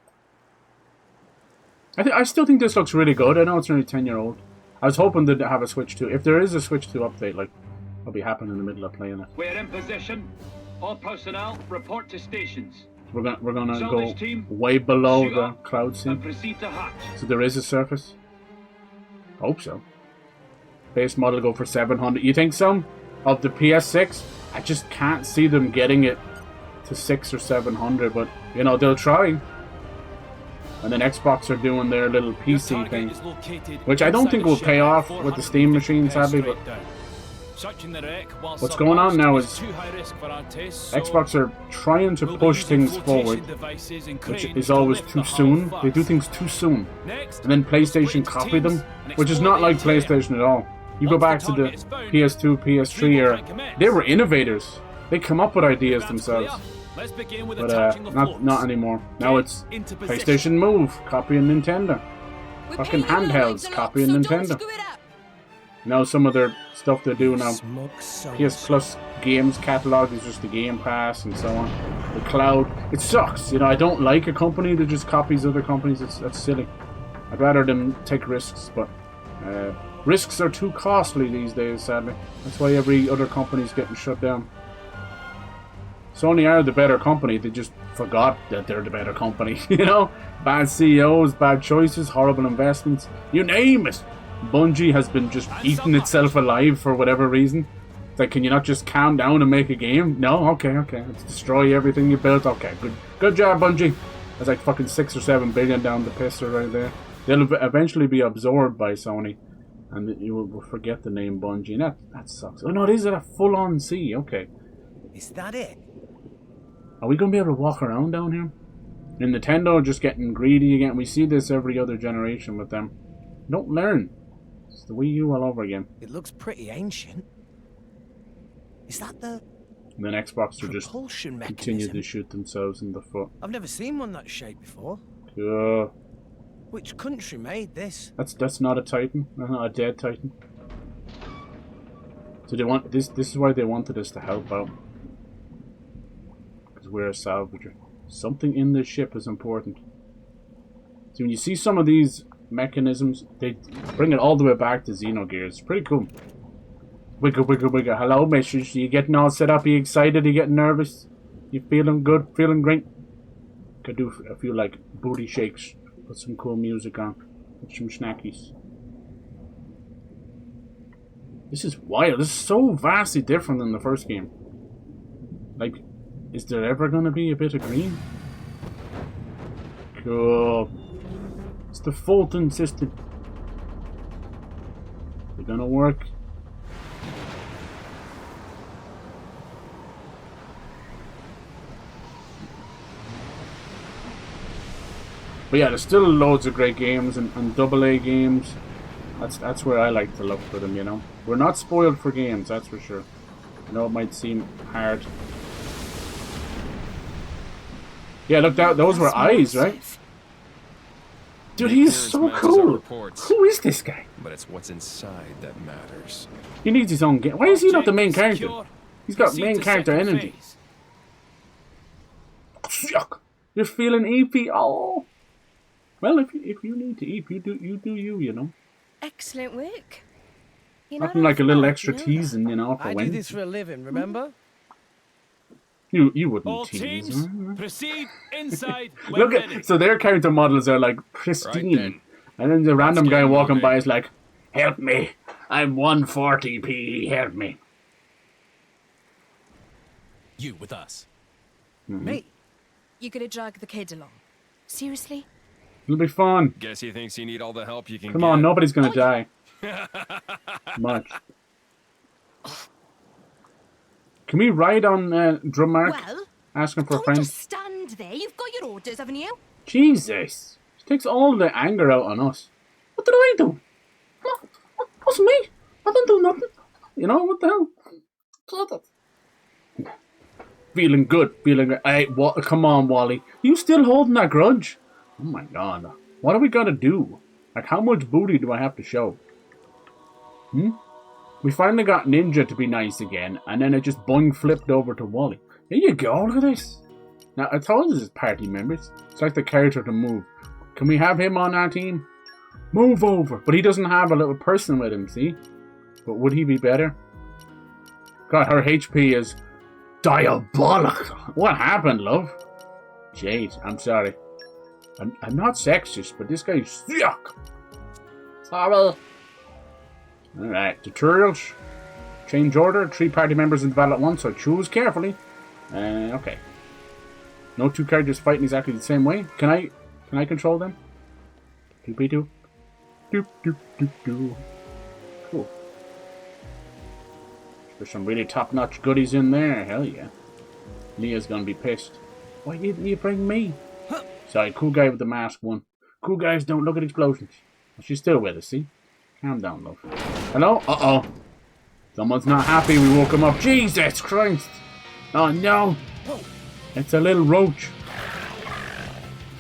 S1: I still think this looks really good. I know it's only 10-year-old. I was hoping to have a Switch 2. If there is a Switch 2 update, like, I'll be happy in the middle of playing it.
S11: We're in position. All personnel report to stations.
S1: We're gonna
S11: Salvage
S1: go
S11: team,
S1: way below
S11: shoot
S1: the
S11: up
S1: cloud scene.
S11: and proceed to hatch.
S1: So there is a surface. Hope so. Base model go for 700. You think so? Of the PS6? I just can't see them getting it to 600 or 700, but you know they'll try. And then Xbox are doing their little PC thing, which I don't think will pay off with the Steam machine, sadly. But what's going on now is Xbox are trying to push things forward, which is always too soon. They do things too soon, and then PlayStation copy them, which is not like PlayStation at all. You go back to the PS2, PS3 era, they were innovators. They come up with ideas themselves. But not anymore. Now it's PlayStation Move, copying Nintendo. Fucking handhelds, copying Nintendo. Now some of their stuff they do now. PS Plus games catalog is just the Game Pass and so on. The cloud. It sucks. You know, I don't like a company that just copies other companies. That's silly. I'd rather them take risks, but risks are too costly these days, sadly. That's why every other company's getting shut down. Sony are the better company. They just forgot that they're the better company. You know, bad CEOs, bad choices, horrible investments. You name it. Bungie has been just eating itself alive for whatever reason. It's like, can you not just calm down and make a game? No, okay. Let's destroy everything you built. Okay, good job, Bungie. That's like fucking 6 or 7 billion down the pisser right there. They'll eventually be absorbed by Sony, and you will forget the name Bungie. That sucks. Oh no, these are a full-on sea. Okay.
S2: Is that it?
S1: Are we going to be able to walk around down here? And Nintendo just getting greedy again. We see this every other generation with them. Don't learn. It's the Wii U all over again.
S2: It looks pretty ancient. Is that the...
S1: And then Xbox are just
S2: propulsion
S1: continue
S2: mechanism?
S1: to shoot themselves in the foot.
S2: I've never seen one that shape before. Which country made this?
S1: That's not a Titan. That's not a dead Titan. So they want this. This is why they wanted us to help out. We're a salvager. Something in this ship is important. So when you see some of these mechanisms, they bring it all the way back to Xenogears. It's pretty cool. Wiggle, wiggle, wiggle. Hello, missus. You getting all set up? You excited? You getting nervous? You feeling good? Feeling great? Could do a few like booty shakes. Put some cool music on. Put some snackies. This is wild. This is so vastly different than the first game. Like, is there ever going to be a bit of green? Cool. It's the Fulton system. They're going to work. But yeah, there's still loads of great games and AA games. That's where I like to look for them, you know. We're not spoiled for games, that's for sure. I know it might seem hard. Yeah, look, those were eyes, right? Dude, he's so cool. Who is this guy?
S12: But it's what's inside that matters.
S1: He needs his own game. Why is he not the main character? He's got main character energy. Yuck. You're feeling EP. Oh. Well, if you need to EP, you do you know.
S5: Excellent work.
S1: Nothing like a little extra teasing, you know, for
S2: I
S1: when.
S2: do this for a living, remember?
S1: You wouldn't
S10: All
S1: tease.
S10: teams, proceed inside.
S1: Look at so their character models are like pristine,
S12: Right
S1: and then the random guy walking
S12: moving.
S1: by is like, "Help me! I'm 140p. Help me!"
S8: You with us.
S2: Me?
S5: You're gonna drag the kid along? Seriously?
S1: It'll be fun.
S12: Guess he thinks you need all the help you can
S1: Come
S12: get.
S1: on, nobody's gonna die. Much. Can we ride on Drummark?
S5: Well,
S1: Asking for a
S5: don't
S1: friend.
S5: just stand there. You've got your orders, haven't you?
S1: Jesus. She takes all the anger out on us. What did I do? What's me? I didn't do nothing. You know, what the hell? Feeling good, feeling good. Hey, what? Come on, Wally. You still holding that grudge? Oh my god. What are we gonna do? Like, how much booty do I have to show? We finally got Ninja to be nice again, and then it just boing flipped over to Wally. There you go, look at this. Now, I told you this is party members. It's like the character to move. Can we have him on our team? Move over. But he doesn't have a little person with him, see? But would he be better? God, her HP is diabolical. What happened, love? Jade, I'm sorry. I'm not sexist, but this guy's yuck. Sorry. Alright, tutorials. Change order. 3 party members in the battle at once, so choose carefully. Okay. No 2 characters fighting exactly the same way. Can I control them? Doopy-doo. Doop-doop-doop-doo. Cool. There's some really top-notch goodies in there. Hell yeah. Mia's gonna be pissed. Why didn't you bring me? Sorry, cool guy with the mask won. Cool guys don't look at explosions. She's still with us, see? Calm down, love. Hello? Uh-oh. Someone's not happy we woke him up. Jesus Christ! Oh no! It's a little roach.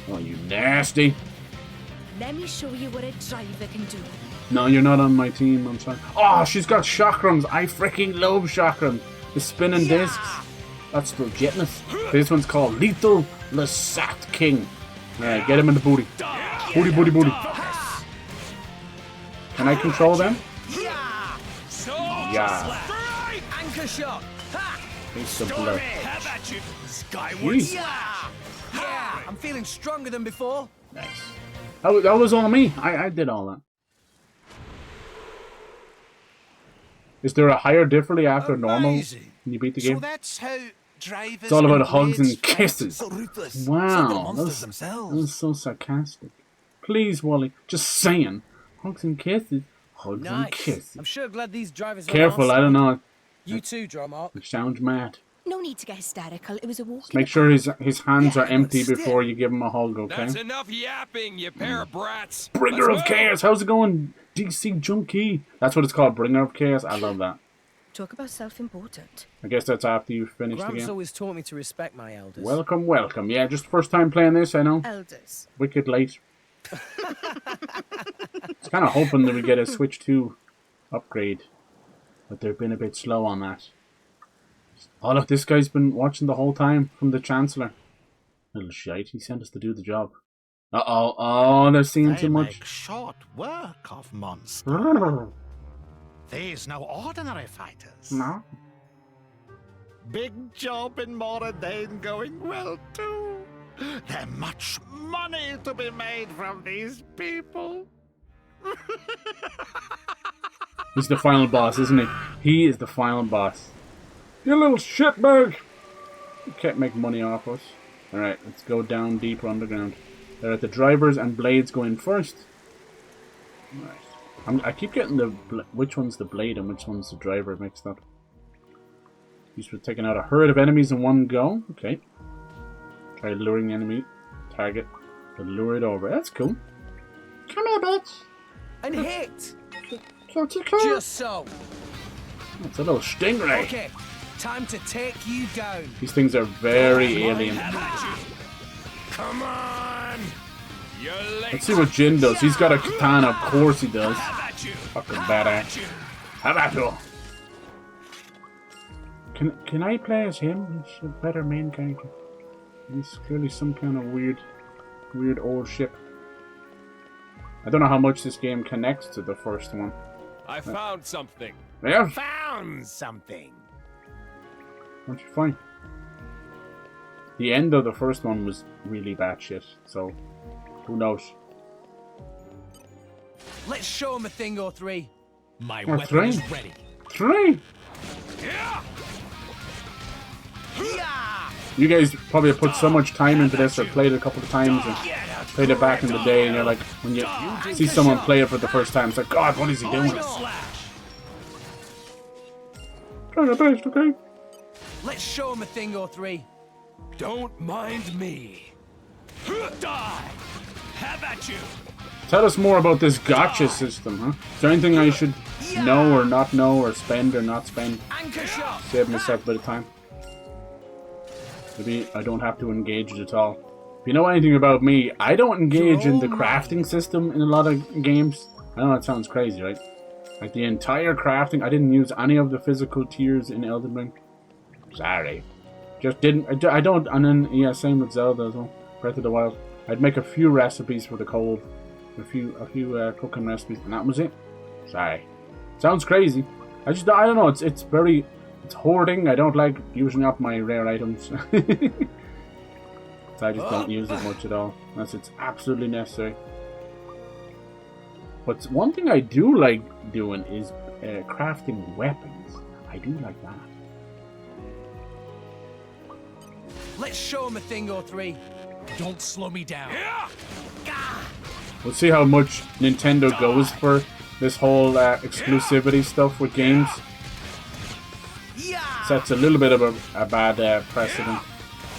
S1: Oh, you nasty.
S5: Let me show you what a driver can do.
S1: No, you're not on my team, I'm sorry. Oh, she's got chakrams. I freaking love chakrams. The spinning discs. That's legitness. This one's called Lethal Lasat King. Alright, get him in the booty. Booty, booty, booty. Can I control them? Yeah.
S2: Anchor shot.
S1: It's the blur.
S2: Jeez. Yeah, I'm feeling stronger than before.
S1: Nice. That was all me. I did all that. Is there a higher difficulty after normal when you beat the game?
S6: So that's how drivers.
S1: It's all about hugs and kisses.
S6: So ruthless.
S1: Wow,
S6: So
S1: that was so sarcastic. Please, Wally, just saying. Hugs and kisses. Hugs and kisses.
S2: I'm sure glad these drivers are
S1: Careful, I don't know.
S2: You too, Drummark.
S1: It sounds mad.
S5: No need to get hysterical. It was a walk.
S1: Make sure his hands are empty before you give him a hug, okay?
S12: That's enough yapping, you pair of brats.
S1: Bringer of Chaos, how's it going? DC Junkie. That's what it's called, Bringer of Chaos. I love that.
S5: Talk about self-important.
S1: I guess that's after you finish the
S2: Gramps
S1: game.
S2: always taught me to respect my elders.
S1: Welcome, welcome. Yeah, just first time playing this, I know.
S5: Elders.
S1: Wicked late. It's kind of hoping that we get a Switch 2 upgrade, but they've been a bit slow on that. Oh look, this guy's been watching the whole time from the Chancellor. Little shite, he sent us to do the job. Uh-oh, oh, they're seeing too much.
S7: Make short work of monsters. These no ordinary fighters.
S1: No.
S7: Big job in Moradane going well too. There's much money to be made from these people.
S1: He's the final boss, isn't he? He is the final boss. You little shitbag! You can't make money off us. Alright, let's go down deeper underground. They're at the drivers and blades going first. Alright. I keep getting which one's the blade and which one's the driver mixed up. He's taking out a herd of enemies in one go. Okay. Try luring the enemy target to lure it over. That's cool. Come here, bitch!
S2: And hit!
S1: Just
S2: so.
S1: It's a little stingray.
S2: Okay, time to take you down.
S1: These things are very alien.
S12: Come on! You're late.
S1: Let's see what Jin does. He's got a katana, of course he does. Fucking badass. How about you? Can I play as him? He's a better main character. He's clearly some kind of weird old ship. I don't know how much this game connects to the first one.
S12: I found something.
S1: Yeah?
S6: Found something.
S1: What'd you find? The end of the first one was really bad shit, so who knows?
S2: Let's show him a thing or three.
S6: My
S1: Or
S6: weapon
S1: three.
S6: is ready.
S1: 3!
S2: Yeah.
S1: You guys probably have put so much time into this or played it a couple of times and played it back in the day, and you're like, when you see someone play it for the first time, it's like, God, what is he doing? Try your best, okay?
S2: Let's show him a thing or three.
S12: Don't mind me. Die! Have at you!
S1: Tell us more about this gotcha system, huh? Is there anything I should know or not know or spend or not spend?
S2: Anchor shot.
S1: Save myself a bit of time. Maybe I don't have to engage it at all. If you know anything about me, I don't engage in the crafting system in a lot of games. I know that sounds crazy, right? Like the entire crafting, I didn't use any of the physical tiers in Elden Ring. Sorry. Just didn't, I don't, and then, yeah, same with Zelda as well. Breath of the Wild. I'd make a few recipes for the cold. A few cooking recipes, and that was it. Sorry. Sounds crazy. I don't know, it's hoarding. I don't like using up my rare items. So I just don't use it much at all, unless it's absolutely necessary. But one thing I do like doing is crafting weapons. I do like that.
S2: Let's show him a thing or three.
S8: Don't slow me down.
S1: We'll see how much Nintendo goes for this whole exclusivity stuff with games. Sets a little bit of a bad precedent.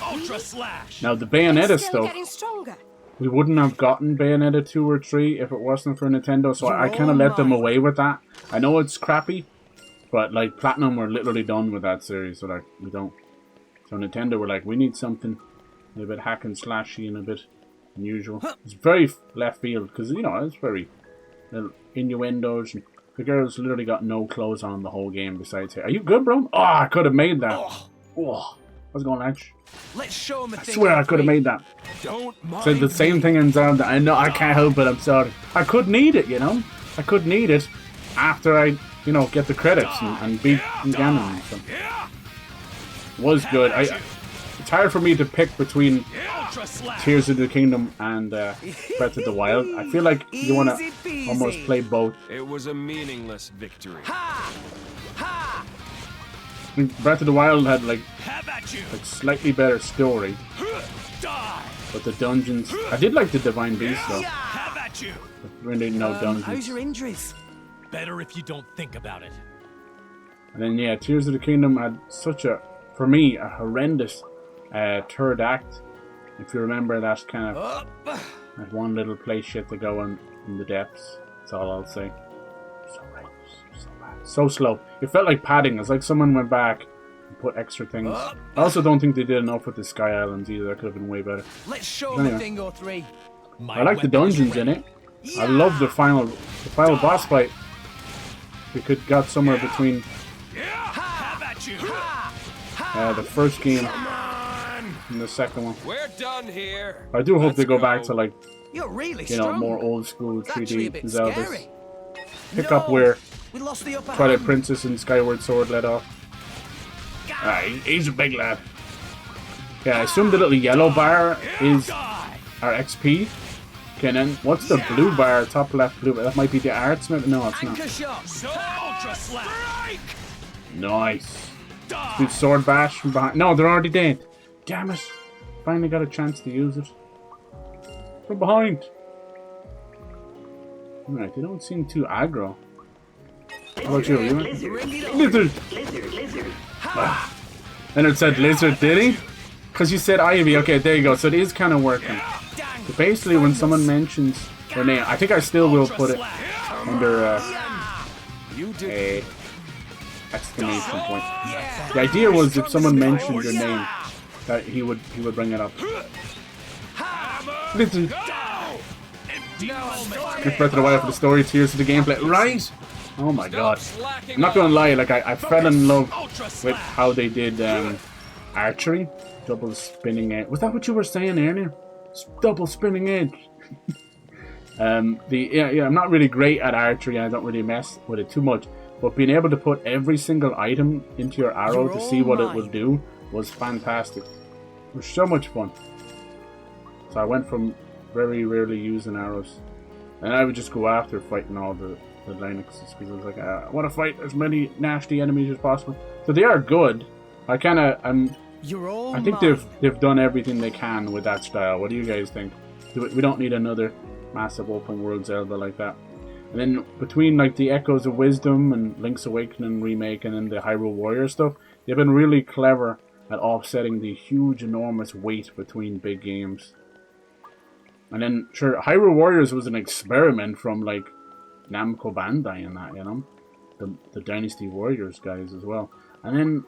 S8: Ultra slash.
S1: Now the Bayonetta
S5: Still
S1: stuff,
S5: getting stronger.
S1: we wouldn't have gotten Bayonetta 2 or 3 if it wasn't for Nintendo, so I kind of let them away with that. I know it's crappy, but like Platinum were literally done with that series, so like we don't. So Nintendo were like, we need something a bit hack and slashy and a bit unusual. It's very left field because you know it's very little innuendos. And the girls literally got no clothes on the whole game besides her. Are you good, bro? Oh, I could have made that. Oh, I was going Ledge.
S2: Let's show him a
S1: I
S2: thing
S1: swear
S2: or
S1: I could have
S2: three.
S1: made that.
S8: Don't mind
S1: Said the same thing in Zelda. I know I can't help it. I'm sorry. I could need it, you know. I could need it after I, you know, get the credits and beat Ganon. So. Was good. It's hard for me to pick between Tears of the Kingdom and Breath of the Wild. I feel like you want to almost play both.
S12: It was a meaningless victory.
S1: I think Breath of the Wild had like slightly better story, but the dungeons. I did like the Divine Beast though. But really no dungeons.
S2: How's your injuries?
S8: Better if you don't think about it.
S1: And then yeah, Tears of the Kingdom had such a, for me, a horrendous third act. If you remember that kind of that one little place shit to go in the depths. That's all I'll say. So horrendous, so bad, so slow. It felt like padding. It's like someone went back and put extra things. I also don't think they did enough with the Sky Islands either. That could have been way better.
S2: Let's show him a thing or three.
S1: I like the dungeons in it. I love the final boss fight. We could got somewhere between the first game and the second one.
S12: We're done here.
S1: I do hope they go back to like,
S2: You're really
S1: you know,
S2: strong.
S1: more old school
S2: It's actually a
S1: 3D
S2: bit
S1: Zeldas.
S2: scary.
S1: Pick up where
S2: We lost the upper
S1: Twilight
S2: hand.
S1: Princess and Skyward Sword let off. He's a big lad. Yeah, I assume the little yellow bar is our XP. Okay, and then what's the blue bar, top left blue bar? That might be the arts, maybe? No, it's
S2: Anchor
S1: not.
S2: shot.
S8: Ultra slash.
S1: Nice. Do sword bash from behind. No, they're already dead. Damn it. Finally got a chance to use it. From behind. Alright, they don't seem too aggro. How about you? Lizard. And it said lizard, did he? Because you said Ivy. Okay, there you go. So it is kind of working. So basically, when someone mentions their name, I think I still will put it under a exclamation point. The idea was if someone mentioned your name, that he would bring it up. Lizard. Breath of the Wild for the story, Tears for the gameplay. Right? Oh my god. I'm not gonna lie, like I fell in love with how they did archery. Double spinning edge. Was that what you were saying earlier? Double spinning edge. I'm not really great at archery. I don't really mess with it too much. But being able to put every single item into your arrow to see what it will do was fantastic. It was so much fun. So I went from very rarely using arrows, and I would just go after fighting all the Linuxes because I was like, I want to fight as many nasty enemies as possible. So they are good. I think they've done everything they can with that style. What do you guys think? We don't need another massive open world Zelda like that. And then between like the Echoes of Wisdom and Link's Awakening remake and then the Hyrule Warrior stuff, they've been really clever at offsetting the huge, enormous weight between big games. And then, sure, Hyrule Warriors was an experiment from like Namco Bandai and that, you know, the Dynasty Warriors guys as well. And then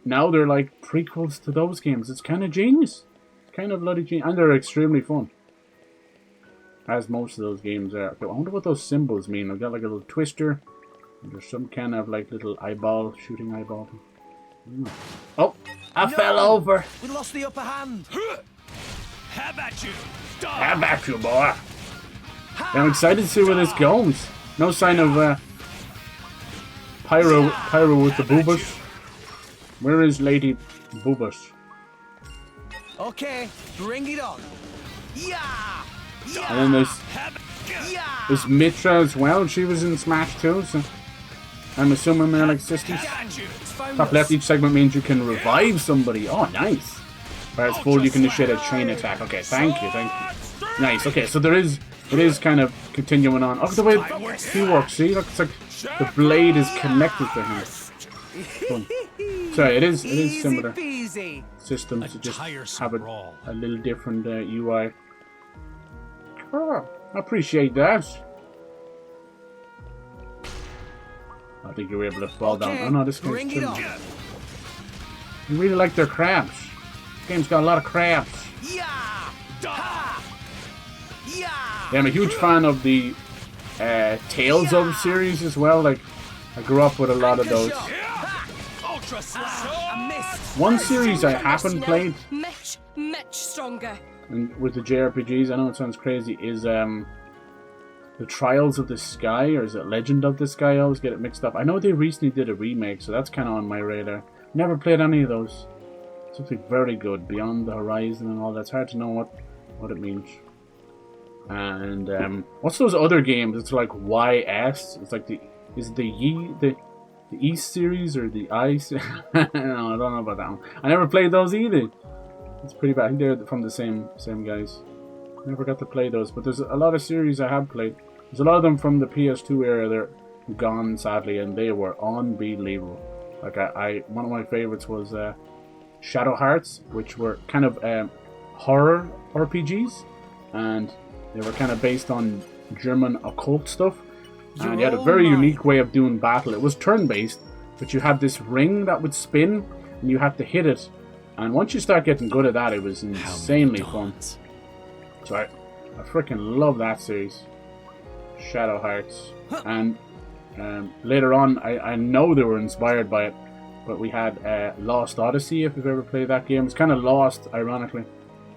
S1: now they're like prequels to those games. It's kind of genius. Kind of bloody genius. And they're extremely fun. As most of those games are. I wonder what those symbols mean. I've got like a little twister. And there's some kind of like little eyeball, shooting eyeball. Oh, I fell over.
S2: We lost the upper hand.
S3: How about you?
S1: How about you, boy? I'm excited to see where this goes. No sign of Pyra with the boobas. Where is Lady Boobas?
S2: Okay, bring it on. Yeah.
S1: And then there's Mitra as well. She was in Smash too, so I'm assuming they're like sisters. Top left, each segment means you can revive somebody. Oh, nice. Where it's full, you can initiate a chain attack. Okay, thank you. Nice. Okay, so it is kind of continuing on. Oh, the way he works. See, look, it's like the blade is connected to him. Fun. Sorry, it is similar systems to just have a little different UI. Oh, I appreciate that. I think you were able to fall down. Oh no, this game's too. I really like their crabs. This game's got a lot of crabs. Yeah, I'm a huge fan of the Tales of series as well. Like, I grew up with a lot of those. One series I haven't played,
S5: Much stronger.
S1: and with the JRPGs, I know it sounds crazy, is the Trials of the Sky, or is it Legend of the Sky? I always get it mixed up. I know they recently did a remake, so that's kind of on my radar. Never played any of those. Something very good, Beyond the Horizon and all that. It's hard to know what it means. And what's those other games? It's like YS. It's like the East series or the Ice. No, I don't know about that one. I never played those either. It's pretty bad. I think they're from the same guys. Never got to play those, but there's a lot of series I have played. There's a lot of them from the PS2 era. They're gone sadly, and they were unbelievable. Like one of my favorites was Shadow Hearts, which were kind of horror RPGs, and they were kind of based on German occult stuff. And you had a very unique way of doing battle. It was turn-based, but you had this ring that would spin, and you had to hit it. And once you start getting good at that, it was insanely fun. So I freaking love that series, Shadow Hearts. And later on, I know they were inspired by it, but we had Lost Odyssey, if you've ever played that game. It's kind of lost, ironically,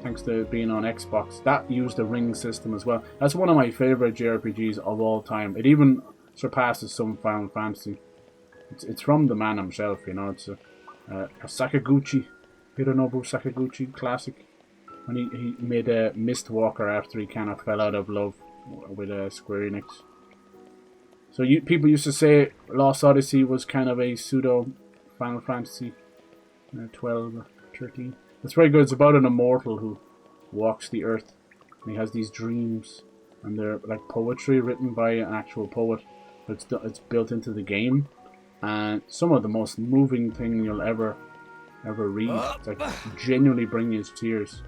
S1: thanks to being on Xbox. That used a ring system as well. That's one of my favorite JRPGs of all time. It even surpasses some Final Fantasy. It's from the man himself, you know. It's a Sakaguchi, Hironobu Sakaguchi classic. And he made a Mistwalker after he kind of fell out of love with Square Enix. So people used to say Lost Odyssey was kind of a pseudo Final Fantasy 12 or 13. It's very good. It's about an immortal who walks the earth, and he has these dreams, and they're like poetry written by an actual poet. It's built into the game, and some of the most moving thing you'll ever read. It's like genuinely bring you to tears.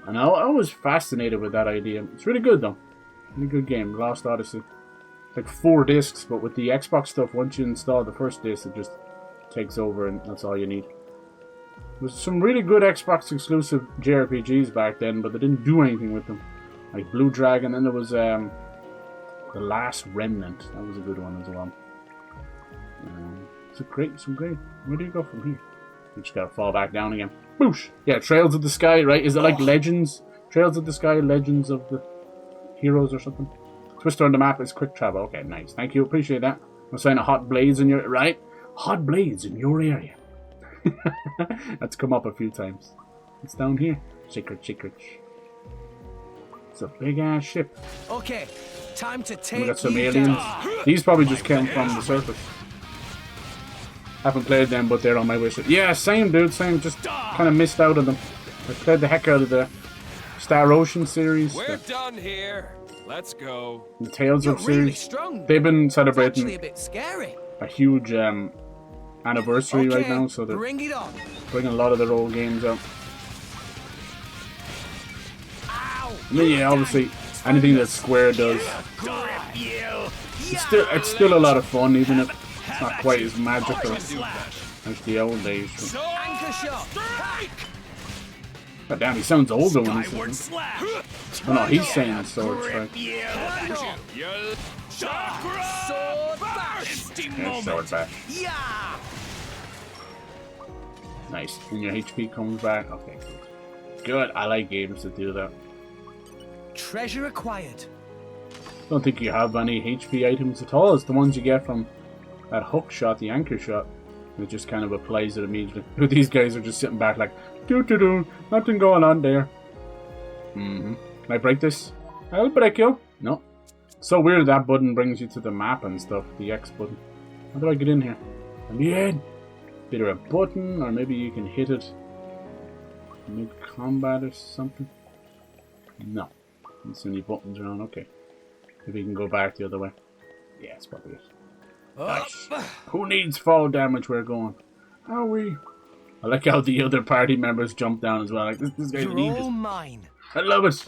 S1: And I was fascinated with that idea. It's really good though. Really good game, Lost Odyssey. It's like 4 discs, but with the Xbox stuff, once you install the first disc, it just takes over, and that's all you need. There was some really good Xbox exclusive JRPGs back then, but they didn't do anything with them. Like Blue Dragon, and then there was The Last Remnant. That was a good one as well. Some great. Where do you go from here? You just gotta fall back down again. Boosh! Yeah, Trails of the Sky, right? Is it like Legends? Trails of the Sky, Legends of the Heroes or something? Twister on the map is quick travel. Okay, nice. Thank you. Appreciate that. I'm saying a hot blades in your... Right? Hot blades in your area. That's come up a few times. It's down here. Secret. It's a big ass ship.
S2: Okay, time to take.
S1: We got some aliens. These probably just came from the surface. Haven't played them, but they're on my wish list. Yeah, same dude, same. Just kind of missed out on them. I played the heck out of the Star Ocean series.
S12: We're done here. Let's go.
S1: The Tales of
S2: really
S1: series.
S2: Strong.
S1: They've been celebrating
S2: a bit scary.
S1: A huge anniversary right now, so they're
S2: bringing
S1: a lot of their old games out. And then, yeah, obviously anything that Square does, it's still a lot of fun, even if it's not quite as magical That's the old days.
S2: Anchor shot.
S1: God damn, he sounds older when he's saying.
S3: slash.
S1: Oh no, he's saying sword strike.
S2: Sword bash.
S1: Yeah, sword bash.
S2: Yeah.
S1: Nice. And your HP comes back. Okay, good. I like games that do that.
S2: Treasure acquired.
S1: Don't think you have any HP items at all. It's the ones you get from that hook shot, the anchor shot. It just kind of applies it immediately. These guys are just sitting back like, doo-doo-doo, nothing going on there. Can I break this? I'll break you. No. So weird that button brings you to the map and stuff, the X button. How do I get in here? Let me in. Either a button, or maybe you can hit it mid-combat or something. No. Don't see any buttons around. Okay. Maybe you can go back the other way. Yeah, that's probably it. Nice. Who needs fall damage? We're going. Are we? I like how the other party members jump down as well. Like this guy's needs it.
S2: Mine.
S1: I love it.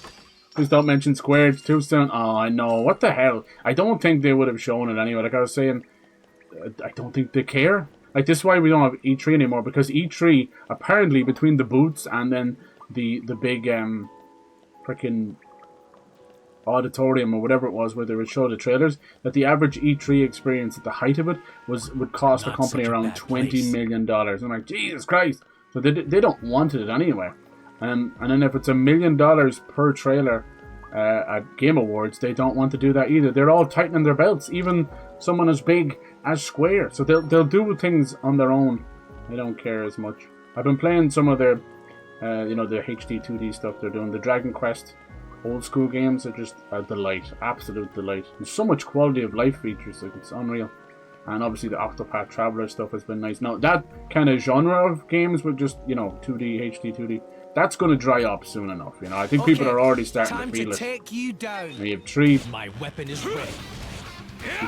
S1: Please don't mention square. It's too soon. Oh, I know. What the hell? I don't think they would have shown it anyway. Like I was saying, I don't think they care. Like this is why we don't have E3 anymore, because E3 apparently between the booths and then the big freaking auditorium or whatever it was where they would show the trailers, that the average E3 experience at the height of it would cost the company around $20 million. I'm like, Jesus Christ! So they don't want it anyway. And then if it's $1 million per trailer at Game Awards, they don't want to do that either. They're all tightening their belts, even someone as big as Square. So they'll do things on their own. They don't care as much. I've been playing some of their, the HD 2D stuff they're doing. The Dragon Quest old school games are just a delight, absolute delight. There's so much quality of life features, like it's unreal. And obviously the Octopath Traveler stuff has been nice. Now that kind of genre of games with just 2D, HD 2D, that's going to dry up soon enough. I think people are already starting to feel it.
S2: Take you down.
S1: Now you have three.
S8: My weapon is ready.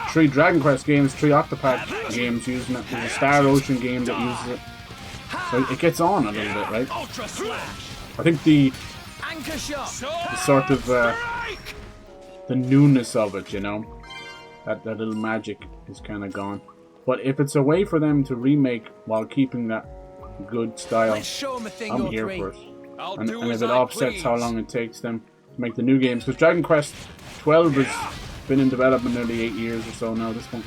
S1: 3 Dragon Quest games, 3 Octopath games using it. There's a Star Ocean game that uses it. So it gets on a little bit, right? I think the sort of the newness of it, that little magic is kind of gone. But if it's a way for them to remake while keeping that good style, I'm here for it. And if it offsets how long it takes them to make the new games, because Dragon Quest 12 has been in development nearly 8 years or so now. This one,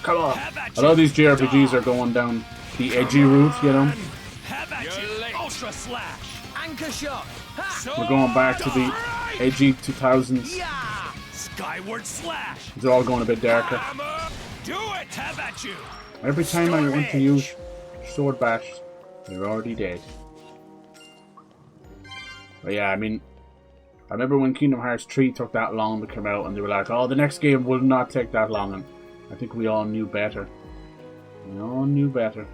S1: come on! A lot of these JRPGs are going down the edgy route,
S2: Ultra slash. Anchor shot.
S1: We're going back to the edgy 2000s.
S3: Skyward slash.
S1: They're all going a bit darker.
S3: Do it. Have at you.
S1: Every time I want to use sword bash, they're already dead. But yeah, I remember when Kingdom Hearts 3 took that long to come out, and they were like, "Oh, the next game will not take that long," and I think we all knew better. We all knew better.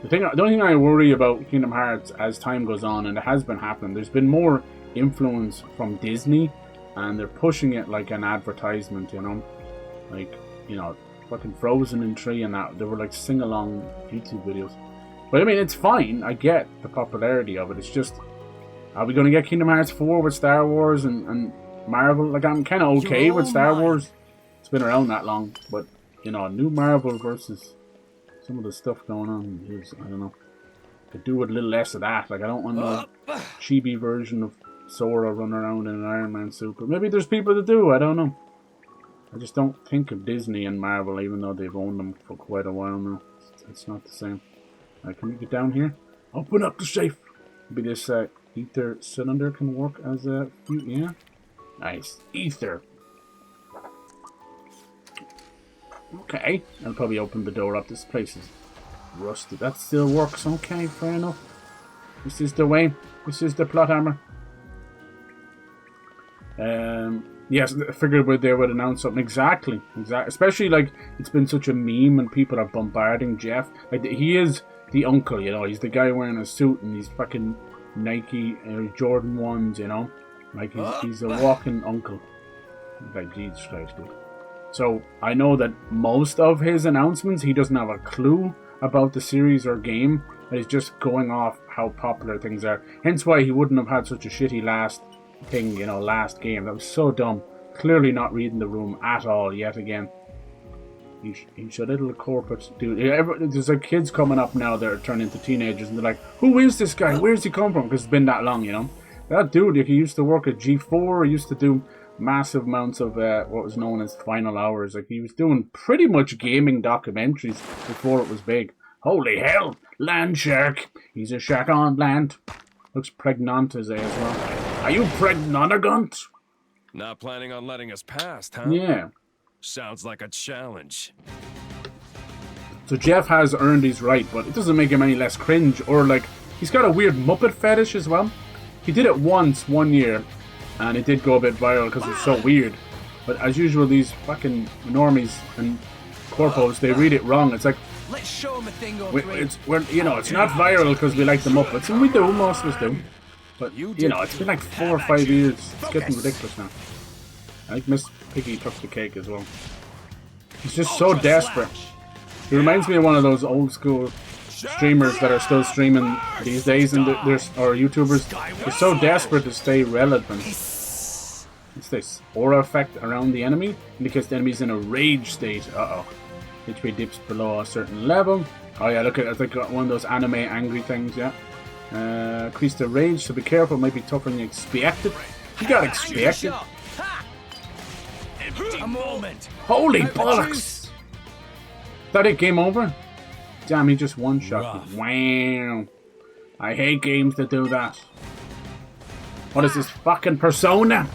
S1: The only thing I worry about Kingdom Hearts as time goes on, and it has been happening, there's been more influence from Disney, and they're pushing it like an advertisement, like, fucking Frozen and 3 and that. They were like sing-along YouTube videos. But it's fine. I get the popularity of it. It's just, are we going to get Kingdom Hearts 4 with Star Wars and Marvel? Like, I'm kind of okay with Star Wars. It's been around that long, but new Marvel versus some of the stuff going on is, I don't know. Could do with a little less of that. Like, I don't want no chibi version of Sora running around in an Iron Man suit. But maybe there's people that do. I don't know. I just don't think of Disney and Marvel, even though they've owned them for quite a while now. It's not the same. Can we get down here? Open up the safe. Maybe this ether cylinder can work as a fuse. Yeah. Nice. Ether. Okay. I'll probably open the door up. This place is rusted. That still works. Okay, fair enough. This is the way. This is the plot armor. Yes, I figured they would announce something. Exactly. Especially, like, it's been such a meme and people are bombarding Jeff. Like, he is the uncle, He's the guy wearing a suit and he's fucking Nike Jordan 1s, Like, he's a walking uncle. Like, Jesus Christ, dude. So, I know that most of his announcements, he doesn't have a clue about the series or game. He's just going off how popular things are. Hence why he wouldn't have had such a shitty last game. That was so dumb. Clearly not reading the room at all, yet again. He's a little corporate dude. There's like kids coming up now that are turning into teenagers, and they're like, "Who is this guy? Where's he come from?" Because it's been that long, you know. That dude, he used to work at G4. He used to do massive amounts of what was known as final hours. Like, he was doing pretty much gaming documentaries before it was big. Holy hell, land shark! He's a shark on land. Looks pregnant as well. Are you pregnant?
S12: Not planning on letting us past, huh?
S1: Yeah.
S12: Sounds like a challenge.
S1: So Jeff has earned his right, but it doesn't make him any less cringe. Or like, he's got a weird Muppet fetish as well. He did it once, one year, and it did go a bit viral because it was so weird. But as usual, these fucking normies and corpos, they read it wrong. It's like,
S2: let's show him a thing or
S1: it's not viral because we like the Muppets, and we do, most of us do. But, you know, it's been like 4 or 5 years. It's getting ridiculous now. I think Miss Piggy took the cake as well. He's just so desperate. He reminds me of one of those old school streamers that are still streaming these days, and or YouTubers. They're so desperate to stay relevant. It's this aura effect around the enemy indicates the enemy's in a rage state. HP dips below a certain level. Oh yeah, look at it's like one of those anime angry things. Yeah. Increase the rage, so be careful. It might be tougher than you expected. You got expected.
S2: A moment.
S1: Holy bollocks! Is that it? Game over? Damn, he just one-shot me. Wow. I hate games that do that. What is this fucking Persona?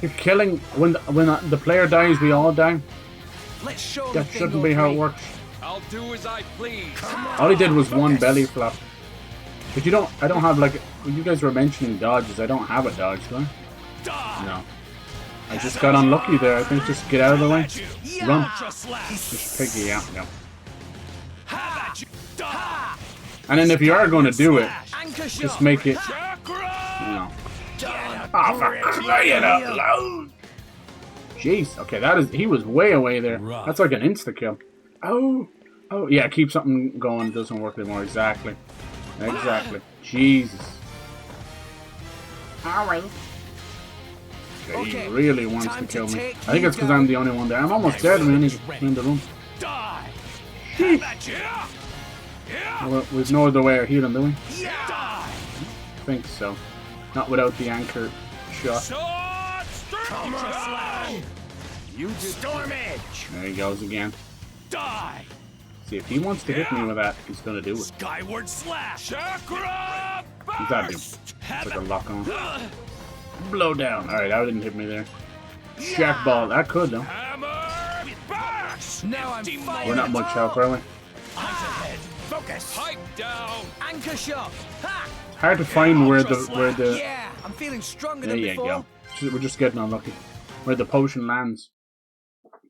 S1: You're killing... When the player dies, we all die?
S2: Let's show
S1: that shouldn't be how it works.
S12: I'll do as I please.
S1: All he did was one belly flap. But I don't have like... You guys were mentioning dodges. I don't have a dodge, do I? No. I just got unlucky there. I think just get out of the way. Run. Just Piggy out now. And then if you are going to do it, just make it, you know. Oh, for crying out loud! Jeez. Okay, he was way away there. That's like an insta-kill. Oh, yeah, keep something going. It doesn't work anymore. Exactly. Jesus. Alright. Okay, he really wants to kill me. I think it's because I'm the only one there. I'm almost dead when he's in the room. Well, we've no other way of healing, do we? I think so. Not without the anchor shot.
S2: Storm Edge.
S1: There he goes again. See, if he wants to hit me with that, he's gonna do it.
S2: Skyward slash.
S1: What's that do? It's like a lock on. Blow down. Alright, that didn't hit me there. Shack ball. That could, though. We're not much help, are we?
S2: Focus. Pipe down. Anchor shot. Ha!
S1: Hard to find where the
S2: Yeah, I'm feeling stronger
S1: there
S2: than
S1: you
S2: before.
S1: go. We're just getting unlucky. Where the potion lands.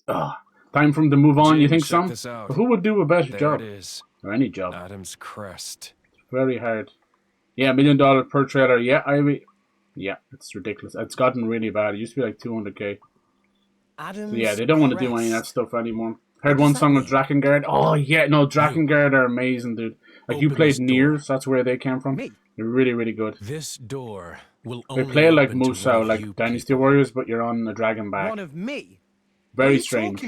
S1: Time for him to move on, you think, Sam? But who would do a better job?
S12: It is.
S1: Or any job.
S12: Adam's crest.
S1: Very hard. Yeah, $1 million per trailer. Yeah, it's ridiculous. It's gotten really bad. It used to be like 200k. So yeah, they don't want to do any of that stuff anymore. Heard one song of Drakengard. Oh yeah, no, Drakengard are amazing, dude. Like you played Niers, that's where they came from. They're really, really good.
S8: This door will
S1: they play like Musou, like Dynasty Warriors, but you're on a dragon back.
S2: One of me.
S1: Very strange.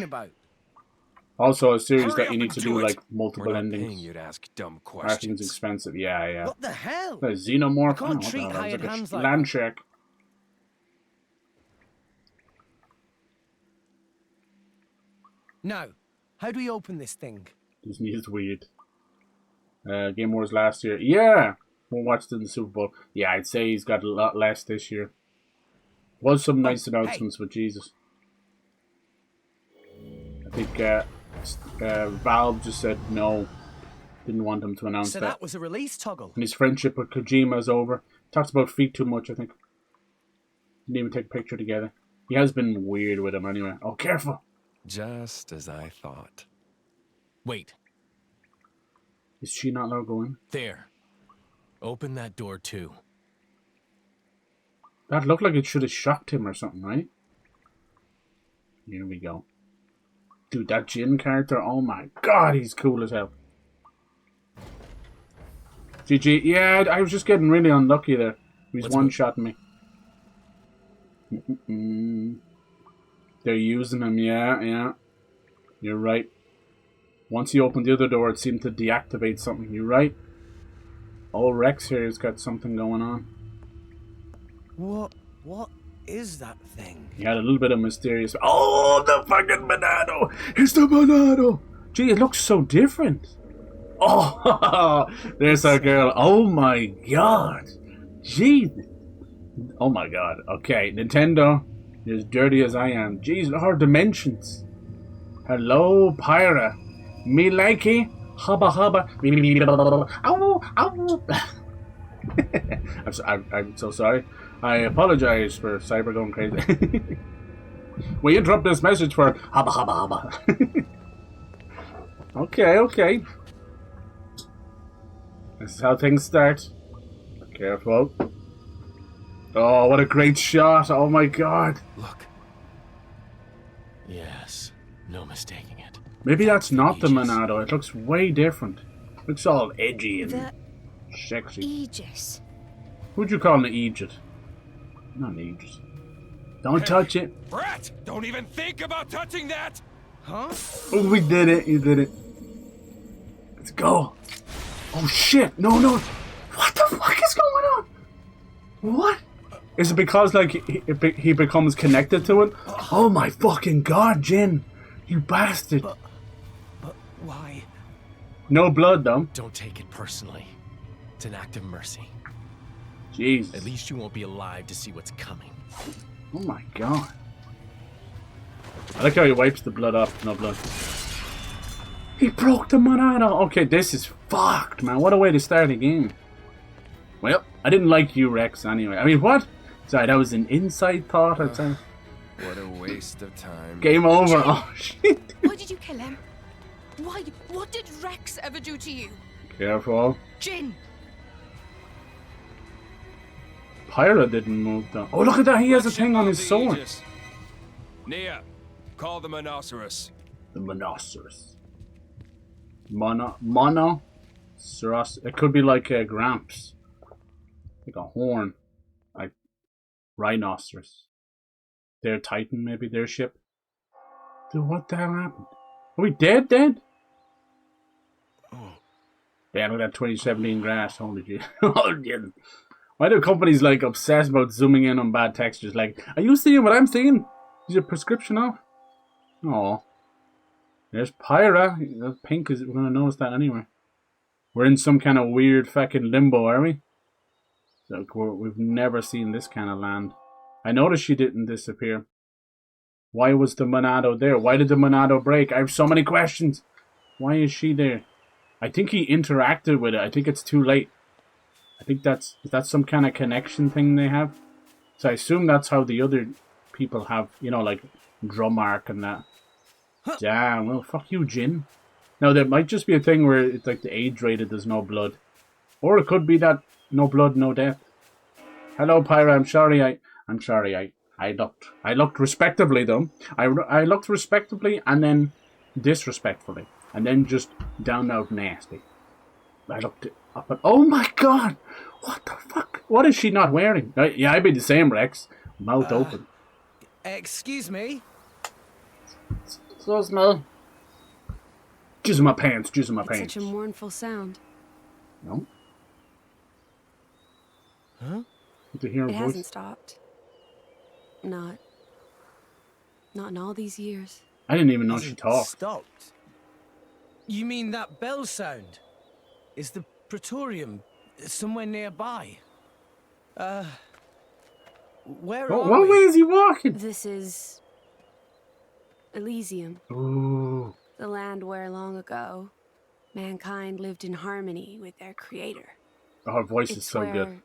S1: Also, a series that you need to do like multiple endings.
S12: You'd ask dumb questions.
S1: Everything's expensive. Yeah.
S2: What the hell?
S1: The Xenomorph.
S2: I can't treat hired hands like
S1: land check.
S2: Now, how do we open this thing?
S1: Disney is weird. Game Wars last year. Yeah! We'll watch it in the Super Bowl. Yeah, I'd say he's got a lot less this year. Was some nice announcements with Jesus. I think Valve just said no. Didn't want him to announce
S2: that. So that was a release toggle.
S1: And his friendship with Kojima is over. Talks about feet too much, I think. Didn't even take a picture together. He has been weird with him anyway. Oh, careful!
S12: Just as I thought.
S8: Wait.
S1: Is she not allowed to go in?
S8: There. Open that door too.
S1: That looked like it should have shocked him or something, right? Here we go. Dude, that Jin character, oh my god, he's cool as hell. GG. Yeah, I was just getting really unlucky there. He's one-shotting me. They're using him, yeah. You're right. Once he opened the other door, it seemed to deactivate something. You right? Old Rex here has got something going on.
S2: What is that thing?
S1: He had a little bit of mysterious... Oh, the fucking Monado! It's the Monado! Gee, it looks so different. Oh, there's our girl. Oh my god. Gee. Oh my god. Okay, Nintendo. You're as dirty as I am. Jeez, look at our dimensions. Hello, Pyra. Me likey. Hubba hubba. Ow, ow. I'm so sorry. I apologize for Cyber going crazy. We interrupt this message for hubba hubba hubba. Okay. This is how things start. Careful. Oh, what a great shot. Oh my god.
S8: Look. Yes, no mistaking it.
S1: Maybe that's not the Monado. It looks way different. Looks all edgy and sexy.
S5: Aegis.
S1: Who'd you call an Aegis? Not an Aegis. Don't touch it.
S12: Brat! Don't even think about touching that!
S2: Huh?
S1: Oh, we did it. You did it. Let's go. Oh shit. No. What the fuck is going on? What? Is it because, like, he becomes connected to it? Oh my fucking god, Jin. You bastard.
S2: But why?
S1: No blood, though.
S8: Don't take it personally. It's an act of mercy.
S1: Jesus.
S8: At least you won't be alive to see what's coming.
S1: Oh my god. I like how he wipes the blood off. No blood. He broke the Monado. Okay, this is fucked, man. What a way to start a game. Well, I didn't like you, Rex, anyway. I mean, what? Sorry, that was an inside thought.
S12: What a waste of time.
S1: Game over. Oh, shit.
S5: Why did you kill him? Why? What did Rex ever do to you?
S1: Careful.
S5: Jin!
S1: Pyra didn't move, though. Oh, look at that. He has a thing on his sword.
S12: Nia, call the Monoceros.
S1: The Monoceros. Monoceros. It could be like a Gramps. Like a horn. Like rhinoceros. Their Titan, maybe their ship. Dude, what the hell happened? Are we dead? Oh. Damn, look at that 2017 grass. Holy shit. Oh, yeah. Why do companies like obsess about zooming in on bad textures? Like, are you seeing what I'm seeing? Is your prescription off? Oh. There's Pyra. That pink is. We're gonna notice that anyway. We're in some kind of weird fucking limbo, are we? So we've never seen this kind of land. I noticed she didn't disappear. Why was the Monado there? Why did the Monado break? I have so many questions. Why is she there? I think he interacted with it. I think it's too late. I think is that some kind of connection thing they have? So I assume that's how the other people have, you know, like Drummark and that. Damn, well, fuck you, Jin. Now, there might just be a thing where it's like the age rated, there's no blood. Or it could be that no blood, no death. Hello, Pyra, I'm sorry I looked respectably, though. I looked respectably and then disrespectfully. And then just down out nasty. I looked up and... Oh my god! What the fuck? What is she not wearing? Yeah, I'd be the same, Rex. Mouth open.
S2: Excuse me?
S1: So smell. Jizz in my pants,
S5: Such a mournful sound.
S1: No?
S2: Huh?
S1: To hear
S5: It
S1: voice.
S5: hasn't stopped. Not in all these years.
S1: I didn't even know she talked.
S2: Stopped? You mean that bell sound? Is the Praetorium somewhere nearby? Where are
S1: What
S2: we?
S1: way is he walking?
S5: This is Elysium.
S1: Ooh.
S5: The land where long ago mankind lived in harmony with their creator.
S1: Oh, her voice is
S5: It's
S1: so good.
S5: where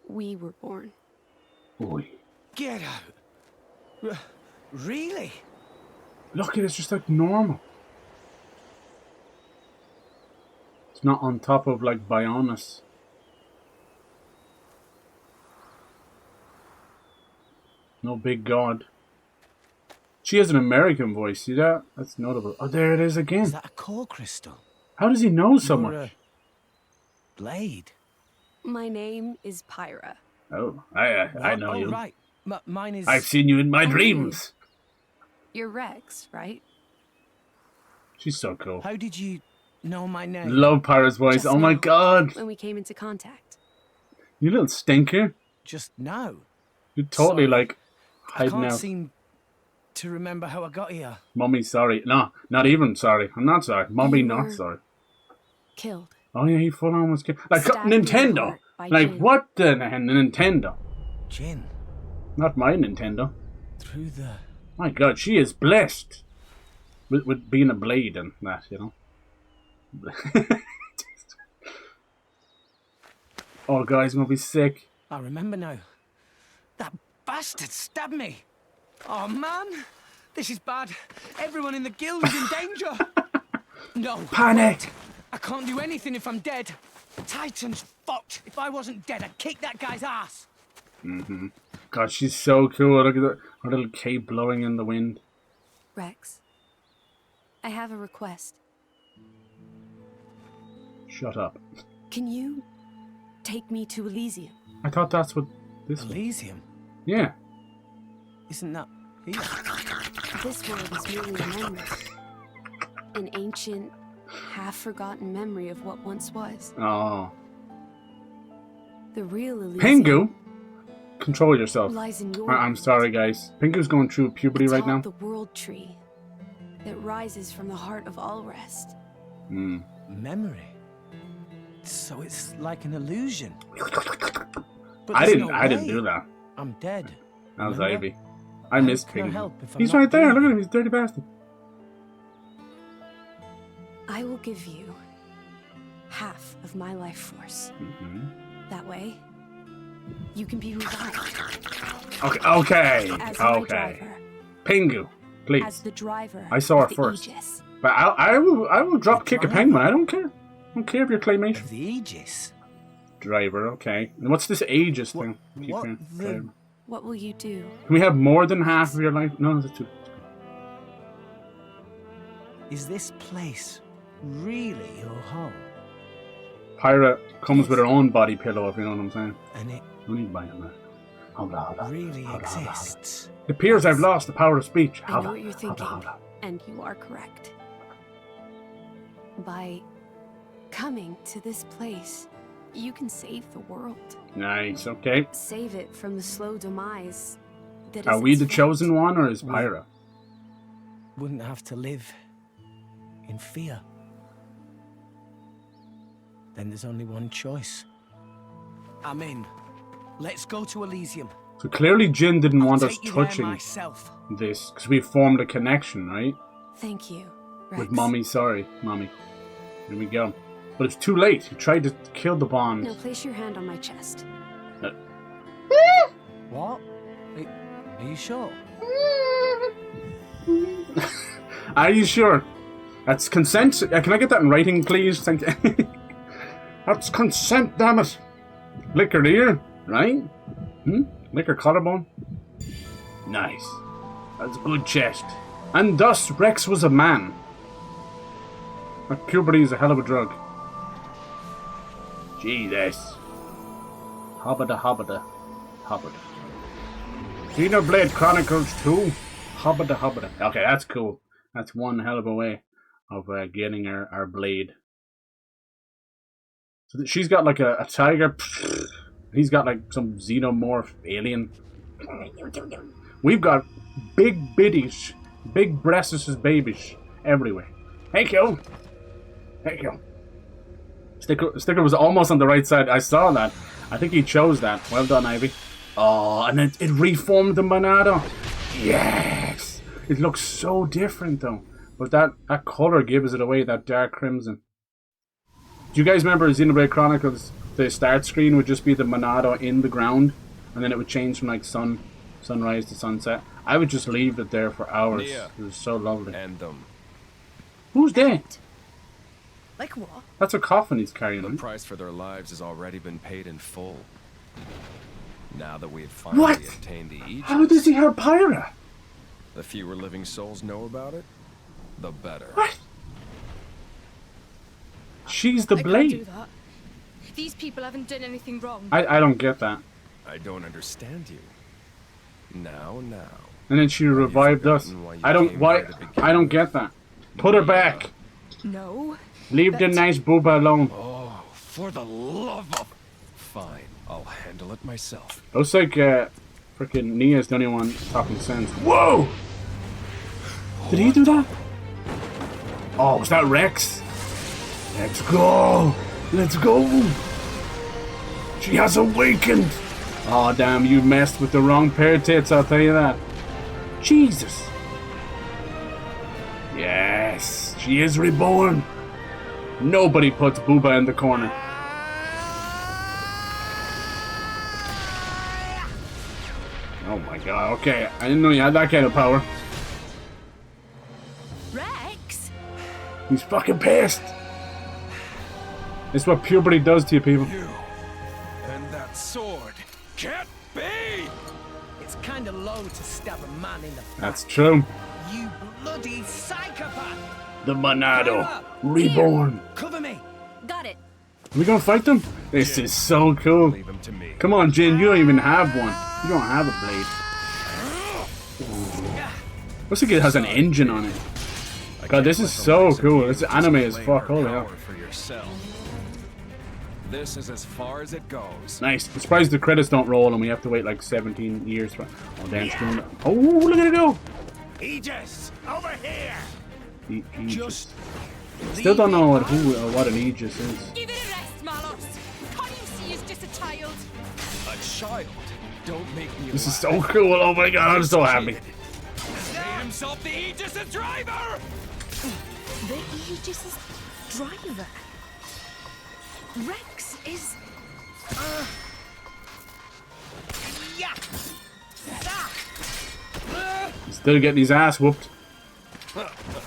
S5: we were born.
S1: Boy.
S2: Get out. Really?
S1: Look, it's just like normal. It's not on top of like Bionis. No big god. She has an American voice, see that? That's notable. Oh, there it is again.
S2: Is that a core crystal?
S1: How does he know so
S2: You're
S1: much?
S2: a blade.
S5: My name is Pyra.
S1: Oh, I know you.
S2: Right. Mine is...
S1: I've seen you in my dreams.
S5: You're Rex, right?
S1: She's so cool.
S2: How did you know my name?
S1: Love Pyra's voice.
S5: Just
S1: Oh my
S5: now,
S1: god.
S5: when we came into contact.
S1: You little stinker.
S2: Just now.
S1: You're totally
S2: Sorry.
S1: like
S2: I
S1: hiding
S2: can't
S1: out.
S2: seem to remember how I got here.
S1: Mummy, sorry. No, not even sorry. I'm not sorry. Mummy,
S5: You
S1: not
S5: were
S1: sorry.
S5: Killed.
S1: Oh yeah, he full on was killed. Like
S5: Stabbed in the
S1: Nintendo.
S5: heart by
S1: Like
S5: Jin.
S1: what the Nintendo?
S2: Jin.
S1: Not my Nintendo.
S2: Through the...
S1: My god, she is blessed with being a blade and that, you know. Oh god, he's gonna be sick.
S2: I remember now. That bastard stabbed me. Oh man, this is bad. Everyone in the guild is in danger. No.
S1: Panic.
S2: Wait. I can't do anything if I'm dead. Titan's fucked. If I wasn't dead, I'd kick that guy's ass.
S1: Mm-hmm. God, she's so cool. Look at her little cape blowing in the wind.
S5: Rex, I have a request.
S1: Shut up.
S5: Can you take me to Elysium?
S1: I thought that's what this was.
S2: Elysium?
S1: Yeah.
S2: Isn't that here?
S5: This world is merely a memory. An ancient, half-forgotten memory of what once was.
S1: Oh.
S5: The real Elysium
S1: Pingu? Control yourself.
S5: lies in your
S1: I'm sorry, guys. Pingu's going through puberty right now.
S5: the world tree that rises from the heart of all rest.
S1: Hmm.
S2: Memory? So it's like an illusion. But
S1: I
S2: there's
S1: didn't.
S2: no
S1: I didn't
S2: way.
S1: do that.
S2: I'm dead.
S1: That was
S2: Remember?
S1: Ivy. I missed
S2: can I
S1: Pingu.
S2: help if I'm
S1: He's
S2: not
S1: right there. Look
S2: breathing?
S1: at him. He's a dirty bastard.
S5: I will give you half of my life force. That way, you can be revived.
S1: Okay. Okay.
S5: As my
S1: Okay.
S5: driver.
S1: Pingu, please.
S5: As the driver.
S1: I saw her
S5: of the
S1: first.
S5: Aegis.
S1: But I will drop kick a penguin. I don't care. I don't care if you're claymation.
S2: The Aegis?
S1: Driver, okay. And what's this Aegis thing? Keep
S2: what
S1: going.
S2: the-
S1: Driver.
S5: What will you do?
S1: Can we have more than half of your life? No, that's too.
S2: Is this place really your home?
S1: Pyra comes with her own body pillow, if you know what I'm saying.
S2: And it
S1: No need buying that. Hold on.
S2: really exists?
S1: It appears I've lost the power of speech.
S5: I
S1: Hold
S5: know
S1: on,
S5: what you're
S1: hold
S5: thinking,
S1: on, hold on.
S5: and you are correct. By coming to this place, you can save the world.
S1: Nice, okay.
S5: Save it from the slow demise that
S1: Are
S5: is
S1: we
S5: its
S1: the
S5: fate.
S1: chosen one, or is Pyra?
S2: Wouldn't have to live in fear. Then there's only one choice. I'm in. Let's go to Elysium.
S1: So clearly Jin didn't want us
S2: Take you there
S1: touching
S2: myself.
S1: this, because we formed a connection, right?
S5: Thank you, Rex.
S1: With Mommy, sorry, Mommy. Here we go. But it's too late. He tried to kill the bond.
S5: Now place your hand on my chest.
S2: What? Are you sure?
S1: Are you sure? That's consent. Can I get that in writing, please? Thank you. That's consent, damn it. Lick her ear, right? Lick her collarbone. Nice. That's a good chest. And thus, Rex was a man. But puberty is a hell of a drug. Jesus. Hobbida, hobbida, hobbida. Xenoblade Chronicles 2. Hobbida, hobbida. Okay, that's cool. That's one hell of a way of getting our blade. So she's got like a tiger. He's got like some xenomorph alien. We've got big biddies, big breasts babies everywhere. Thank you. Thank you. Sticker was almost on the right side. I saw that. I think he chose that. Well done, Ivy. Oh, and it reformed the Monado. Yes. It looks so different though. But that color gives it away, that dark crimson. Do you guys remember Xenoblade Chronicles? The start screen would just be the Monado in the ground, and then it would change from like sunrise to sunset. I would just leave it there for hours.
S12: Nia.
S1: It was so lovely.
S12: And them.
S1: Who's there?
S5: Like what?
S1: That's a coffin he's carrying.
S12: The
S1: Right?
S12: price for their lives has already been paid in full. Now that we have finally obtained the Aegis,
S1: How does he have Pyra?
S12: the fewer living souls know about it, the better.
S1: What? She's the
S13: I can't
S1: blade.
S13: do that. These people haven't done anything wrong.
S1: I don't get that.
S12: I don't understand you. Now.
S1: And then she revived us.
S12: forgotten why you
S1: I don't
S12: came
S1: why
S12: here to begin
S1: I don't get that. Put her back.
S5: No.
S1: Leave the nice booba alone.
S12: Oh, for the love of... Fine, I'll handle it myself.
S1: Looks like freaking Nia's the only one talking sense. Whoa! Did he do that? Oh, was that Rex? Let's go! Let's go! She has awakened! Oh damn, you messed with the wrong pair of tits, I'll tell you that. Jesus! Yes, she is reborn! Nobody puts Booba in the corner. Oh my god, okay, I didn't know you had that kind of power.
S5: Rex?
S1: He's fucking pissed! It's what puberty does to you people.
S12: You and that sword can't be!
S2: It's kind of low to stab a man in the back.
S1: That's true.
S2: You bloody psychopath!
S1: The Monado, reborn.
S2: Cover me.
S5: Got it.
S1: Are we gonna fight them? This is so cool.
S12: Leave him to me.
S1: Come on, Jin, you don't even have one. You don't have a blade. Looks like it has an engine on it. God, this is so cool. This anime as fuck. Holy hell.
S12: For yourself. This is as far as it goes.
S1: Nice. I'm surprised the credits don't roll and we have to wait like 17 years for. Oh, damn, it's doing that. Oh, look at it go!
S7: Aegis, over here!
S1: Aegis. Still don't know what an Aegis is.
S13: Give it a rest, Malos. Can't you see he's just a child?
S12: A child? Don't make me
S1: This is
S12: laugh.
S1: so cool. Oh my god, I'm so happy.
S12: Made himself the Aegis' driver!
S5: The Aegis' driver. Rex is...
S1: He's still getting his ass whooped.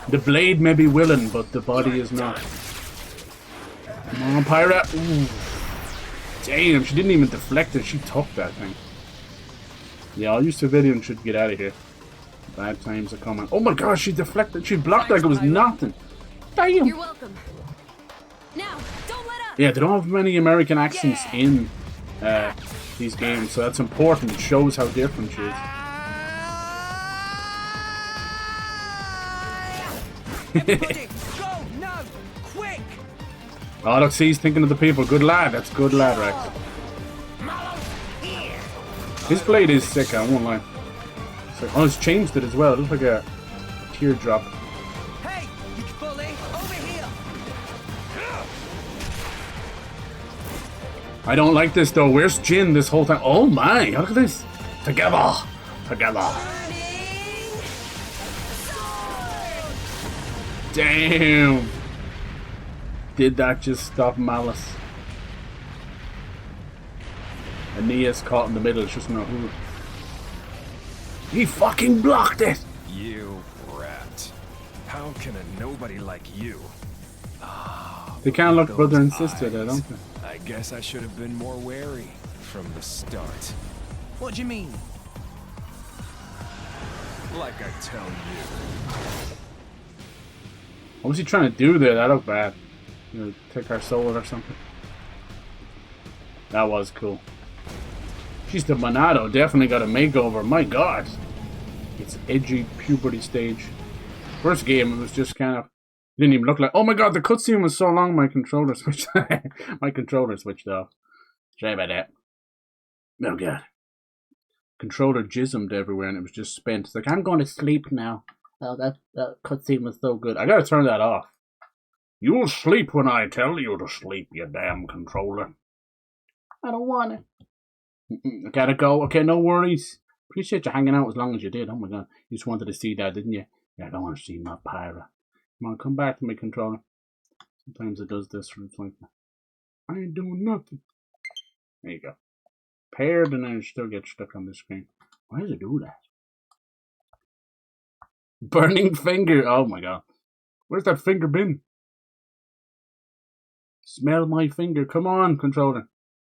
S1: The blade may be willing, but the body is not. Come on, Pyra. Ooh. Damn, she didn't even deflect it. She took that thing. Yeah, all you civilians should get out of here. Bad times are coming. Oh my gosh, she deflected. She blocked like it was nothing. Damn.
S5: You're welcome. Now, don't let up.
S1: Yeah, they don't have many American accents in these games, so that's important. It shows how different she is.
S2: Everybody, go now, quick!
S1: Oh, look, see, he's thinking of the people. Good lad. That's good lad, Rex. His blade is sick, I won't lie. It's like, oh, it's changed it as well. It looks like a teardrop.
S2: Hey, you bully, over here!
S1: I don't like this though. Where's Jin this whole time? Oh my, look at this. Together. Together. Damn. Did that just stop Malice? Aeneas caught in the middle. It's just not who. He fucking blocked it.
S12: You rat. How can a nobody like you?
S1: They can't look brother and sister there, don't they?
S12: I guess I should have been more wary from the start.
S2: What do you mean?
S12: Like I tell you.
S1: What was he trying to do there? That looked bad. You know, take our soul or something. That was cool. She's the Monado. Definitely got a makeover. My god. It's edgy puberty stage. First game, it was just kind of... Didn't even look like... Oh my god, the cutscene was so long, my controller switched... my controller switched off. Sorry about that. Oh god. Controller jismed everywhere and it was just spent. It's like, I'm going to sleep now. Oh, that cutscene was so good. I gotta turn that off. You'll sleep when I tell you to sleep, you damn controller. I don't want it. I gotta go. Okay, no worries. Appreciate you hanging out as long as you did. Oh my god. You just wanted to see that, didn't you? Yeah, I don't want to see my Pyra. Come on, come back to my controller. Sometimes it does this from like I ain't doing nothing. There you go. Paired and then it still gets stuck on the screen. Why does it do that? Burning finger. Oh my god. Where's that finger been? Smell my finger. Come on, controller.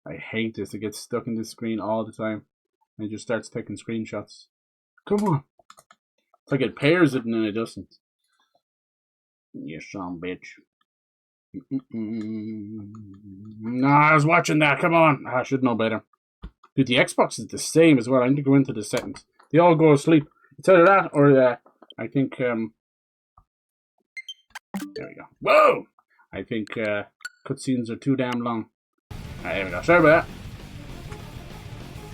S1: I hate this. It gets stuck in the screen all the time. And it just starts taking screenshots. Come on. It's like it pairs it and then it doesn't. You son bitch. Nah, I was watching that. Come on. I should know better. Dude, the Xbox is the same as well. I need to go into the settings. They all go to sleep. It's either that or I think There we go. Whoa! I think cutscenes are too damn long. Alright, there we go. Sorry about that.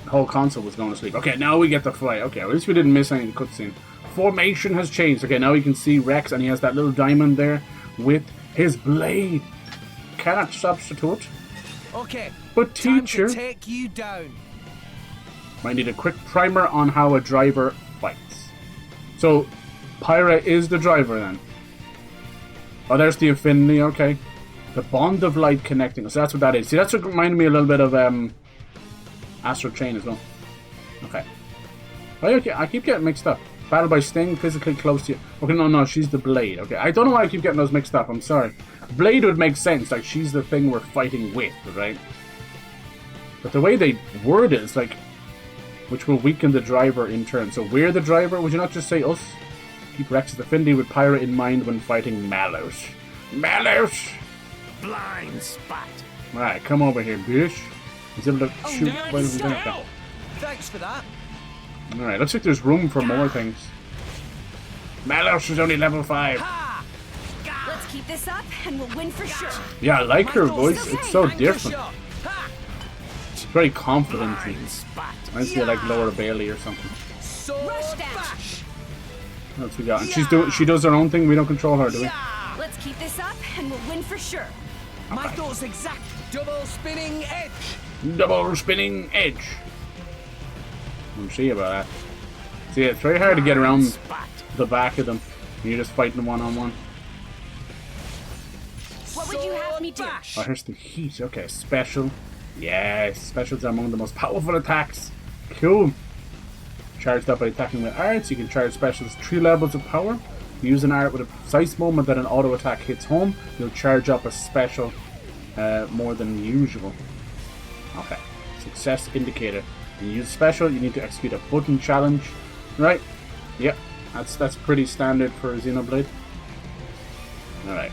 S1: The whole console was going to sleep. Okay, now we get the fight. Okay, at least we didn't miss any of the cutscene. Formation has changed. Okay, now we can see Rex, and he has that little diamond there with his blade. Cannot substitute.
S2: Okay.
S1: But teacher,
S2: time to take you down.
S1: Might need a quick primer on how a driver fights. So, Pyra is the driver then. Oh, there's the affinity. Okay, the bond of light connecting us. So that's what that is. See, that's what reminded me a little bit of Astral Chain as well. Okay. Oh, okay. I keep getting mixed up. Battle by Sting, physically close to you. Okay, no, she's the Blade. Okay, I don't know why I keep getting those mixed up. I'm sorry. Blade would make sense. Like, she's the thing we're fighting with, right? But the way they word it is like, which will weaken the driver in turn. So we're the driver. Would you not just say us? Keep Rex's affinity with Pyra in mind when fighting Mallows. Mallows!
S7: Blind spot.
S1: Alright, come over here, bitch. He's able to shoot while he's doing that.
S2: Thanks for that.
S1: Alright, looks like there's room for more things. Mallows is only level 5.
S5: Let's keep this up and we'll win for sure.
S1: Yeah, I like her voice. It's so different. It's very confident. Reminds me of like Laura Bailey or something.
S5: Rush down.
S1: What else we got? And she does her own thing. We don't control her, do we?
S5: Let's keep this up and we'll win for sure.
S2: My thoughts exact. Double spinning edge.
S1: Double spinning edge. We'll see about that. See, it's very hard to get around the back of them. You're just fighting one-on-one.
S5: What would you have me do?
S1: Oh, here's the heat. Okay, special. Yes, specials are among the most powerful attacks. Cool. Charged up by attacking with arts. You can charge specials 3 levels of power. You use an art with a precise moment that an auto attack hits home. You'll charge up a special more than usual. Okay. Success indicator. When you use special, you need to execute a button challenge. Right? Yep. That's pretty standard for Xenoblade. Alright.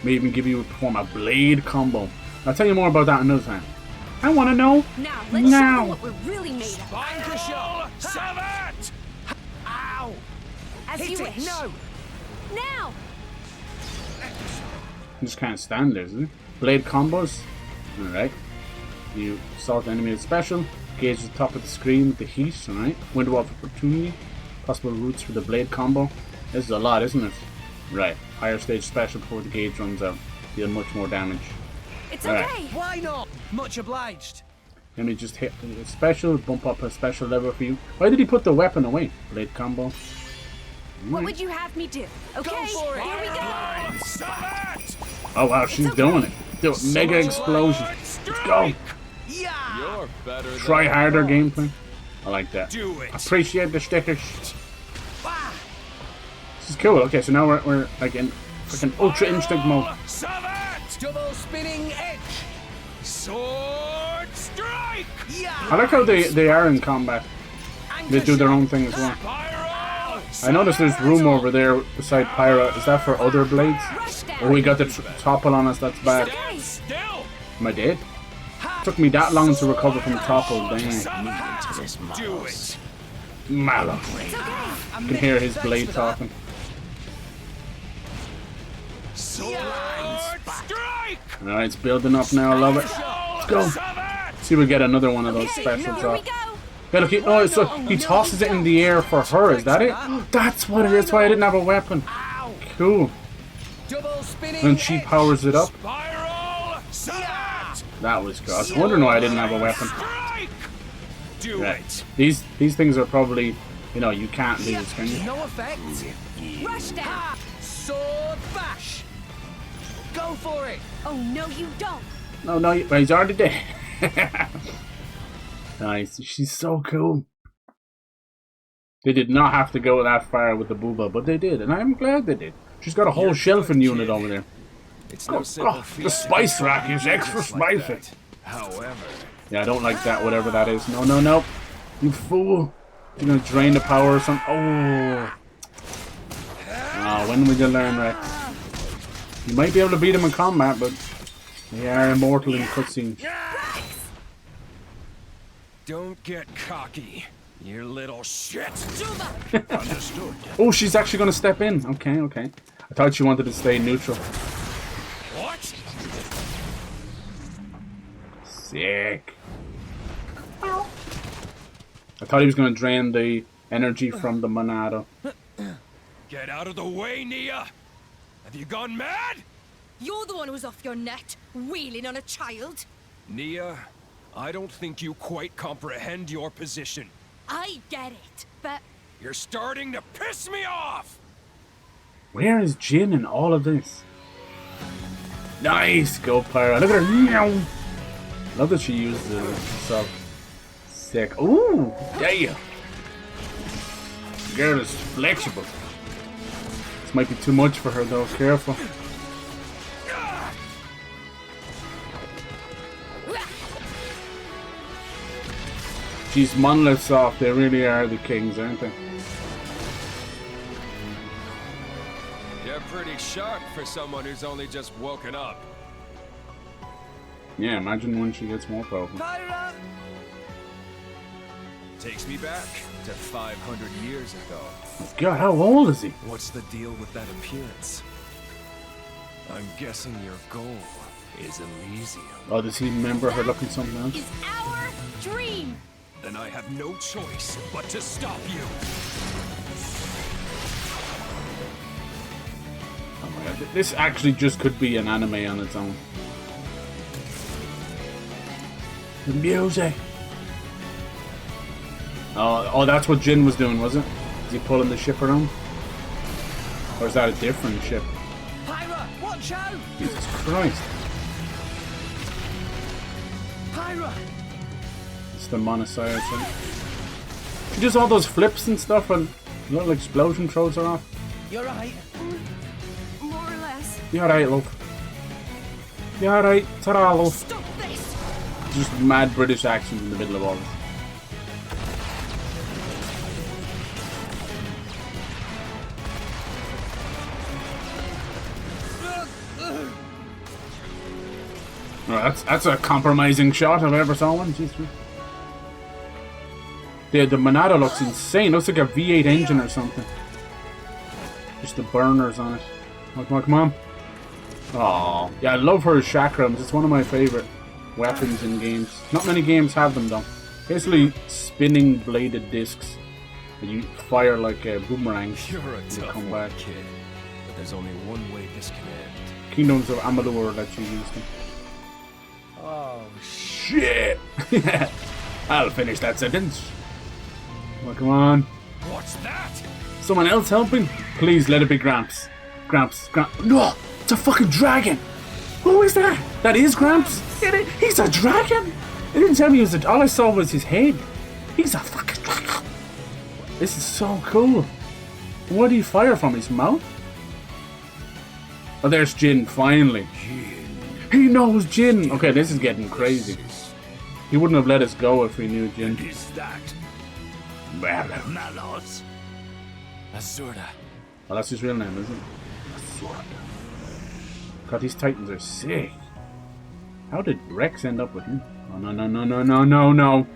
S1: May even give you to perform a blade combo. I'll tell you more about that another time. I want to know
S5: now. Let's show them what we're really made of.
S2: Spiral! Savage! Ow!
S5: As
S2: Hit
S5: you
S2: it.
S5: wish.
S2: No!
S5: Now!
S1: You just can't stand there, isn't it? Blade combos. Alright. You assault the enemy with special. Gauge the top of the screen with the heat. Alright. Window of opportunity. Possible routes for the blade combo. This is a lot, isn't it? Right. Higher stage special before the gauge runs out. Deal much more damage.
S5: It's okay.
S2: Why not? Much obliged.
S1: Let me just hit the special. Bump up a special level for you. Why did he put the weapon away? Blade combo.
S5: What would you have me do? Okay,
S2: for it.
S5: Here we go.
S1: Oh wow, she's doing it. Do it. Mega explosion. Let's go.
S2: Yeah.
S4: You're better
S1: Try harder gameplay. I like that.
S2: Do it.
S1: Appreciate the stickers. This is cool. Okay, so now we're like in freaking ultra instinct mode.
S2: Double spinning edge. Sword strike. Yeah.
S1: I like how they are in combat. They do their own thing as well. I noticed there's room over there beside Pyra. Is that for other blades? Oh, we got the topple on us. That's bad. Am I dead? Took me that long to recover from topple. Dang.
S2: Do it.
S1: Mallow. You can hear his blade talking.
S2: Sword strike.
S1: Alright, it's building up now. I love it. Let's go. See if we get another one of those specials off. Yeah, look, so he tosses it in the air for her. Is that it? That's what it is. That's why I didn't have a weapon. Cool. And she powers it up. That was good. I was wondering why I didn't have a weapon. Right. These things are probably, you can't lose, can you?
S2: No effect.
S5: Rush down.
S2: Sword bash. Go for it.
S5: Oh no, you don't.
S1: No, he's already dead. Nice. She's so cool. They did not have to go that far with the booba, but they did, and I'm glad they did. She's got a whole shelving unit over there.
S12: It's no simple
S1: the spice rack is extra spicy.
S12: However,
S1: yeah, I don't like that, whatever that is. No. You fool. You're gonna drain the power or something. Oh. When will you learn, Rex? You might be able to beat him in combat, but they are immortal in cutscenes.
S12: don't get cocky, you little shit.
S2: Understood.
S1: Oh, she's actually gonna step in. Okay. I thought she wanted to stay neutral.
S10: What?
S1: Sick. I thought he was going to drain the energy from the Monado.
S10: Get out of the way, Nia! Have you gone mad?
S13: You're the one who was off your nut, wheeling on a child.
S12: Nia, I don't think you quite comprehend your position.
S13: I get it, but...
S12: You're starting to piss me off!
S1: Where is Jin in all of this? Nice! Go Pyra. Look at her. Meow. Love that she used the sub. Sick. Ooh! Damn! Girl is flexible. This might be too much for her though. Careful. Geez, monoliths off. They really are the kings, aren't they?
S12: You're pretty sharp for someone who's only just woken up.
S1: Yeah, imagine when she gets more powerful.
S2: Pyra!
S12: Takes me back to 500 years ago.
S1: God, how old is he?
S12: What's the deal with that appearance? I'm guessing your goal is Elysium.
S1: Oh, does he remember her looking something else?
S13: Is our dream.
S12: Then I have no choice but to stop you.
S1: Oh my god, this actually just could be an anime on its own. The music. Oh, that's what Jin was doing, was it? Is he pulling the ship around? Or is that a different ship?
S2: Pyra, watch out!
S1: Jesus Christ.
S2: Pyra!
S1: It's the Monocyte, right? She does all those flips and stuff and little explosion throws her off.
S2: You're right.
S13: More or less.
S1: You're right, love. You're right. Ta-ra, love.
S13: Stop this!
S1: Just mad British accent in the middle of all this. Well, that's a compromising shot if I ever saw one. Jeez. The Monado looks insane. Looks like a V8 engine or something. Just the burners on it. Come on, come on. Oh, yeah, I love her chakrams. It's one of my favorite weapons in games. Not many games have them though. Basically, spinning bladed discs that you fire like boomerangs.
S12: You're a
S1: and they
S12: tough
S1: come
S12: one,
S1: back.
S12: kid. But there's only one way this can end.
S1: Kingdoms of Amalur that you use them.
S2: Oh,
S1: Shit! I'll finish that sentence. Well, come on.
S10: What's that?
S1: Someone else helping? Please let it be Gramps. Gramps. No! It's a fucking dragon! Who is that? That is Gramps? He's a dragon? They didn't tell me he was a... All I saw was his head. He's a fucking dragon. This is so cool. Where do you fire from? His mouth? Oh, there's Jin, finally. He knows Jin! Okay, this is getting crazy. He wouldn't have let us go if we knew Jin.
S3: What is that? Malos.
S8: Azurda.
S1: Well, that's his real name, isn't it? God, these titans are sick. How did Rex end up with him? Oh, no, no, no, no, no, no, no.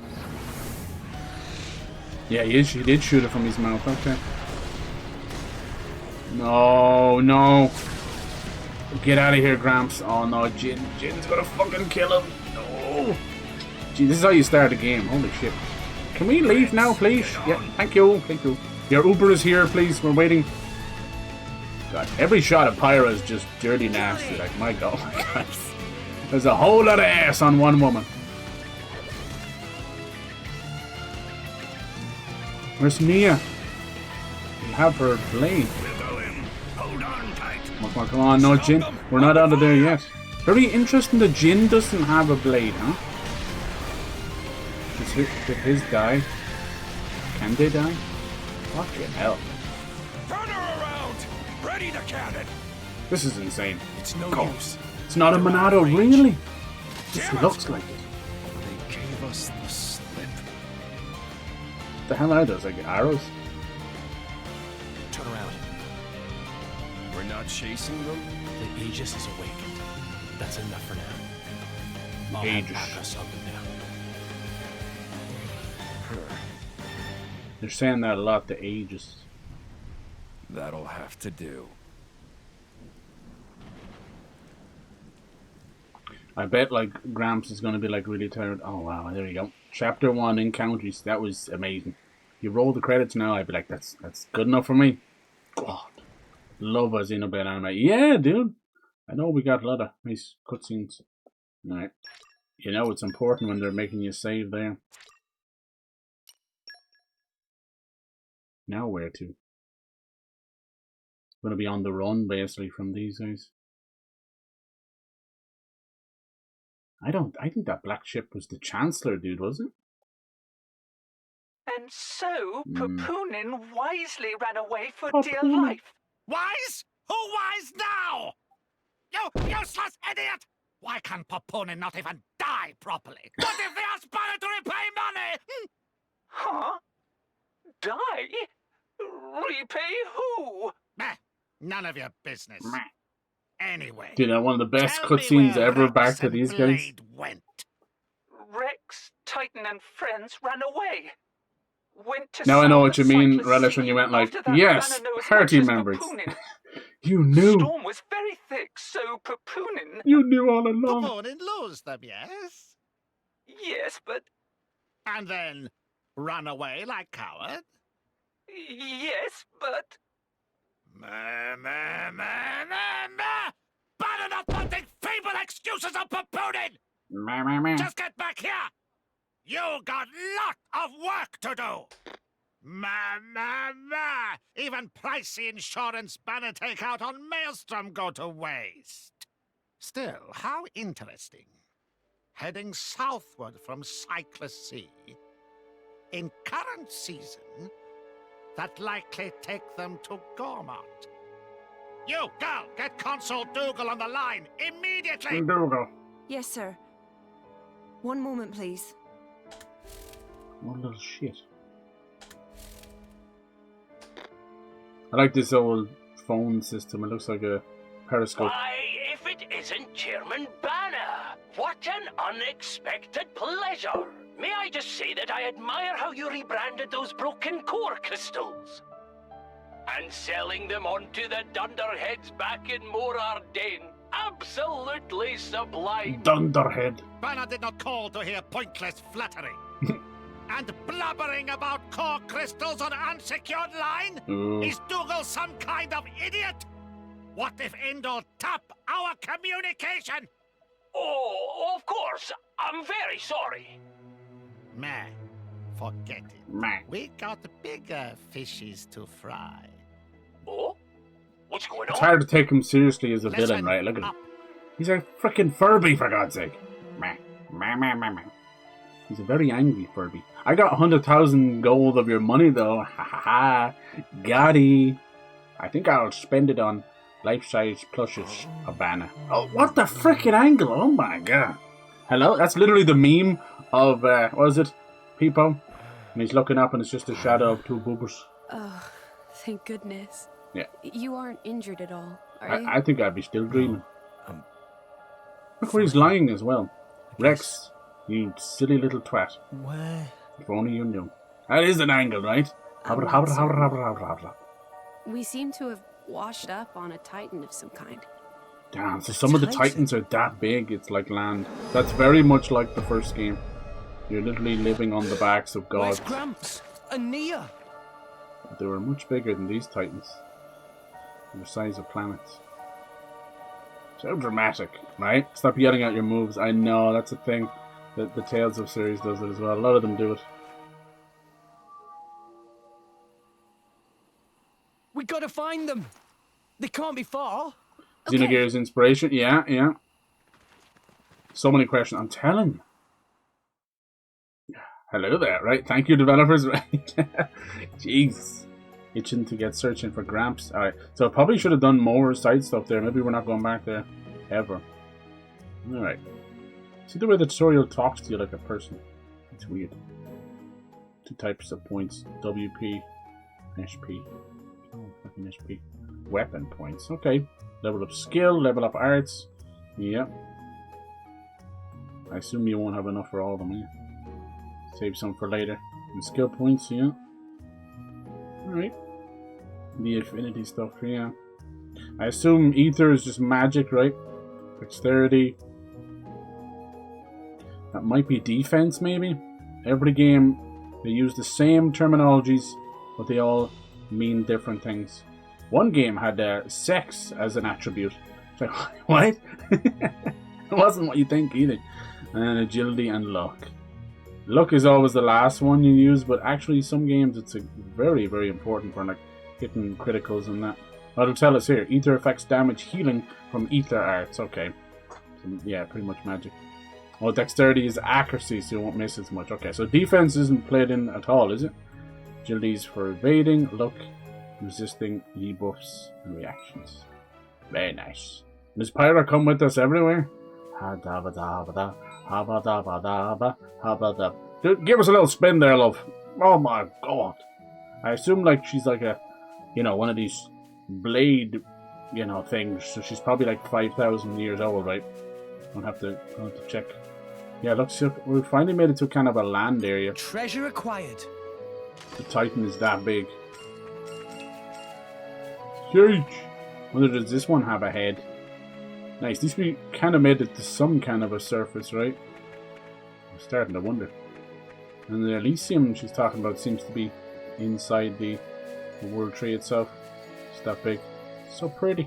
S1: Yeah, he did shoot it from his mouth, okay. No, no. Get out of here, Gramps. Oh no, Jin's gonna fucking kill him. No. Gee, this is how you start a game. Holy shit. Can we leave now, please? Yeah, thank you. Thank you. Your Uber is here, please. We're waiting. God, every shot of Pyra is just dirty nasty. Like, my god. Oh my god. There's a whole lot of ass on one woman. Where's Nia? We have her blade. Come on, come on, no Jin. We're not out of there yet. Very interesting that Jin doesn't have a blade, huh? Did his die? Can they die? Fucking hell.
S10: Turn her around! Ready to cannon!
S1: This is insane.
S8: It's no use.
S1: It's not a Monado, really? This looks like it.
S12: They gave us the slip.
S1: What the hell are those? Like arrows?
S8: Turn around.
S12: We're not chasing them?
S8: The Aegis is awakened. That's enough for now. I'll
S1: Aegis.
S8: have Akras up and down.
S1: They're saying that a lot, the Aegis.
S12: That'll have to do.
S1: I bet like Gramps is gonna be like really tired. Oh wow, there you go. Chapter 1 Encounters. That was amazing. You roll the credits now, I'd be like, that's good enough for me. God, love a Xenoblade anime. Yeah, dude. I know we got a lot of nice cutscenes. Alright. You know it's important when they're making you save there. Now where to? I'm gonna be on the run basically from these guys. I think that black ship was the Chancellor, dude, was it?
S14: And so, Papunin wisely ran away for dear
S7: Papunin.
S14: life.
S7: Wise? Who wise now? You useless idiot! Why can Papunin not even die properly? What if they ask Banner to repay money?
S14: Huh? Die? Repay who?
S7: Meh. None of your business.
S1: Meh.
S7: Anyway.
S1: Dude, one of the best
S7: tell me
S1: cutscenes
S7: where
S1: ever
S7: Rex
S1: back to
S7: and
S1: these guys.
S7: Blade went.
S14: Rex, Titan, and friends ran away. Went to
S1: Now I know
S14: south
S1: what you
S14: of
S1: mean,
S14: Cyprus
S1: Relish, when
S14: Sea.
S1: you went like,
S14: After that,
S1: yes,
S14: Banner knows
S1: party
S14: much as
S1: members.
S14: Papunin.
S1: You knew.
S14: Storm was very thick, so Papunin...
S1: You knew all along.
S7: Papunin lose them, yes?
S14: Yes, but...
S7: And then run away like coward?
S14: Yes, but...
S7: Banner not wanting feeble excuses of Papunin! Just get back here! You got lot of work to do! Even pricey insurance Banner take out on Maelstrom go to waste. Still, how interesting. Heading southward from Cyprus Sea. In current season, that likely take them to Gormont. You, girl, get Consul Dougal on the line immediately!
S1: Dougal.
S5: Yes, sir. One moment, please.
S1: What little shit. I like this old phone system. It looks like a periscope.
S15: Why, if it isn't Chairman Banner! What an unexpected pleasure! May I just say that I admire how you rebranded those broken core crystals? And selling them on to the dunderheads back in Morardane. Absolutely sublime.
S1: Dunderhead.
S7: Banner did not call to hear pointless flattery. And blabbering about core crystals on unsecured line?
S1: Ooh.
S7: Is Dougal some kind of idiot? What if Indol tap our communication?
S15: Oh, of course. I'm very sorry.
S7: Meh. Forget it.
S1: Meh.
S7: We got bigger fishes to fry.
S15: Oh? What's going on?
S1: It's hard to take him seriously as a
S7: Listen
S1: villain, right? Look at him. He's a freaking Furby, for God's sake. Meh. Meh, meh, meh, meh. He's a very angry Furby. I got 100,000 gold of your money, though. Ha ha ha. Gotti. I think I'll spend it on life-size plushes of Banner. Oh, what the freaking angle? Oh my god. Hello? That's literally the meme of, what is it? Peepo? And he's looking up and it's just a shadow of two boobers.
S5: Oh, thank goodness.
S1: Yeah.
S5: You aren't injured at all, are you?
S1: I think I'd be still dreaming. Look where he's lying as well. Rex, you silly little twat.
S8: Where?
S1: If only you knew. That is an angle, right?
S5: We seem to have washed up on a Titan of some kind.
S1: Damn, so some of the Titans are that big, it's like land. That's very much like the first game. You're literally living on the backs of gods.
S2: Where's Gramps and Nia?
S1: They were much bigger than these Titans. They're the size of planets. So dramatic, right? Stop yelling out your moves. I know, that's a thing. The Tales of series does it as well. A lot of them do it.
S2: We gotta find them. They can't be far.
S1: Xenogears inspiration, yeah. So many questions, I'm telling you. Hello there, right? Thank you, developers, right? Jeez. Itching to get searching for Gramps. Alright, so I probably should have done more side stuff there. Maybe we're not going back there ever. Alright. See the way the tutorial talks to you like a person? It's weird. 2 types of points. WP. HP. Oh, fucking HP. Weapon points. Okay. Level up skill, level up arts. Yep. I assume you won't have enough for all of them, yeah. Save some for later. And skill points, yeah. Alright. The affinity stuff, yeah. I assume ether is just magic, right? Dexterity. That might be defense, maybe? Every game, they use the same terminologies, but they all mean different things. One game had sex as an attribute. It's like, what? It wasn't what you think either. And agility and luck. Luck is always the last one you use, but actually some games it's very, very important for like hitting criticals and that. It'll tell us here, ether affects damage healing from ether arts. Okay. So, yeah, pretty much magic. Oh, dexterity is accuracy, so you won't miss as much. Okay, so defense isn't played in at all, is it? Agility is for evading, luck, resisting debuffs and reactions. Very nice. Does Pyra come with us everywhere? Dude, give us a little spin there, love. Oh my god. I assume like she's like a, you know, one of these blade, you know, things. So she's probably like 5,000 years old, right? I'll have to check. Yeah, looks like we finally made it to kind of a land area.
S2: Treasure acquired.
S1: The Titan is that big. Huge. Wonder does this one have a head? Nice. These we kind of made it to some kind of a surface, right? I'm starting to wonder. And the Elysium she's talking about seems to be inside the world tree itself. It's that big. So pretty.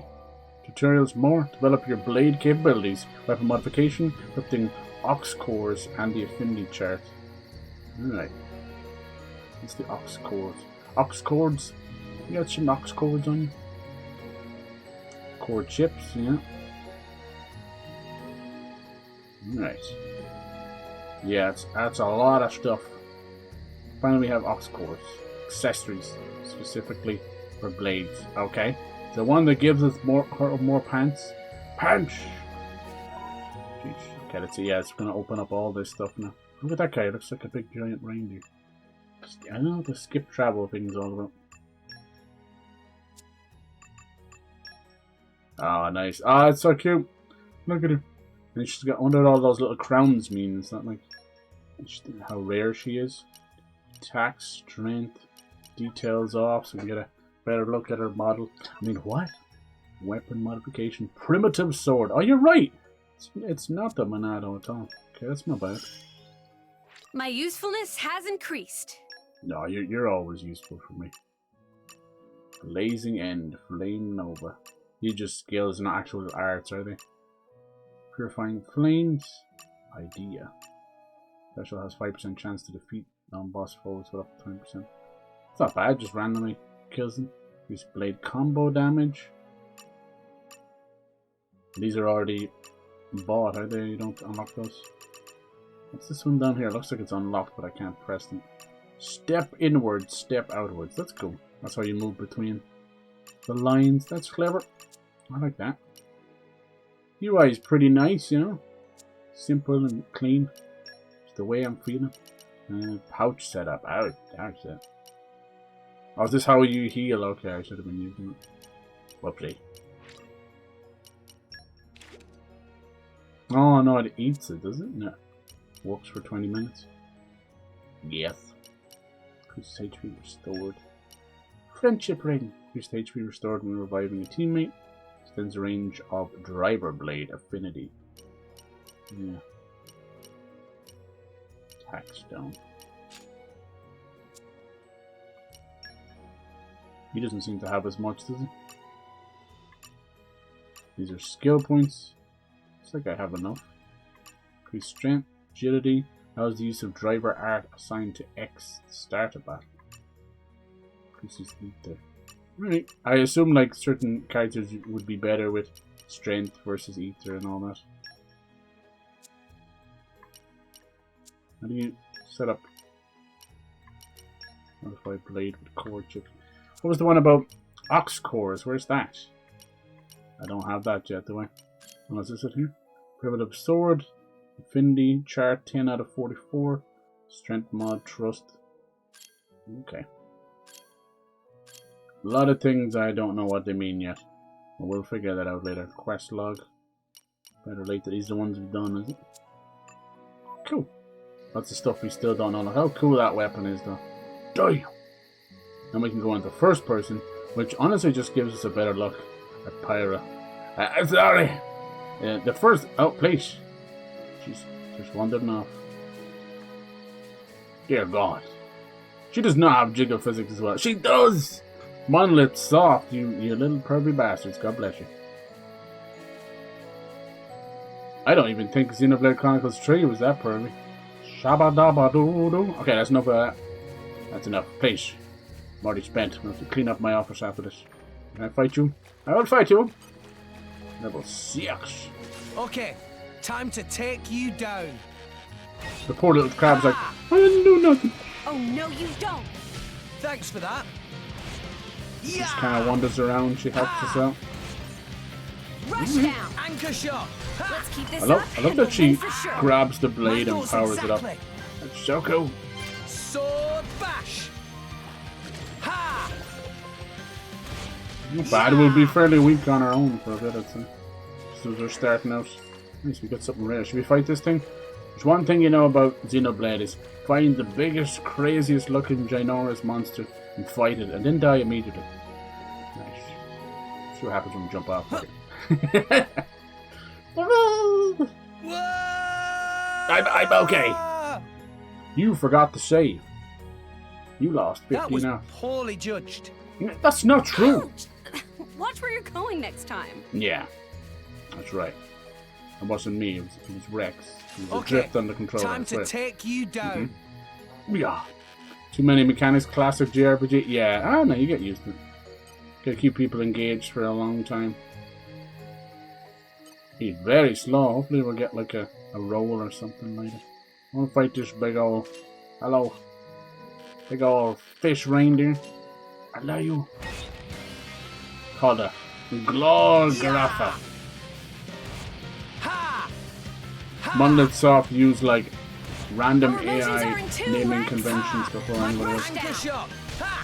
S1: Tutorials more. Develop your blade capabilities. Weapon modification. Equipping ox cores and the affinity chart. Alright. What's the ox cores? Ox cords? You got some ox cords on you? Cord chips, yeah. Alright. Yeah, that's a lot of stuff. Finally we have ox cores. Accessories. Specifically for blades. Okay. The one that gives us more pants. Punch! Jeez. Okay, let's see. Yeah, it's gonna open up all this stuff now. Look at that guy. It looks like a big giant reindeer. I don't know what the skip travel thing's all about. Oh, nice. Ah, it's so cute. Look at her. And she's got under all those little crowns mean. It's not like how rare she is. Attack, strength, details off, so we get a better look at her model. I mean, what? Weapon modification, primitive sword. Oh, you're right. It's not the Monado at all. Okay, that's not bad.
S5: My usefulness has increased.
S1: No, you're always useful for me. Blazing End, Flame Nova. These just skills, not actual arts, are they? Purifying Flames. Idea. Special has 5% chance to defeat non-boss foes with up to 20%. It's not bad, just randomly kills them. Use blade combo damage. These are already bought, are they? You don't unlock those. What's this one down here? Looks like it's unlocked, but I can't press them. Step inwards, step outwards. That's cool. That's how you move between the lines. That's clever. I like that. UI is pretty nice, you know. Simple and clean. It's the way I'm feeling. Pouch setup. Ouch, that. Oh, is this how you heal? Okay, I should have been using it. Whoopsie. Oh no, it eats it, does it? No. Works for 20 minutes. Yes. Increased HP restored. Friendship ring. Increased HP restored when reviving a teammate. Extends the range of driver blade affinity. Yeah. Attack stone. He doesn't seem to have as much, does he? These are skill points. Looks like I have enough. Increased strength, agility. How's the use of driver art assigned to X starter battle? Increases ether. Right. I assume like certain characters would be better with strength versus ether and all that. How do you set up modify blade with core chip? What was the one about ox cores? Where's that? I don't have that yet, do I? Oh, is this it here? Primitive sword, affinity chart 10 out of 44, strength mod trust. Okay. A lot of things I don't know what they mean yet. But we'll figure that out later. Quest log. Better late that these are the ones we've done, is it? Cool. Lots of stuff we still don't know. Look how cool that weapon is though. Damn! Then we can go into first person, which honestly just gives us a better look at Pyra. I'm sorry! The first... Oh, please. Jeez. Just wandered off. Dear God. She does not have jiggle physics as well. She does! Monolith soft, you little pervy bastards. God bless you. I don't even think Xenoblade Chronicles 3 was that pervy. Shabba dabba doo doo. Okay, that's enough of that. That's enough. Please. I'm already spent. I'm going to have to clean up my office after this. Can I fight you? I will fight you. Level 6.
S2: Okay, time to take you down.
S1: The poor little crab's like, I didn't do nothing.
S5: Oh, no, you don't.
S2: Thanks for that.
S1: She just kind of wanders around. She helps us out.
S5: Rush down.
S2: Anchor shot.
S5: Let's keep this
S1: I
S5: up.
S1: love that she
S5: for sure.
S1: grabs the blade and powers it up.
S2: Exactly.
S1: That's so cool.
S2: Sword bash. Ha!
S1: Not bad. We'll be fairly weak on our own for a bit, I'd say. So we're starting out. Nice, we got something rare. Should we fight this thing? There's one thing you know about Xenoblade is find the biggest, craziest looking, ginormous monster and fight it, and then die immediately. Nice. See what happens when we jump off. I'm okay. You forgot to save. You lost 50
S2: That was
S1: now.
S2: poorly judged.
S1: That's not true.
S5: Watch where you're going next time.
S1: Yeah, that's right. It wasn't me. It was Rex. It was a
S2: Okay,
S1: drift on the controller.
S2: time to
S1: right.
S2: take you down.
S1: Yeah. Too many mechanics. Classic JRPG. Yeah. I don't know. You get used to it. Gotta keep people engaged for a long time. He's very slow. Hopefully we'll get like a roll or something later. I want to fight this big old... Hello. Big old fish reindeer. I love you. Called a Glorgraffa. Monolith Soft use like random AI naming conventions before anybody else.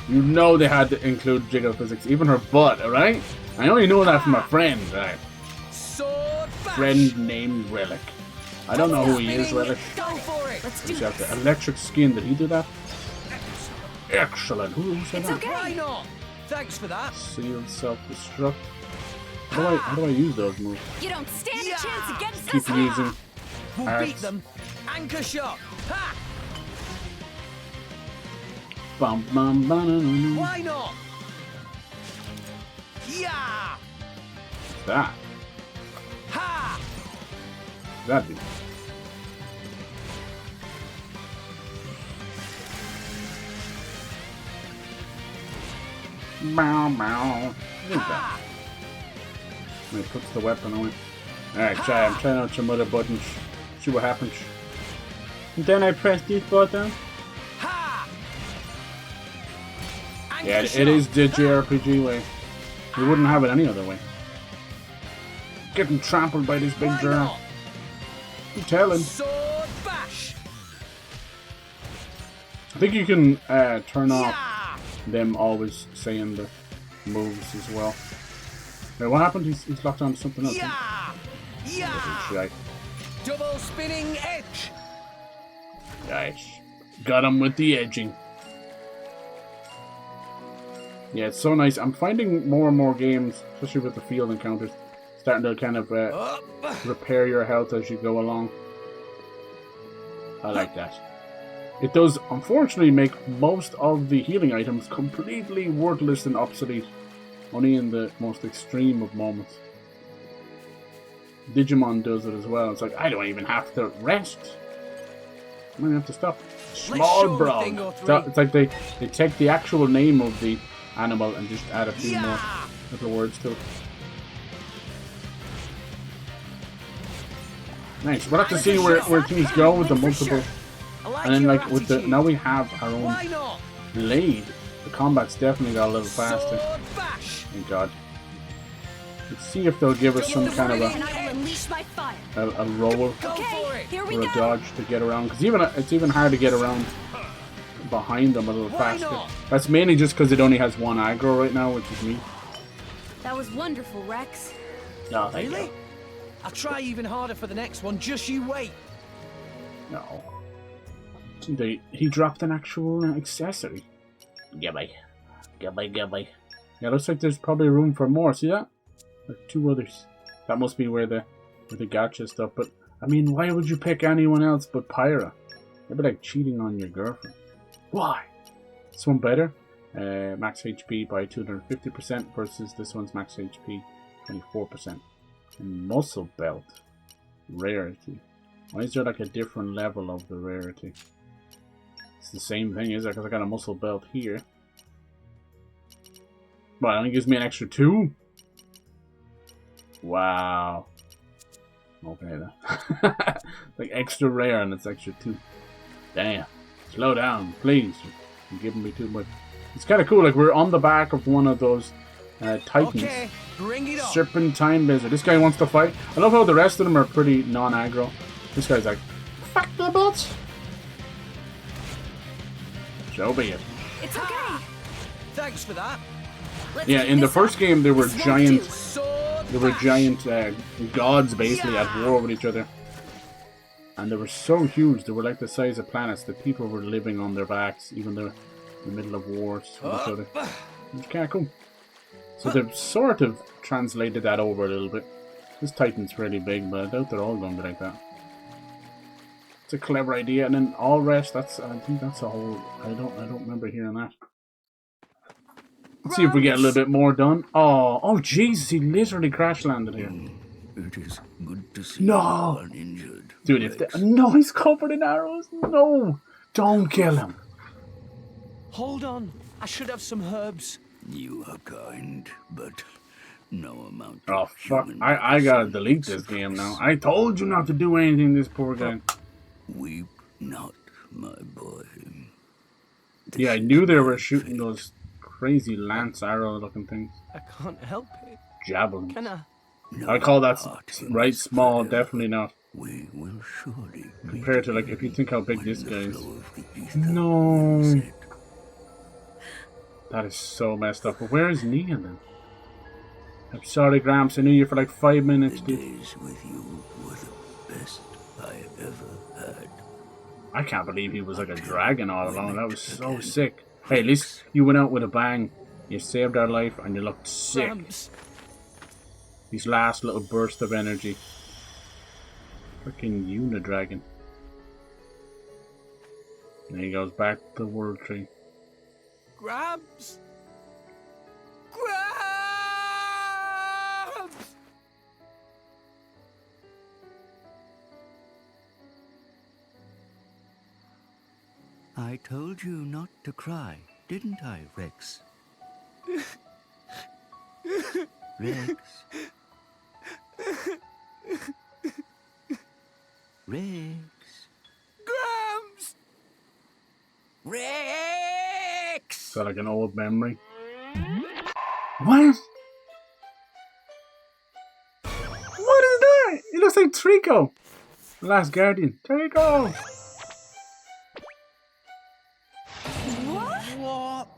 S1: You know they had to include jiggle physics, even her butt, alright? I only know that from a friend, right? Friend named Relic. I don't know who he is, Relic. He's got the electric skin. Did he do that? Excellent. Who said that?
S2: Why not? Thanks for that.
S1: Sealed self-destruct. How do I use those moves?
S5: You don't stand a chance against
S1: Keep
S5: us.
S1: using.
S2: We'll beat them. Anchor shot. Ha!
S1: Bum, bum, bum,
S2: Why not? Yeah!
S1: that?
S2: Ha!
S1: That dude. Bow, bow. What is that? He puts the weapon on it. Alright, I'm trying out some other buttons. See what happens. And then I press this button. Yeah, it is the JRPG way. You wouldn't have it any other way. Getting trampled by this big girl. I'm telling.
S2: Sword bash.
S1: I think you can turn off them always saying the moves as well. Now, what happened? He's locked on to something else.
S2: Yeah! Double spinning edge.
S1: Nice. Got him with the edging. Yeah, it's so nice. I'm finding more and more games, especially with the field encounters, starting to kind of repair your health as you go along. I like that. It does, unfortunately, make most of the healing items completely worthless and obsolete. Only in the most extreme of moments. Digimon does it as well. It's like, I don't even have to rest. I don't have to stop. Small brawl. It's like they take the actual name of the animal and just add a few more little words to it. Nice. We'll have to see where things go with the multiple. And then like with the now we have our own blade. The combat's definitely got a little faster. Thank God. Let's see if they'll give us some kind of a roll or a dodge to get around. Because it's even hard to get around behind them a little faster. That's mainly just because it only has one aggro right now, which is me.
S5: That was wonderful, Rex.
S1: No, thank you.
S2: I'll try even harder for the next one. Just you wait.
S1: No. He dropped an actual accessory. Gibby. Yeah, looks like there's probably room for more. See that? There are two others. That must be where the gacha stuff. But I mean, why would you pick anyone else but Pyra? It'd be like cheating on your girlfriend. Why? This one better. Max HP by 250% versus this one's max HP 24%. And muscle belt. Rarity. Why is there like a different level of the rarity? It's the same thing, is it? Because I got a muscle belt here. Well, it only gives me an extra 2. Wow. Okay then. Like extra rare and it's extra 2. Damn. Slow down, please. You're giving me too much. It's kind of cool. Like we're on the back of one of those titans.
S2: Okay, bring it on.
S1: Serpentine lizard. This guy wants to fight. I love how the rest of them are pretty non-aggro. This guy's like, fuck the butts. So be it.
S5: It's okay.
S2: Thanks for that.
S1: Yeah, in the first game there were giant, gods basically at war with each other, and they were so huge. They were like the size of planets that people were living on their backs, even though in the middle of wars with each other. It's kind of cool. So they've sort of translated that over a little bit. This Titan's really big, but I doubt they're all going to be like that. It's a clever idea, and then all rest. I think that's a whole. I don't remember hearing that. Let's see if we get a little bit more done. Oh, Jesus! He literally crash landed here.
S3: It is good to see
S1: no,
S3: you uninjured,
S1: dude. No, he's covered in arrows. No, don't kill him.
S2: Hold on, I should have some herbs.
S3: You are kind, but no amount.
S1: Oh fuck! I gotta delete this game now. I told you not to do anything. This poor guy.
S3: Weep not, my boy.
S1: Yeah, I knew they were shooting those crazy lance arrow looking things.
S2: I can't help it.
S1: Javelins.
S2: Can I?
S1: I call that right small, definitely not.
S3: We will surely
S1: compared to like if you think how big this guy is. No. That is so messed up. But where is Nia then? I'm sorry, Gramps. I knew you for like 5 minutes, dude.
S3: Days with you were the best I ever had.
S1: I can't believe he was like a dragon all along. That was so sick. Hey, at least you went out with a bang. You saved our life and you looked sick.
S2: Gramps.
S1: These last little burst of energy. Freaking Unidragon. And he goes back to the World Tree.
S2: Gramps.
S3: I told you not to cry, didn't I, Rex? Rex? Rex?
S2: Gramps! Rex!
S1: Is that like an old memory? What? What is that? It looks like Trico. The Last Guardian. Trico!
S2: What?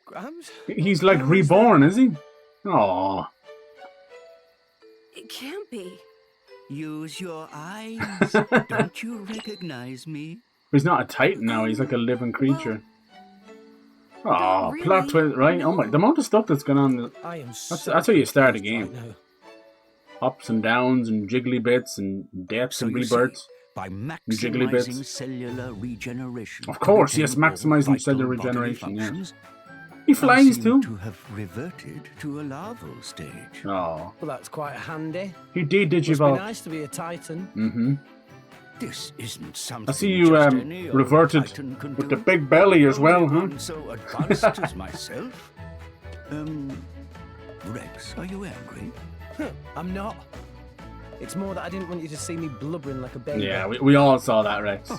S2: Grams?
S1: He's like reborn, is he? Aww.
S5: It can't be.
S3: Use your eyes. Don't you recognize me?
S1: He's not a Titan now, he's like a living creature. Oh,
S5: really.
S1: plot twist, right? Oh my, the amount of stuff that's going on. That's how you start a game. Ups and downs and jiggly bits and deaths and rebirths.
S3: By maximizing cellular regeneration.
S1: Of course, yes, maximizing cellular regeneration, yes. He flies too.
S3: To have reverted to a larval stage.
S1: Oh.
S2: Well, that's quite handy.
S1: He did
S2: Must be
S1: digivolve.
S2: nice to be a Titan.
S1: Mm-hmm.
S3: This isn't something
S1: I see you reverted with the big belly as well, huh?
S3: So advanced as myself. Rex, are you angry?
S2: I'm not. It's more that I didn't want you to see me blubbering like a baby.
S1: Yeah, we all saw that, Rex.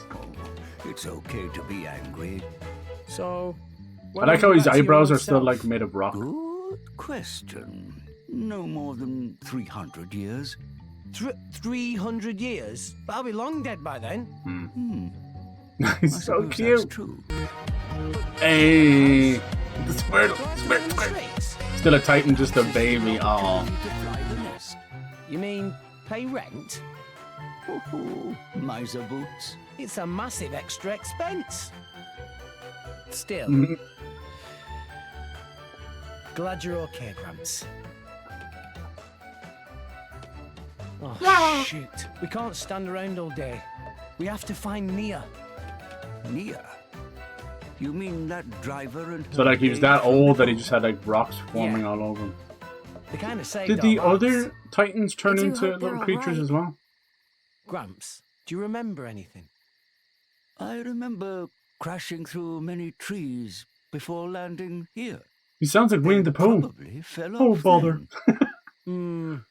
S3: It's okay to be angry.
S2: So,
S1: I like how his eyebrows are still like made of rock.
S3: Good question. No more than 300 years.
S2: 300 years? But I'll be long dead by then.
S1: He's so cute. True. Hey, the Squirtle. Still a Titan, just a baby. Aw.
S2: You mean pay rent?
S3: Miser boots.
S2: It's a massive extra expense. Still. Glad you're okay, Gramps. Oh, shoot. We can't stand around all day. We have to find Nia.
S3: Nia? You mean that driver and...
S1: So like he was that old that he just had like rocks forming all over him.
S2: They kind of saved
S1: Did the
S2: our lives.
S1: other Titans turn
S5: I do
S1: into
S5: hope they're
S1: little creatures
S5: alright.
S1: as well?
S2: Gramps, do you remember anything?
S3: I remember crashing through many trees before landing here.
S1: He sounds like Winnie the Pooh.
S3: Probably fell
S1: Oh
S3: off
S1: bother.
S3: then.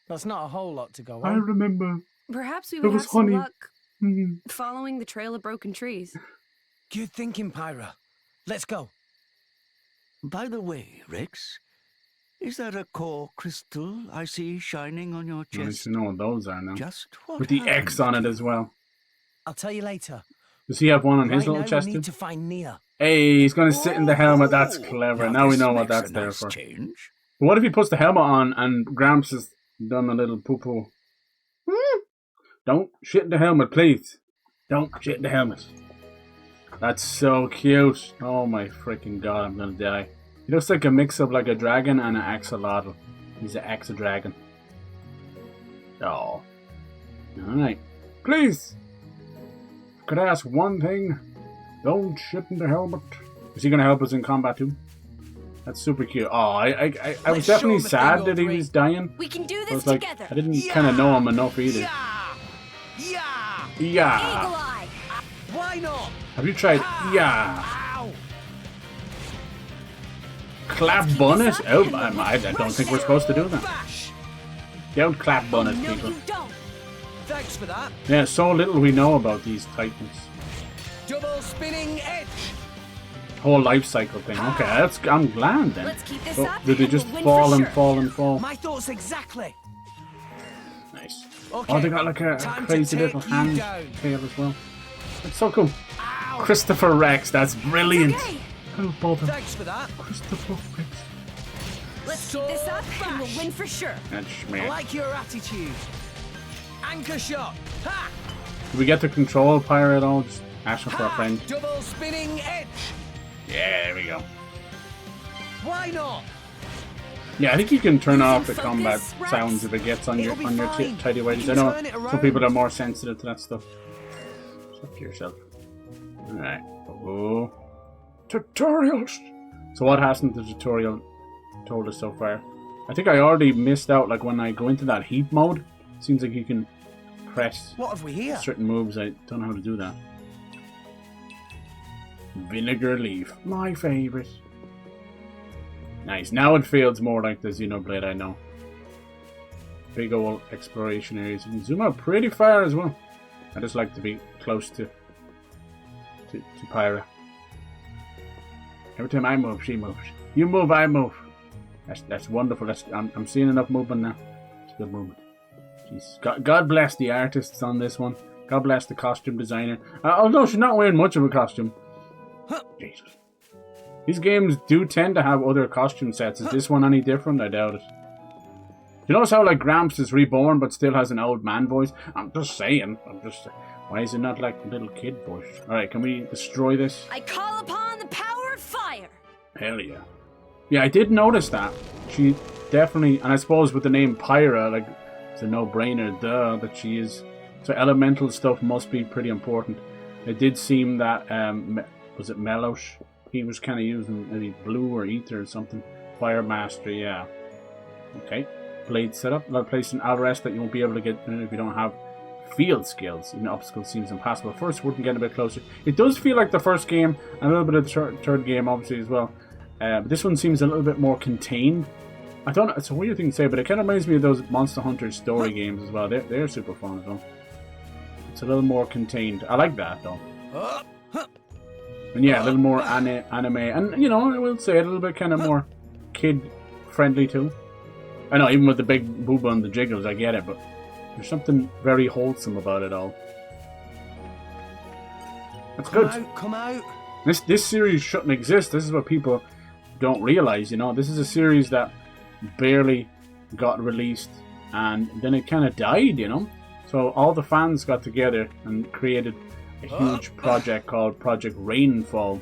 S2: That's not a whole lot to go
S1: I
S2: on.
S1: remember.
S5: Perhaps we
S1: There
S5: would
S1: was
S5: have some
S1: honey.
S5: luck
S1: Mm.
S5: following the trail of broken trees.
S2: Good thinking, Pyra. Let's go.
S3: By the way, Rex, is that a core crystal I see shining on your
S1: Nice
S3: chest?
S1: to know what those are now.
S3: Just what
S1: With the
S3: happened
S1: X on it
S3: to
S1: as well.
S2: I'll tell you later.
S1: Does he have one on
S2: Right
S1: his little
S2: now,
S1: chest
S2: we
S1: too?
S2: need to find Nia.
S1: Hey, he's going to sit in the helmet. That's clever. Now we
S3: this
S1: know what
S3: makes
S1: that's
S3: a
S1: there
S3: nice
S1: for.
S3: change.
S1: But what if he puts the helmet on and Gramps has done a little poo-poo? Don't shit in the helmet, please. Don't shit in the helmet. That's so cute. Oh my freaking god, I'm gonna die. He looks like a mix of like a dragon and an axolotl. He's an axo-dragon. Oh. Alright. Please! Could I ask one thing? Don't shit in the helmet. Is he gonna help us in combat too? That's super cute. Oh, I was
S2: show
S1: definitely
S2: him a
S1: sad
S2: thing
S1: that he
S2: or
S1: was dying.
S5: We can do
S1: I
S5: this
S1: was like,
S5: together.
S1: I didn't kind of know him enough either.
S2: Yeah!
S1: Yeah.
S5: Eagle Eye.
S2: Why not?
S1: Have you tried? Yeah.
S2: Ow!
S1: Clap bonnet? Oh, I don't think we're supposed to do that.
S2: Bash!
S1: Don't clap bonnet,
S5: No,
S1: people.
S5: you don't.
S2: Thanks for that.
S1: Yeah, so little we know about these titans.
S2: Double spinning edge.
S1: Whole life cycle thing. Okay, I'm glad then.
S5: Let's keep this
S1: Oh,
S5: up
S1: did they
S5: and
S1: just
S5: we'll win
S1: fall
S5: for
S1: and
S5: sure.
S1: fall and fall?
S2: My thoughts exactly.
S1: Nice.
S2: Okay,
S1: Oh, they got like a
S2: time to
S1: crazy
S2: take
S1: little
S2: you
S1: hand
S2: down.
S1: tail as well. It's so cool.
S2: Ow!
S1: Christopher Rex, that's brilliant.
S5: Okay,
S1: Oh, bother.
S2: Thanks for that.
S1: Christopher Rex.
S5: let's keep this up and we'll win for sure.
S1: That's
S2: I
S1: me.
S2: like your attitude. Anchor shot. Ha!
S1: Do we get to control Pyra at all? Just asking for a friend.
S2: Double spinning edge.
S1: Yeah, there we go.
S2: Why not?
S1: Yeah, I think you can turn
S5: Losing
S1: off the
S5: focus,
S1: combat
S5: Rex?
S1: sounds if it gets on your
S2: It'll be fine.
S1: tidy
S2: We
S1: whities.
S2: can
S1: I know
S2: turn it
S1: some
S2: around.
S1: people are more sensitive to that stuff. It's up to yourself. Alright. Oh. Tutorials! So what hasn't the tutorial told us so far? I think I already missed out, like when I go into that heat mode, seems like you can press
S2: What have we here?
S1: certain moves. I don't know how to do that. Vinegar leaf. My favourite. Nice. Now it feels more like the Xenoblade I know. Big old exploration areas. You can zoom out pretty far as well. I just like to be close to Pyra. Every time I move, she moves. You move, I move. That's wonderful. I'm seeing enough movement now. It's a good movement. Jeez. God bless the artists on this one. God bless the costume designer. Although she's not wearing much of a costume. Jesus. These games do tend to have other costume sets. Is this one any different? I doubt it. You notice how like Gramps is reborn but still has an old man voice? I'm just saying. Why is it not like a little kid voice? Alright, can we destroy this?
S5: I call upon the power of fire.
S1: Hell yeah. Yeah, I did notice that. She definitely, and I suppose with the name Pyra, like, it's a no-brainer, that she is. So elemental stuff must be pretty important. It did seem that, was it Melosh? He was kind of using maybe blue or ether or something. Fire Master, yeah. Okay. Blade setup. Another place in Alrest that you won't be able to get if you don't have field skills. Even obstacle seems impossible. First, we can get a bit closer. It does feel like the first game, and a little bit of the third game, obviously, as well. But this one seems a little bit more contained. I don't know, it's a weird thing to say, but it kind of reminds me of those Monster Hunter story games as well. They're super fun as well. It's a little more contained. I like that, though. And yeah, a little more anime. And, you know, I will say a little bit kind of more kid-friendly, too. I know, even with the big booba and the jiggles, I get it, but there's something very wholesome about it all. That's good.
S2: Come out.
S1: This series shouldn't exist. This is what people don't realize, you know. This is a series that barely got released, and then it kind of died, you know. So all the fans got together and created a huge project called Project Rainfall.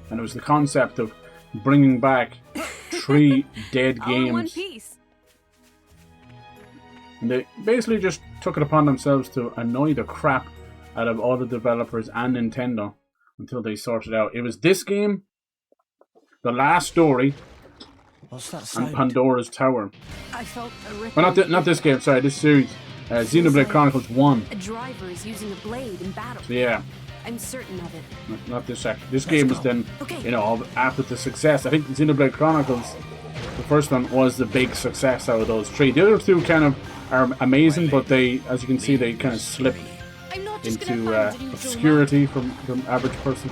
S1: And it was the concept of bringing back 3 dead
S5: All in one
S1: games.
S5: piece.
S1: And they basically just took it upon themselves to annoy the crap out of all the developers and Nintendo until they sorted it out. It was this game, The Last Story,
S2: What's that
S1: and
S2: sound?
S1: Pandora's Tower.
S5: I felt a rip.
S1: Well, not this game, sorry, this series. Xenoblade Chronicles 1.
S5: A driver is using a blade in battle.
S1: So yeah,
S5: I'm certain of it.
S1: not this act. This game was then, you know, after the success. I think Xenoblade Chronicles, the first one, was the big success out of those three. The other two kind of are amazing, but they, as you can see, they kind of slip into obscurity from the average person.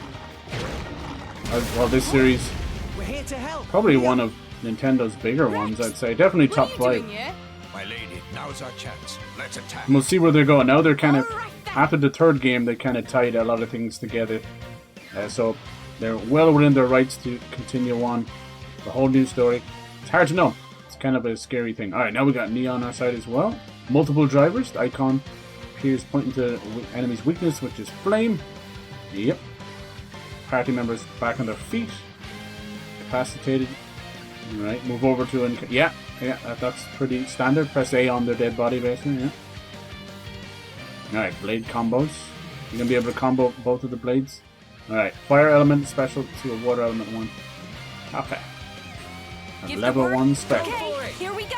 S1: Well, this series,
S2: We're here to help.
S1: probably one of Nintendo's bigger ones, I'd say. Definitely top 5.
S7: My lady, now's our chance. Let's attack.
S1: And we'll see where they're going. Now they're kind of, after the third game, they kind of tied a lot of things together. So they're well within their rights to continue on the whole new story. It's hard to know. It's kind of a scary thing. Alright, now we got Neo on our side as well. Multiple drivers. The icon appears pointing to enemy's weakness, which is flame. Yep. Party members back on their feet. Capacitated. Alright, move over to... Yeah, that's pretty standard. Press A on their dead body, basically, yeah. Alright, blade combos. You're going to be able to combo both of the blades. Alright, fire element special to a water element 1. Okay. And level 1 special.
S5: Okay, here we go.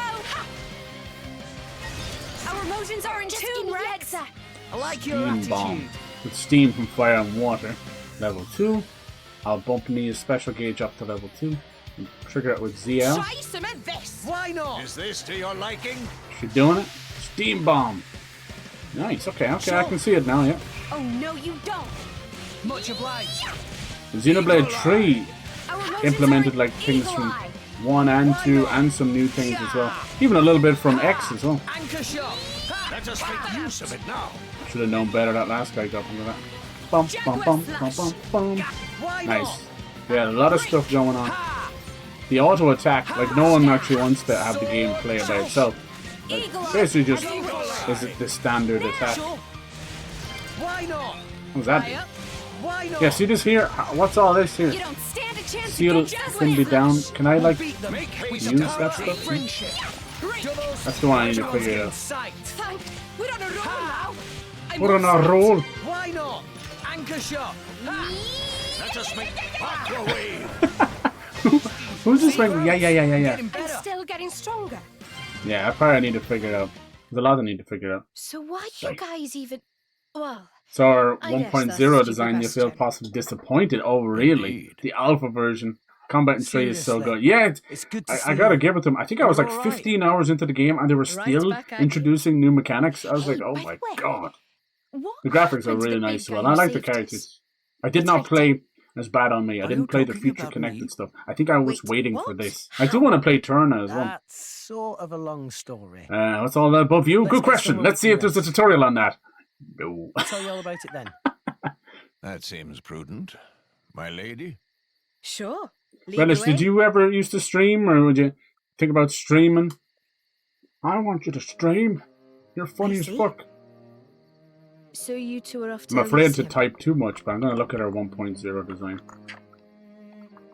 S5: Our emotions are in tune, Rex.
S2: I like your
S1: Steam
S2: attitude.
S1: bomb. With steam from fire and water. Level 2. I'll bump Nia's special gauge up to level 2. And trigger it with ZL.
S13: Try some of this.
S2: Why not?
S7: Is this to your liking?
S1: She's doing it. Steam bomb. Nice. Okay, I can see it now, yeah.
S5: Oh no, you don't.
S2: Much obliged.
S1: Xenoblade 3 implemented like things from 1 and 2 and some new things as well. Even a little bit from X as well.
S2: Anchor shot.
S7: Let us make use of it now.
S1: Should have known better, that last guy got me with that. Bum, bum, bum, bum, bum, bum. Nice. Yeah, a lot of stuff going on. The auto attack, like no one actually wants to have the game play by itself. Like, basically just is it the standard attack.
S2: Why not?
S1: What's that?
S2: Why not?
S1: Yeah, see this here? What's all this here?
S5: You don't stand a chance
S1: Seal
S5: to get
S1: can be down. Can I like
S2: Beat them.
S1: use that stuff? That's the one I need to figure out.
S13: We're on a roll now.
S1: We're on a roll.
S2: Why not? Anchor shot.
S7: Let us make aqua wave.
S1: Who's this right? Yeah.
S5: I'm still getting stronger.
S1: Yeah, I probably need to figure it out. There's a lot I need to figure out.
S5: So why you guys even... Well...
S1: So our
S5: I guess
S1: 1.0
S5: that's a
S1: design, you
S5: stupid
S1: feel possibly disappointed. Oh, really? The alpha version. Combat in 3 is so good. Yeah,
S2: it's good to
S1: I gotta give it to them. I think I was like 15 hours into the game and they were still introducing new mechanics. I was like, oh my god. The graphics are really nice as well. I like the characters. I did not play as bad on me. I didn't play the future connected stuff. I think I was waiting for this. I do want to play Turner as well.
S2: That's sort of a long story.
S1: What's all that above you? Good question. Let's see if there's a tutorial on that. No.
S2: I'll tell you all about it then.
S12: That seems prudent. My lady?
S5: Sure.
S1: Relish, did you ever used to stream, or would you think about streaming? I want you to stream. You're funny as fuck.
S5: So you two are off to
S1: I'm afraid to
S5: Elysium.
S1: type too much, but I'm going to look at our 1.0 design.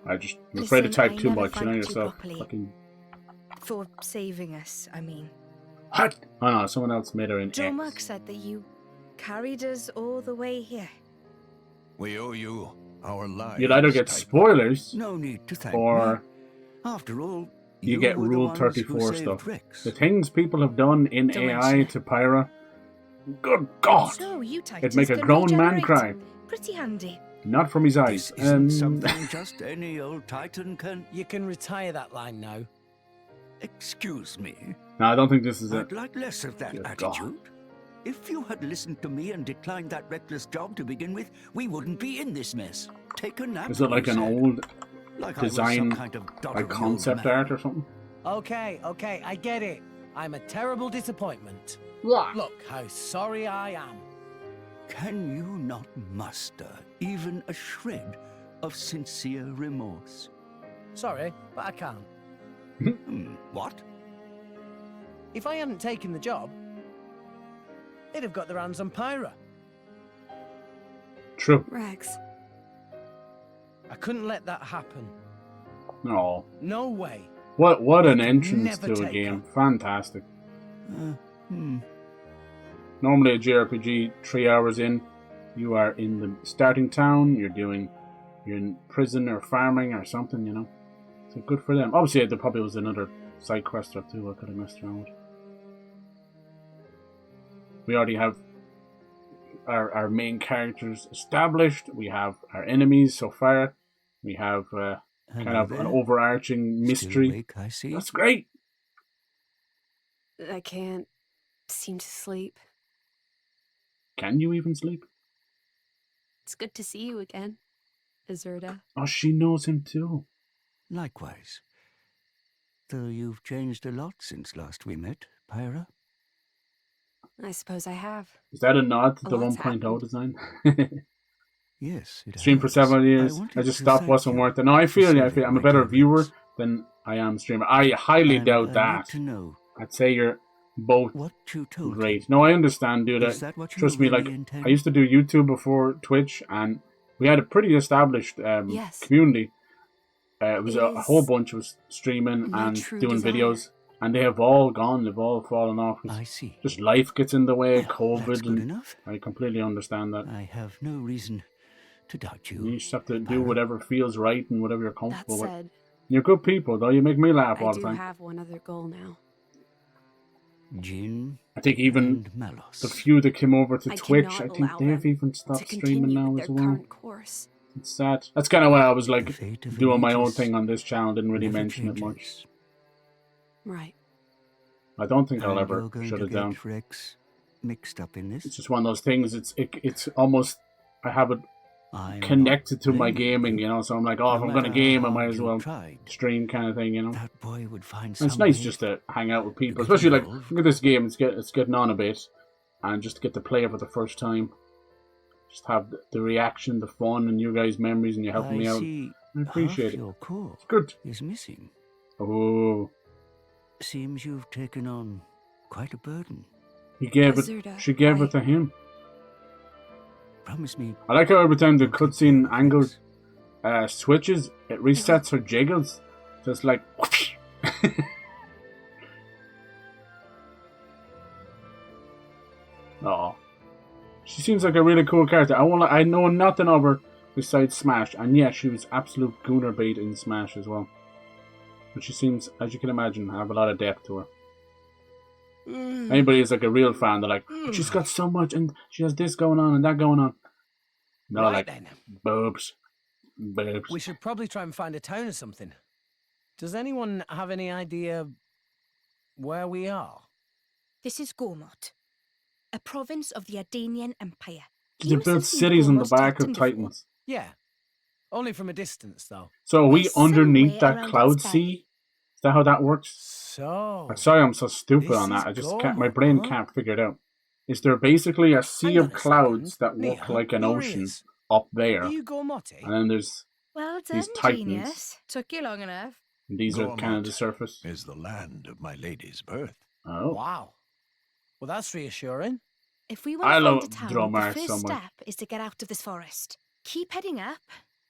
S1: I'm afraid to
S5: Listen,
S1: type
S5: I
S1: too
S5: never
S1: much, you know
S5: thanked you
S1: yourself.
S5: properly.
S1: Fucking...
S5: For saving us, I mean.
S1: What? Oh no, someone else made her in
S5: Joe
S1: X.
S5: Mark said that you carried us all the way here.
S12: We owe you our lives.
S1: You'll either get spoilers,
S3: No need to thank
S1: or
S3: me. After all,
S1: you get
S3: were the
S1: Rule
S3: ones who
S1: 34
S3: saved
S1: stuff.
S3: Rex.
S1: The things people have done in
S5: Don't
S1: AI
S5: mention it.
S1: to Pyra, good God!
S5: So you
S1: It'd make a
S5: Titans
S1: grown
S5: can
S1: man
S5: regenerate.
S1: cry.
S5: Pretty handy.
S1: Not from his eyes.
S3: This isn't something just any old Titan can...
S2: You can retire that line now.
S3: Excuse me.
S1: No, I don't think this is it.
S3: I'd like less of that
S1: Good
S3: attitude.
S1: God.
S3: If you had listened to me and declined that reckless job to begin with, we wouldn't be in this mess. Take a nap.
S1: Is it like
S3: you
S1: an
S3: said.
S1: old
S3: Like I was some
S1: design,
S3: kind of doddery
S1: like
S3: old
S1: concept
S3: man.
S1: art or something?
S2: Okay, I get it. I'm a terrible disappointment.
S1: What?
S2: Look how sorry I am.
S3: Can you not muster even a shred of sincere remorse?
S2: Sorry, but I can't.
S3: What?
S2: If I hadn't taken the job, they'd have got their hands on Pyra.
S1: True.
S5: Rex.
S2: I couldn't let that happen.
S1: No.
S2: No way.
S1: What an
S2: could
S1: entrance
S2: never
S1: to a
S2: take
S1: game. Fantastic. Normally a JRPG, 3 hours in, you are in the starting town, you're in prison or farming or something, you know. So good for them. Obviously, there probably was another side quest or two I could have messed around with. We already have our main characters established. We have our enemies so far. We have kind of an overarching mystery.
S3: Awake, I see.
S1: That's great.
S5: I can't seem to sleep.
S1: Can you even sleep?
S5: It's good to see you again, Azurda.
S1: Oh, she knows him too.
S3: Likewise. Though you've changed a lot since last we met, Pyra.
S5: I suppose I have.
S1: Is that a nod to the
S5: lot's
S1: 1.0 design?
S3: Yes, it
S1: Streamed for several years. I just stopped, wasn't worth it. No, I feel I'm a better viewer than I am streamer. I highly doubt that. I'd say you're both great. No, I understand, dude. Trust me, like, I used to do YouTube before Twitch, and we had a pretty established community. It was a whole bunch of streaming and doing videos, and they have all gone. They've all fallen off.
S3: I see.
S1: Just life gets in the way, COVID,
S3: that's good
S1: and
S3: enough.
S1: I completely understand that.
S3: I have no reason to doubt you.
S1: You just have to do whatever feels right and whatever you're comfortable
S5: That
S1: with.
S5: said,
S1: You're good people, though. You make me laugh all
S5: I
S1: the
S5: do
S1: time.
S5: have one other goal now.
S3: Jin
S1: I think even the few that came over to Twitch, I think they've even stopped streaming now as well.
S5: Course.
S1: It's sad. That's kind of why I was like doing my own thing on this channel. Didn't really mention it much.
S5: Right.
S1: I don't think I'll
S3: And
S1: ever
S3: you're going
S1: shut
S3: to
S1: it down.
S3: get Rex mixed up in this.
S1: It's just one of those things. It's almost, I have it connected to my gaming, you know. So I'm like, oh, if I'm going to game, I might as well stream, kind of thing, you know.
S3: That boy would find
S1: And it's
S3: some
S1: nice
S3: way
S1: just to hang out with people, especially like, look at this game. It's getting on a bit, and just to get to play it for the first time, just have the reaction, the fun, and you guys' memories, and you helping me out. I appreciate it.
S3: Your core
S1: It's good.
S3: is missing.
S1: Oh,
S3: Seems you've taken on quite a burden.
S1: he gave it.
S5: Azurda,
S1: She gave it to him.
S3: Promise me.
S1: I like how every time the cutscene angle switches, it resets her jiggles. Just like. Oh, she seems like a really cool character. I know nothing of her besides Smash, and yeah, she was absolute gooner bait in Smash as well. But she seems, as you can imagine, have a lot of depth to her. Anybody who's like a real fan, they're like, "But she's got so much, and she has this going on and that going on." No,
S2: Right
S1: like
S2: then.
S1: boobs.
S2: We should probably try and find a town or something. Does anyone have any idea where we are?
S13: This is Gormott, a province of the Ardanian Empire.
S1: They built cities on the back of Titans.
S2: Yeah. Only from a distance, though.
S1: So are we underneath that cloud sea? Is that how that works?
S2: So.
S1: I'm sorry, I'm so stupid
S2: this
S1: on that.
S2: is
S1: I just
S2: Gormott,
S1: can't. My brain can't figure it out. Is there basically a sea
S2: Hang on
S1: of
S2: a
S1: clouds that
S2: Nia,
S1: look like an
S2: you're
S1: ocean
S2: is.
S1: up there,
S2: Are you Gormotti?
S1: and then there's
S13: Well
S1: these
S13: done,
S1: Titans,
S13: genius. Took you long enough.
S1: and these are kind of the surface.
S12: Is the land of my lady's birth.
S1: Oh,
S2: Wow. Well, that's reassuring.
S13: If we
S1: I
S13: want to
S1: love
S13: find a town,
S1: Dromar
S13: the first
S1: so much.
S13: step is to get out of this forest. Keep heading up,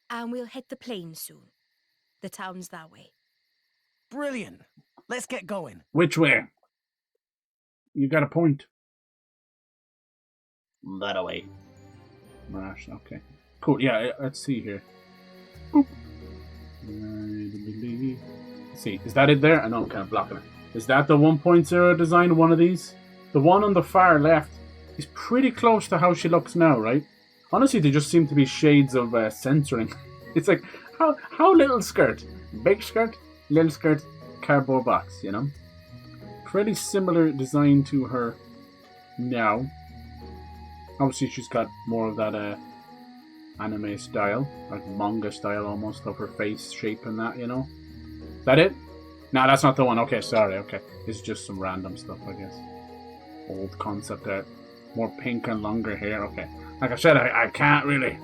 S13: and we'll hit the plain soon. The town's that way.
S2: Brilliant. Let's get going.
S1: which way? You got a point. That away. Rash. Okay. Cool. Yeah. Let's see here. Boop. Let's see. Is that it there? I know I'm kind of blocking it. Is that the 1.0 design? One of these? The one on the far left is pretty close to how she looks now, right? Honestly, they just seem to be shades of censoring. It's like, how little skirt? Big skirt, little skirt, cardboard box, you know? Pretty similar design to her now. Obviously, she's got more of that anime style, like manga style almost, of her face shape and that, you know? Is that it? Nah, that's not the one. Okay, sorry, okay. It's just some random stuff, I guess. Old concept art. More pink and longer hair, okay. Like I said, I can't really...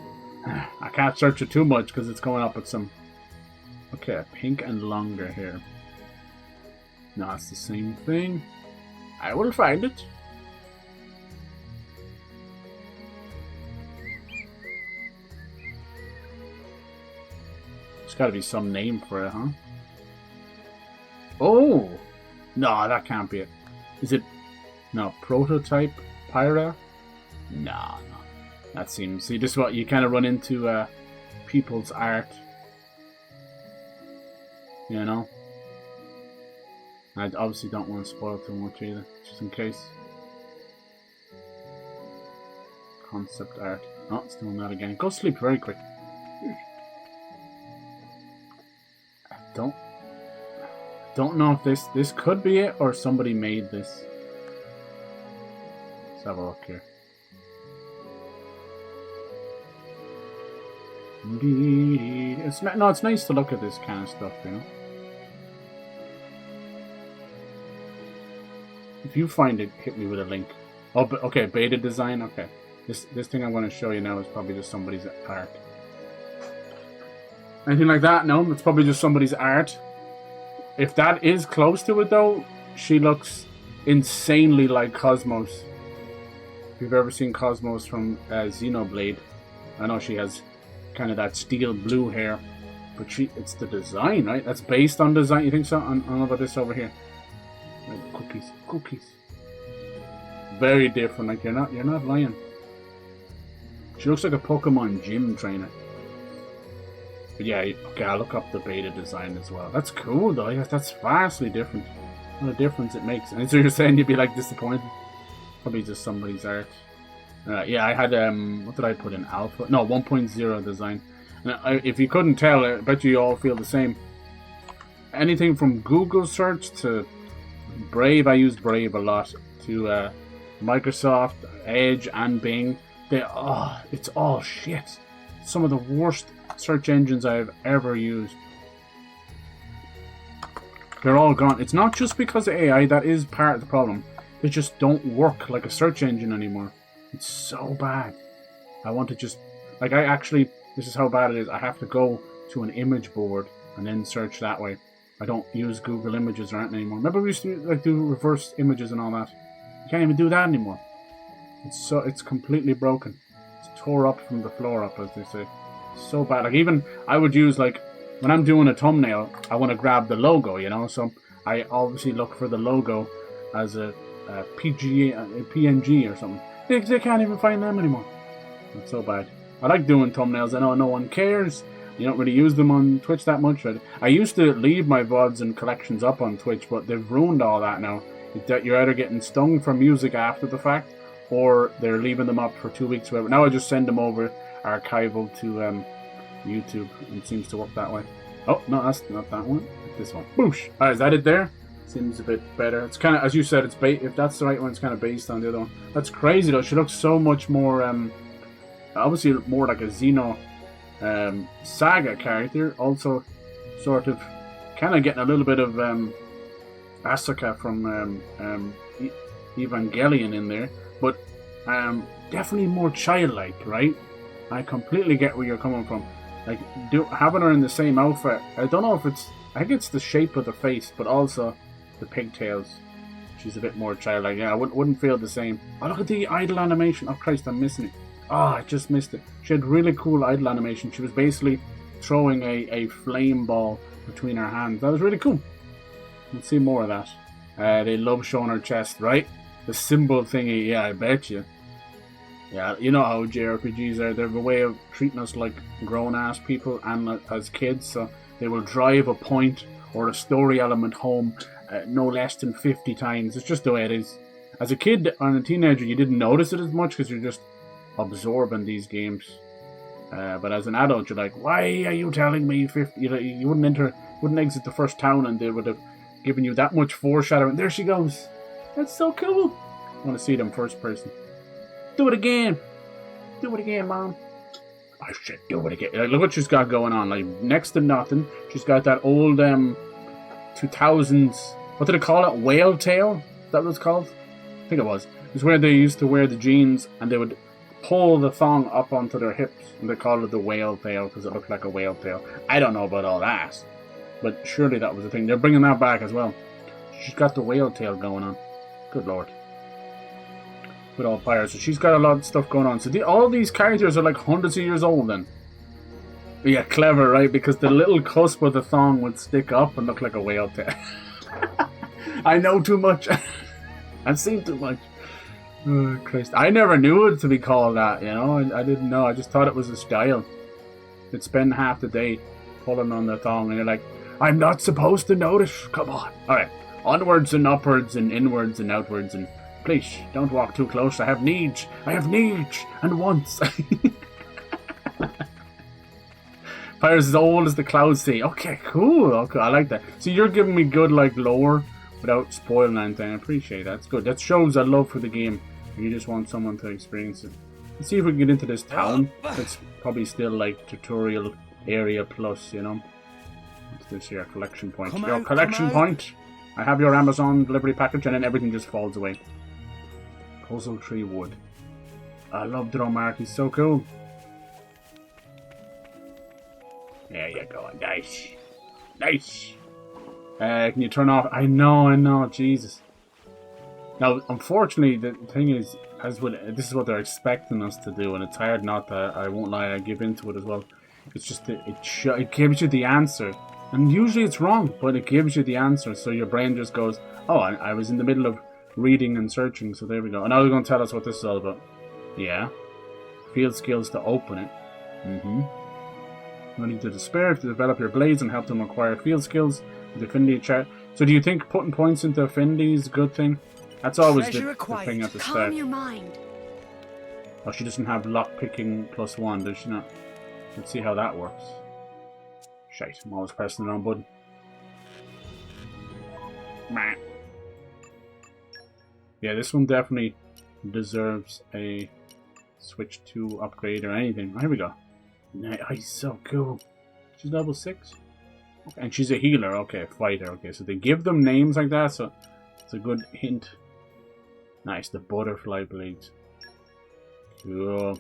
S1: I can't search it too much because it's coming up with some... Okay, pink and longer hair. No, it's the same thing. I will find it. There's gotta be some name for it, huh? Oh! No, that can't be it. Is it No, prototype Pyra? No. That seems... See, this is what you kind of run into people's art. You know? I obviously don't want to spoil too much either, just in case. Concept art. Oh, it's doing that again. Go sleep very quick. I don't know if this could be it or somebody made this. Let's have a look here. It's nice to look at this kind of stuff, you know. If you find it, hit me with a link. Oh, but okay, beta design. Okay, this thing I'm going to show you now is probably just somebody's art. Anything like that? No, it's probably just somebody's art. If that is close to it, though, she looks insanely like Cosmos. If you've ever seen Cosmos from Xenoblade, I know she has kind of that steel blue hair, but it's the design, right? That's based on design. You think so? I don't know about this over here. Cookies. Very different. Like you're not lying. She looks like a Pokemon gym trainer. But yeah, okay, I'll look up the beta design as well. That's cool though. Yes, that's vastly different. What a difference it makes. And so you're saying you'd be like disappointed? Probably just somebody's art. Yeah, I had what did I put in? Alpha? No, 1.0 design. And if you couldn't tell, I bet you all feel the same. Anything from Google search to Brave, I use Brave a lot, to Microsoft, Edge, and Bing. It's all shit. Some of the worst search engines I've ever used. They're all gone. It's not just because of AI, that is part of the problem. They just don't work like a search engine anymore. It's so bad. I want to just... Like, this is how bad it is. I have to go to an image board and then search that way. I don't use Google Images or anything anymore. Remember we used to do reverse images and all that? You can't even do that anymore. It's completely broken. It's tore up from the floor up, as they say. So bad. Like, even I would use, like, when I'm doing a thumbnail, I want to grab the logo, you know? So I obviously look for the logo as a PNG or something. They can't even find them anymore. It's so bad. I like doing thumbnails. I know no one cares. You don't really use them on Twitch that much. I used to leave my VODs and collections up on Twitch, but they've ruined all that now. You're either getting stung for music after the fact, or they're leaving them up for 2 weeks. Whatever. Now I just send them over archival to YouTube, and it seems to work that way. Oh, no, that's not that one. This one. Boosh! Alright, is that it there? Seems a bit better. It's kind of, as you said, if that's the right one, it's kind of based on the other one. That's crazy though. She looks so much more, obviously more like a Xeno Saga character. Also, sort of, kind of getting a little bit of Asuka from Evangelion in there, but definitely more childlike, right? I completely get where you're coming from. Like, having her in the same outfit, I don't know if I think it's the shape of the face, but also the pigtails. She's a bit more childlike. Yeah, I wouldn't feel the same. Oh, look at the idle animation. Oh, Christ, I'm missing it. Oh, I just missed it. She had really cool idle animation. She was basically throwing a flame ball between her hands. That was really cool. We'll see more of that. They love showing her chest, right? The symbol thingy, yeah, I bet you. Yeah, you know how JRPGs are. They have a way of treating us like grown-ass people and as kids, so they will drive a point or a story element home no less than 50 times. It's just the way it is. As a kid or a teenager, you didn't notice it as much because you're just absorbing these games. But as an adult, you're like, why are you telling me 50? You wouldn't exit the first town and they would have given you that much foreshadowing. There she goes. That's so cool. I want to see them first person. Do it again. Do it again, Mom. I should do it again. Like, look what she's got going on. Like, next to nothing, she's got that old 2000s, what did they call it? Whale tail? Is that what it's called? I think it was. It's where they used to wear the jeans and they would pull the thong up onto their hips, and they called it the whale tail because it looked like a whale tail. I don't know about all that, but surely that was a thing. They're bringing that back as well. She's got the whale tail going on. Good lord. With all pirates. So she's got a lot of stuff going on. So all these characters are like hundreds of years old then. But yeah, clever, right? Because the little cusp of the thong would stick up and look like a whale tail. I know too much. I've seen too much. Oh, Christ. I never knew it to be called that, you know? I didn't know. I just thought it was a style. You'd spend half the day pulling on the thong and you're like, I'm not supposed to notice. Come on. Alright. Onwards and upwards and inwards and outwards and please, don't walk too close. I have needs. I have needs. And wants. Pyra's as old as the clouds say. Okay, cool. Okay, I like that. So you're giving me good, like, lore without spoiling anything. I appreciate that. That's good. That shows a love for the game. You just want someone to experience it. Let's see if we can get into this town. It's probably still, like, tutorial area plus, you know. What's this here? Collection point. Your collection point. I have your Amazon delivery package, and then everything just falls away. Puzzle tree wood. I love Dromark. He's so cool. There you go. Nice. Nice. Can you turn off? I know. Jesus. Now, unfortunately, the thing is, this is what they're expecting us to do, and it's hard not to. I won't lie, I give into it as well. It's just that it gives you the answer, and usually it's wrong, but it gives you the answer, so your brain just goes, oh, I was in the middle of reading and searching, so there we go. And now they're going to tell us what this is all about. Yeah. Field skills to open it. You need to despair to develop your blades and help them acquire field skills. The affinity chart. So do you think putting points into affinity is a good thing? That's always the thing at the start.
S5: Calm your mind.
S1: Oh, she doesn't have lockpicking +1, does she not? Let's see how that works. Shite, I'm always pressing the wrong button. Yeah, this one definitely deserves a switch to upgrade or anything. Here we go. Nice, so cool. She's level 6. Okay. And she's a healer. Okay, fighter. Okay, so they give them names like that, so it's a good hint. Nice, the butterfly blades. Cool.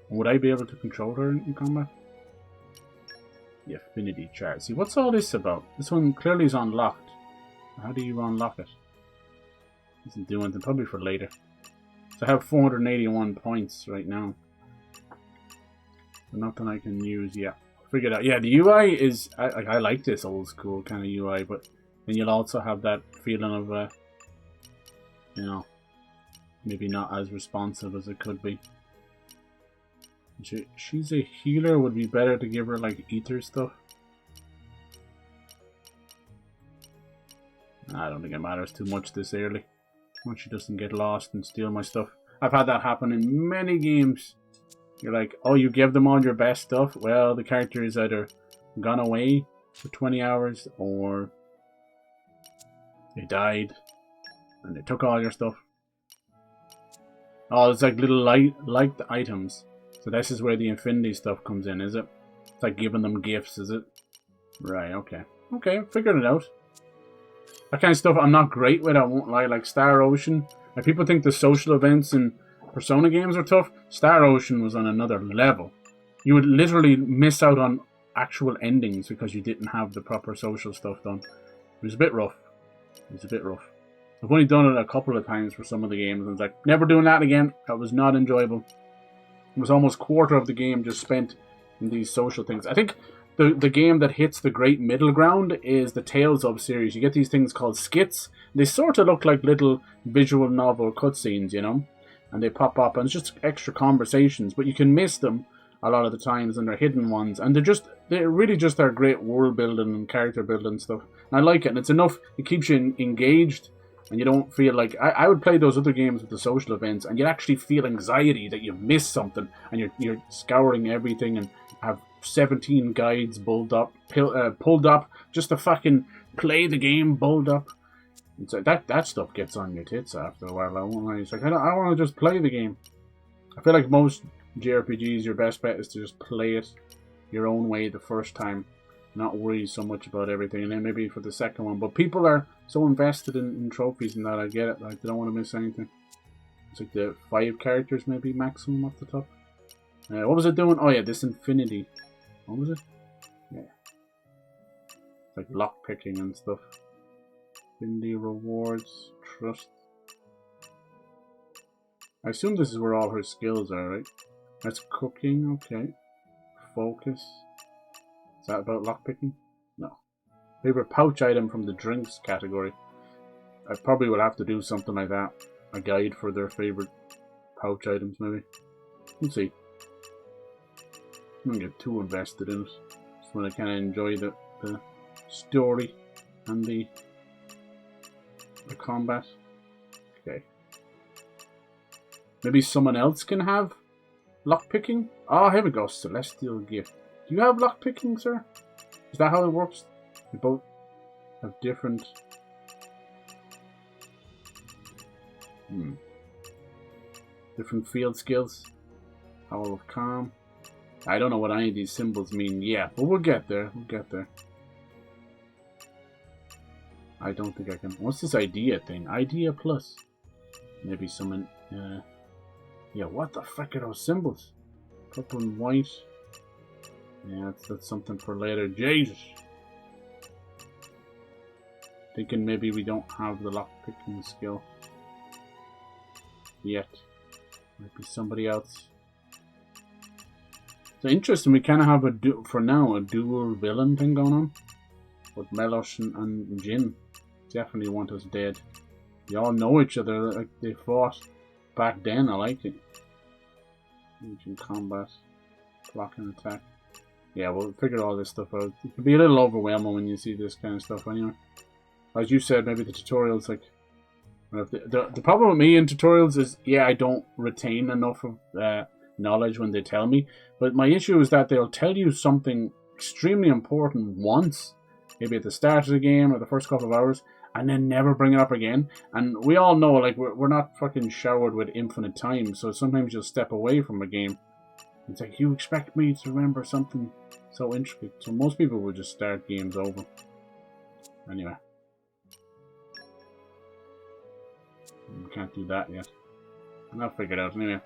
S1: Would I be able to control her in combat? The affinity chart. See, what's all this about? This one clearly is unlocked. How do you unlock it? Doesn't do anything. Probably for later. So I have 481 points right now. Nothing I can use yet. Figured out. Yeah, the UI is... I like this old school kind of UI, but then you'll also have that feeling of, you know, maybe not as responsive as it could be. She's a healer. Would be better to give her, like, ether stuff. I don't think it matters too much this early. Once she doesn't get lost and steal my stuff. I've had that happen in many games. You're like, oh, you give them all your best stuff? Well, the character is either gone away for 20 hours or they died and they took all your stuff. Oh, it's like little light items. So this is where the infinity stuff comes in, is it? It's like giving them gifts, is it? Right, okay. Okay, figured it out. That kind of stuff I'm not great with, I won't lie. Like Star Ocean. Like, people think the social events in Persona games are tough. Star Ocean was on another level. You would literally miss out on actual endings because you didn't have the proper social stuff done. It was a bit rough. It was a bit rough. I've only done it a couple of times for some of the games, and I was like, never doing that again. That was not enjoyable. It was almost a quarter of the game just spent in these social things. I think the game that hits the great middle ground is the Tales of series. You get these things called skits. They sort of look like little visual novel cutscenes, you know? And they pop up, and it's just extra conversations, but you can miss them a lot of the times, and they're hidden ones, and they're really just their great world building and character building stuff. And I like it, and it's enough, it keeps you engaged, and you don't feel like, I would play those other games with the social events, and you'd actually feel anxiety that you've missed something, and you're scouring everything, and have 17 guides pulled up, just to fucking play the game, pulled up. So that stuff gets on your tits after a while. I won't lie. It's like, I want to just play the game. I feel like most JRPGs, your best bet is to just play it your own way the first time, not worry so much about everything, and then maybe for the second one. But people are so invested in trophies and that, I get it. Like, they don't want to miss anything. It's like the 5 characters maybe maximum off the top. What was it doing? Oh yeah, this infinity. What was it? Yeah. It's like lockpicking and stuff. Infinity rewards, trust. I assume this is where all her skills are, right? That's cooking, okay. Focus. Is that about lockpicking? No. Favorite pouch item from the drinks category. I probably would have to do something like that. A guide for their favorite pouch items, maybe. We'll see. I don't get too invested in it. Just want to kind of enjoy the story and the combat. Okay. Maybe someone else can have lockpicking? Oh, here we go. Celestial gift. Do you have lockpicking, sir? Is that how it works? You both have different... different field skills. Howl of Calm. I don't know what any of these symbols mean yet, but we'll get there. We'll get there. I don't think I can... What's this idea thing? Idea plus. Maybe someone... yeah, what the frick are those symbols? Purple and white. Yeah, that's something for later. Jesus! Thinking maybe we don't have the lockpicking skill yet. Might be somebody else. So interesting, we kind of have for now a dual villain thing going on with Melosh and Jin. Definitely want us dead. They all know each other, like they fought back then. I like it. Ancient combat, block and attack. Yeah, we'll figure all this stuff out. It can be a little overwhelming when you see this kind of stuff anyway. As you said, maybe the tutorials, like... The problem with me in tutorials is, yeah, I don't retain enough of knowledge when they tell me. But my issue is that they'll tell you something extremely important once. Maybe at the start of the game or the first couple of hours. And then never bring it up again. And we all know, like, we're not fucking showered with infinite time. So sometimes you'll step away from a game. It's like, you expect me to remember something so intricate. So most people will just start games over. Anyway. We can't do that yet. I'll figure it out anyway.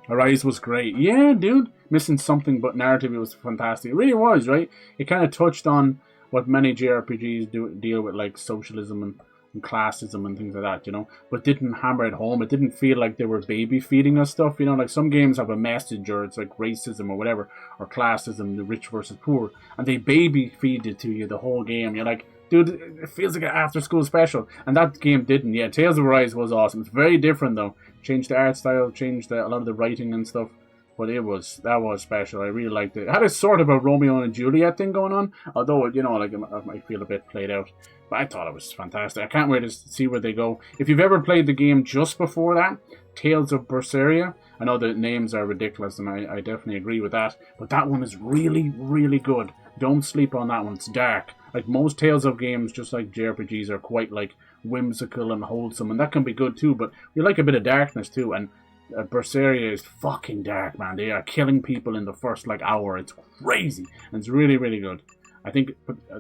S1: Arise was great. Yeah, dude. Missing something but narrative, it was fantastic. It really was, right? It kind of touched on what many JRPGs deal with, like socialism and classism and things like that, you know? But didn't hammer it home. It didn't feel like they were baby feeding us stuff, you know? Like some games have a message, or it's like racism or whatever, or classism, the rich versus poor, and they baby feed it to you the whole game. You're like, dude, it feels like an after-school special. And that game didn't. Yeah, Tales of Arise was awesome. It's very different, though. Changed the art style, changed a lot of the writing and stuff. But that was special. I really liked it. It had a sort of a Romeo and Juliet thing going on. Although, you know, like it might feel a bit played out. But I thought it was fantastic. I can't wait to see where they go. If you've ever played the game just before that, Tales of Berseria, I know the names are ridiculous, and I definitely agree with that. But that one is really, really good. Don't sleep on that one. It's dark. Like most Tales of games, just like JRPGs, are quite like whimsical and wholesome, and that can be good too. But you like a bit of darkness too, and Berseria is fucking dark, man. They are killing people in the first like hour. It's crazy, and it's really, really good. I think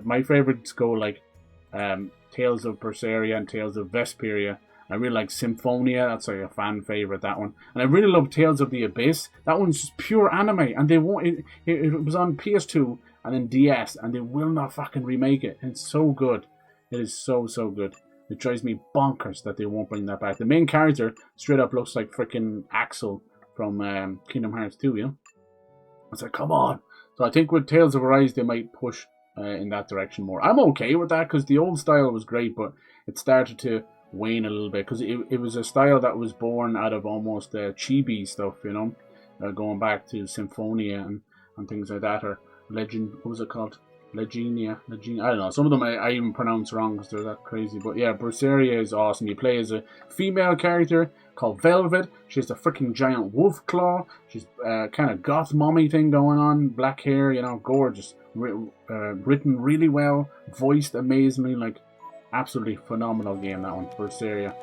S1: my favorites go like Tales of Berseria and Tales of Vesperia. I really like Symphonia. That's like a fan favorite, that one. And I really love Tales of the Abyss. That one's just pure anime, and they won't. It was on PS2 and then DS, and they will not fucking remake it. It's so good. It is so, so good. It drives me bonkers that they won't bring that back. The main character straight up looks like freaking Axel from Kingdom Hearts 2, you know? It's like, come on. So I think with Tales of Arise, they might push in that direction more. I'm okay with that, because the old style was great, but it started to wane a little bit, because it was a style that was born out of almost chibi stuff, you know? Going back to Symphonia and things like that, or Legend, what was it called? Legenia, I don't know. Some of them I even pronounce wrong because they're that crazy. But yeah, Berseria is awesome. You play as a female character called Velvet. She has a freaking giant wolf claw. She's kind of goth mommy thing going on. Black hair, you know, gorgeous. Written really well. Voiced amazingly. Like, absolutely phenomenal game, that one. Berseria.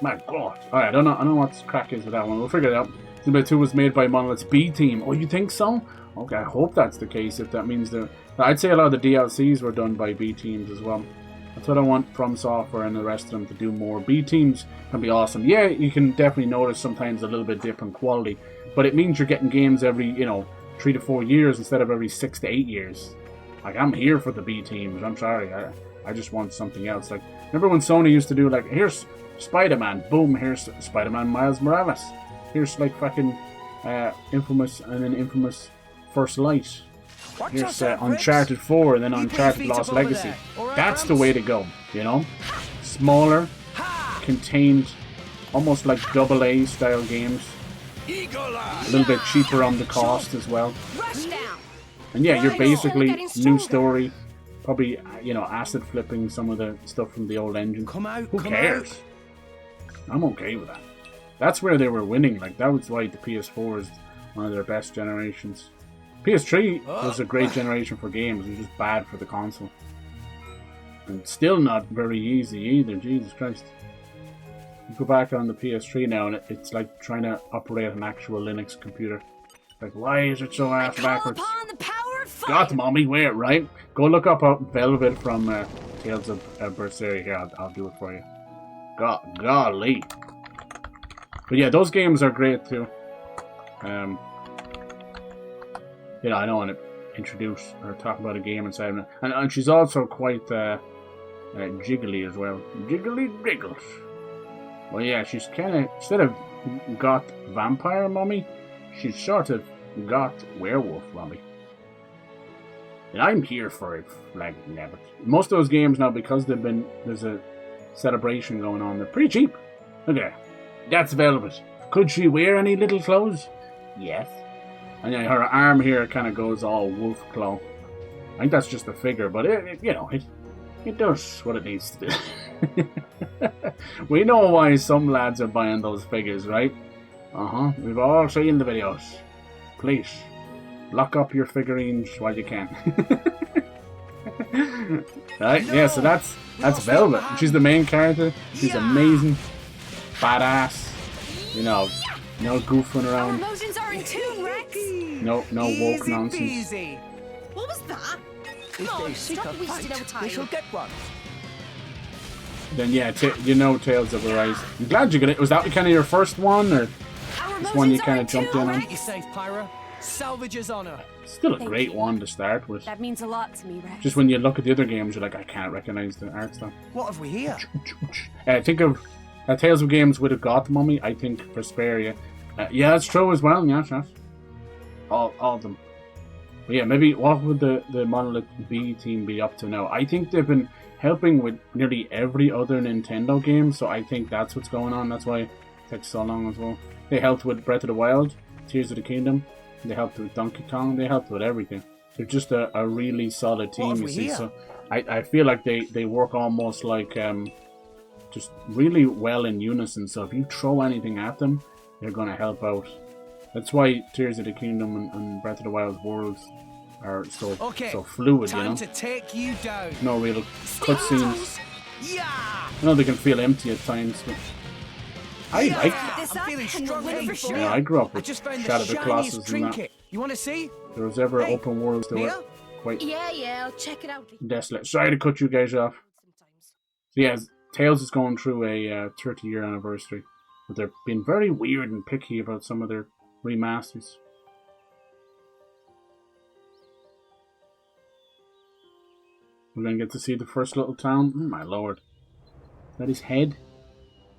S1: My God. Alright, I don't know what the crack is with that one. We'll figure it out. Xenoblade 2 was made by Monolith's B team. Oh, you think so? Okay, I hope that's the case, if that means that... I'd say a lot of the DLCs were done by B teams as well. That's what I want from Software and the rest of them to do more. B teams can be awesome. Yeah, you can definitely notice sometimes a little bit different quality, but it means you're getting games every, 3 to 4 years instead of every 6 to 8 years. Like, I'm here for the B teams. I'm sorry. I just want something else. Like, remember when Sony used to do, like, here's Spider-Man. Boom, here's Spider-Man Miles Morales. Here's, like, fucking Infamous and then Infamous First Light. Here's Uncharted 4 and then Uncharted Lost Legacy. That's the way to go, you know? Smaller, contained, almost like AA style games. A little bit cheaper on the cost as well. And yeah, you're basically new story. Probably, you know, acid flipping some of the stuff from the old engine. Who cares? I'm okay with that. That's where they were winning. Like, that was why the PS4 is one of their best generations. PS3 was a great generation for games. It was just bad for the console. And still not very easy either. Jesus Christ. You go back on the PS3 now and it's like trying to operate an actual Linux computer. Like, why is it so ass backwards? Got mommy, wait, right? Go look up Velvet from Tales of Berseria. Here, I'll do it for you. Golly. But yeah, those games are great too. You know, I don't want to introduce or talk about a game inside of it. And she's also quite jiggly as well. Jiggly wriggles. Well, yeah, she's kind of, instead of got vampire mummy, she's sort of got werewolf mummy. And I'm here for it, like, yeah, but most of those games now, because there's a celebration going on, they're pretty cheap. Look at that. That's Velvet. Could she wear any little clothes? Yes. And yeah, her arm here kind of goes all wolf claw. I think that's just a figure, but you know, it does what it needs to do. We know why some lads are buying those figures, right? We've all seen the videos. Please, lock up your figurines while you can. Right? Yeah, so that's Velvet. She's the main character. She's amazing. Badass. You know, no goofing around.
S5: Emotions are in tune, Rex.
S1: No woke nonsense.
S5: What was that?
S3: If they seek a fight, they shall get one.
S1: Then yeah, you know Tales of Arise. I'm glad you got it. Was that kind of your first one, or this one you kind of jumped in on?
S2: You're safe, Pyra. Salvage his honor.
S1: Still a great one to start with.
S5: That means a lot to me, Rex.
S1: Just when you look at the other games, you're like, I can't recognize the art style.
S2: What have we here?
S1: Think of Tales of games with a goth mummy. I think Vesperia. Yeah, that's true as well. Yes. All of them. But yeah, maybe what would the Monolith B team be up to now? I think they've been helping with nearly every other Nintendo game, so I think that's what's going on. That's why it takes so long as well. They helped with Breath of the Wild, Tears of the Kingdom. They helped with Donkey Kong. They helped with everything. They're just a really solid team, you see. So I feel like they work almost like just really well in unison. So if you throw anything at them, they're going to help out. That's why Tears of the Kingdom and Breath of the Wild's worlds are so fluid, you know.
S2: To take you down.
S1: No real cutscenes.
S2: Yeah.
S1: I know they can feel empty at times, but I like that.
S2: I'm feeling strong for sure.
S1: Yeah, I grew up with
S2: I just found
S1: Shadow
S2: the
S1: of the Colossus
S2: shiniest
S1: and that.
S2: trinket. You want to see?
S1: There was ever open worlds that were quite
S5: Yeah, I'll check it out.
S1: desolate. Sorry to cut you guys off. So yeah, Tales is going through a 30-year anniversary, but they're being very weird and picky about some of their remasters. We're going to get to see the first little town. Oh my lord. Is that his head?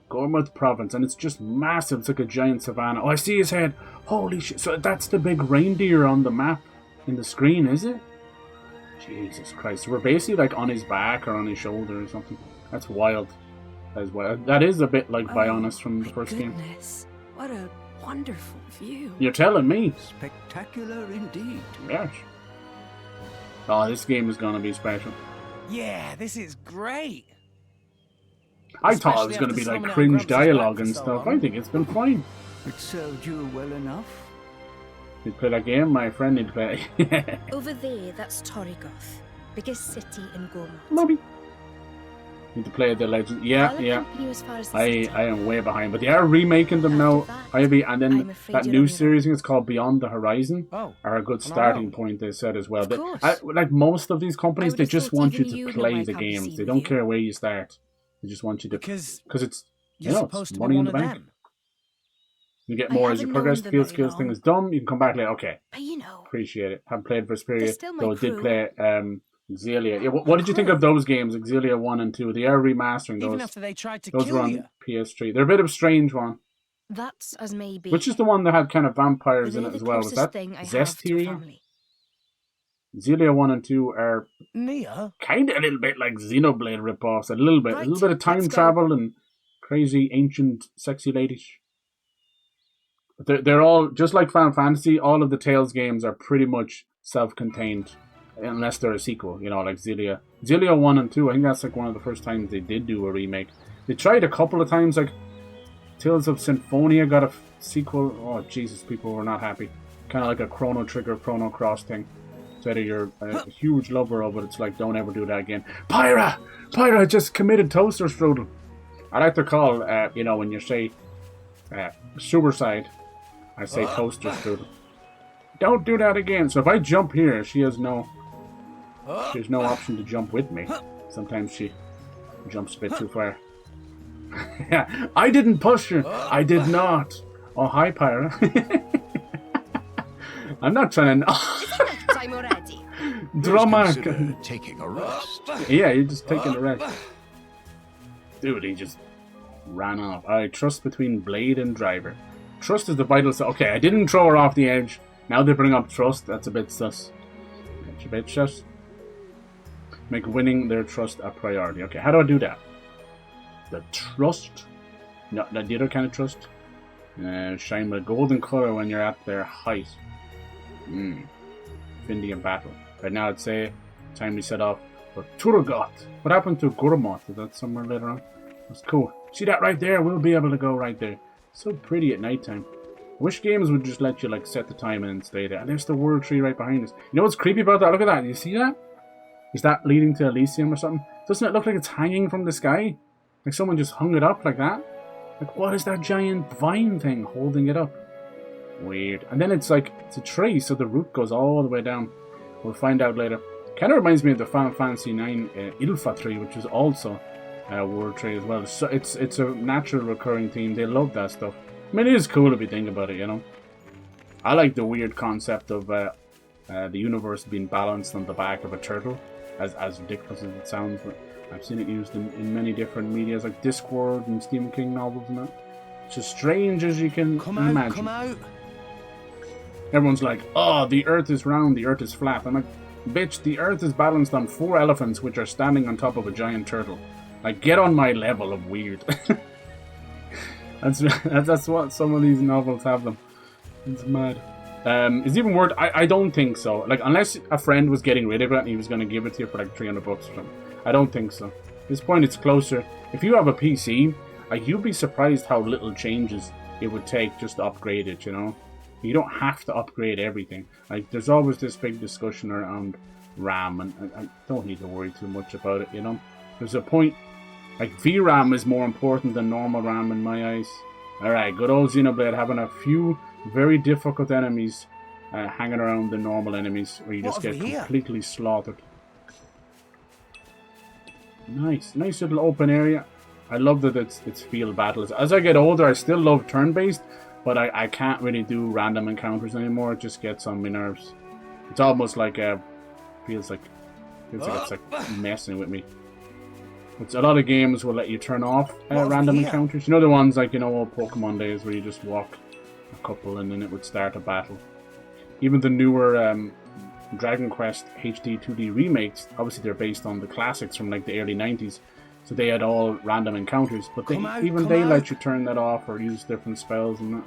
S1: Gormouth Province, and it's just massive. It's like a giant savannah. Oh, I see his head. Holy shit. So that's the big reindeer on the map in the screen, is it? Jesus Christ. So we're basically like on his back or on his shoulder or something. That's wild. That is wild. That is a bit like Bionis from the first game.
S5: What a wonderful view.
S1: You're telling me.
S3: Spectacular indeed.
S1: Yes. Oh, this game is going to be special.
S2: Yeah, this is great.
S1: I thought it was going to be like cringe dialogue and stuff. I think it's been fine.
S3: It served you well enough.
S1: You'd play that game, my friend. You'd play.
S13: Over there, that's Torrigoth, biggest city in Gormouth.
S1: Lobby. Need to play the Legend. Yeah. I am way behind, but they are remaking them now. Ivy, and then that new series thing is called Beyond the Horizon. Are a good starting point. They said as well. Like most of these companies, they just want you to play the games. They don't care where you start. They just want you to because it's it's money in the bank. You get more as you progress. The field skills thing is done. You can come back later. Okay, appreciate it. Haven't played Vesperia, though I did play Xelia. Yeah, what did you think of those games? Xelia 1 and 2. They are remastering those.
S2: Even after they tried to
S1: those
S2: kill
S1: were on
S2: you.
S1: PS3. They're a bit of a strange one.
S13: That's as maybe.
S1: Which is the one that had kind of vampires in it as well? Was that Zestiria? Xelia 1 and 2 are kind of a little bit like Xenoblade ripoffs. A little bit of time travel and crazy, ancient, sexy ladies. They're all, just like Final Fantasy, all of the Tales games are pretty much self-contained. Unless they're a sequel, you know, like Xillia. Xillia 1 and 2, I think that's like one of the first times they did do a remake. They tried a couple of times, like Tales of Symphonia got a sequel. Oh, Jesus, people were not happy. Kind of like a Chrono Trigger, Chrono Cross thing. So either you're a huge lover of it, it's like, don't ever do that again. Pyra! Pyra just committed toaster strudel. I like to call, you know, when you say suicide, I say toaster strudel. Don't do that again. So if I jump here, she has no option to jump with me. Sometimes she jumps a bit too far. Yeah, I didn't push her. I did not. Oh, hi, Pyra. I'm not trying to...
S13: Time already.
S1: Drama.
S3: Taking a rest.
S1: Yeah, you're just taking a rest. Dude, he just ran off. Alright, trust between Blade and Driver. Trust is the vital... Okay, I didn't throw her off the edge. Now they bring up trust. That's a bit sus. That's a bit sus. Make winning their trust a priority. Okay, how do I do that? The trust? No, the other kind of trust. Shine with a golden color when you're at their height. Findian battle. Right now, I'd say time we set off for Turgot. What happened to Gurmoth? Is that somewhere later on? That's cool. See that right there? We'll be able to go right there. So pretty at nighttime. I wish games would just let you like set the time and stay there. And there's the world tree right behind us. You know what's creepy about that? Look at that. You see that? Is that leading to Elysium or something? Doesn't it look like it's hanging from the sky? Like someone just hung it up like that? Like, what is that giant vine thing holding it up? Weird. And then it's like, it's a tree, so the root goes all the way down. We'll find out later. Kind of reminds me of the Final Fantasy 9 Ilfa tree, which is also a world tree as well. So it's a natural recurring theme. They love that stuff. I mean, it is cool if you think about it, you know. I like the weird concept of the universe being balanced on the back of a turtle. As ridiculous as it sounds, but I've seen it used in many different medias, like Discworld and Stephen King novels and that. It's as strange as you can imagine.
S2: Come out.
S1: Everyone's like, oh, the earth is round, the earth is flat. I'm like, bitch, the earth is balanced on 4 elephants which are standing on top of a giant turtle. Like, get on my level of weird. That's what some of these novels have them. It's mad. Is it even worth... I don't think so. Like, unless a friend was getting rid of it and he was going to give it to you for like $300 or something. I don't think so. At this point, it's closer. If you have a PC, you'd be surprised how little changes it would take just to upgrade it, you know? You don't have to upgrade everything. Like, there's always this big discussion around RAM, and I don't need to worry too much about it, you know? There's a point... Like, VRAM is more important than normal RAM in my eyes. Alright, good old Xenoblade having a few very difficult enemies hanging around the normal enemies, where you just get completely slaughtered. Nice little open area. I love that it's field battles. As I get older, I still love turn-based, but I can't really do random encounters anymore. It just gets on my nerves. It's almost like feels like it's like messing with me. It's a lot of games will let you turn off random encounters. You know the ones like, you know, old Pokemon days where you just walk a couple and then it would start a battle. Even the newer Dragon Quest HD 2D remakes, obviously they're based on the classics from like the early 90s, so they had all random encounters, but they let you turn that off or use different spells and that.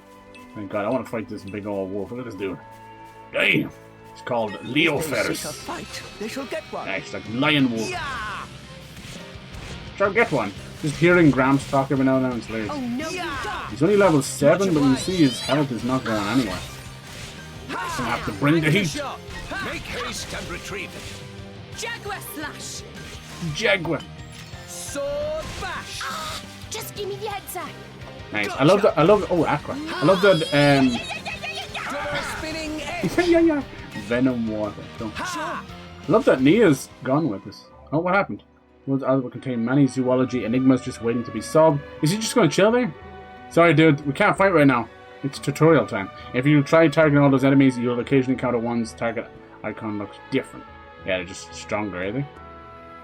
S1: Thank God, I want to fight this big old wolf. Look at this dude. Damn! It's called Leoferus.
S2: They shall get one.
S1: Nice, like lion wolf. Yeah. Shall get one. Just hearing Gramps talk every now and then is hilarious.
S13: Oh, no, yeah.
S1: He's only level 7, but you see his health is not going anywhere. Gonna have to bring the heat.
S3: Make haste and retrieve it.
S13: Jaguar slash.
S1: Jaguar.
S2: Sword bash.
S13: Just give me the head sack.
S1: Nice. I love that. Oh, Aqua. I love that.
S2: Spinning
S1: yeah. Venom water. I love that Nia's gone with this. Oh, what happened? World's will contain many zoology enigmas just waiting to be solved. Is he just going to chill there? Sorry, dude. We can't fight right now. It's tutorial time. If you try targeting all those enemies, you'll occasionally encounter one's target icon looks different. Yeah, they're just stronger, are they?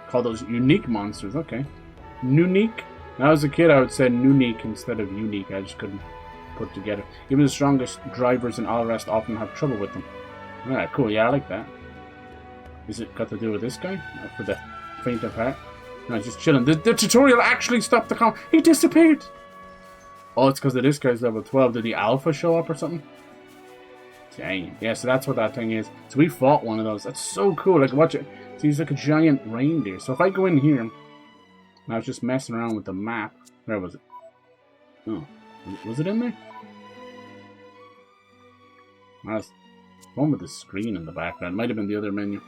S1: Call those unique monsters. Okay. Nunique? When I was a kid, I would say Nunique instead of unique. I just couldn't put together. Even the strongest drivers and all the rest often have trouble with them. Alright, cool. Yeah, I like that. Is it got to do with this guy? Or for the faint of heart? No, just chilling. The tutorial actually stopped the combat. He disappeared. Oh, it's because of this guy's level 12. Did the alpha show up or something? Dang. Yeah, so that's what that thing is. So we fought one of those. That's so cool. Like, watch it. So he's like a giant reindeer. So if I go in here, and I was just messing around with the map. Where was it? Oh, was it in there? I was one with the screen in the background. Might have been the other menu.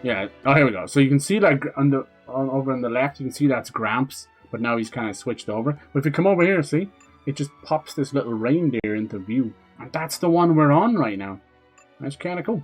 S1: Yeah. Oh, here we go. So you can see like over on the left, you can see that's Gramps, but now he's kind of switched over. But if you come over here, see, it just pops this little reindeer into view, and that's the one we're on right now. That's kind of cool.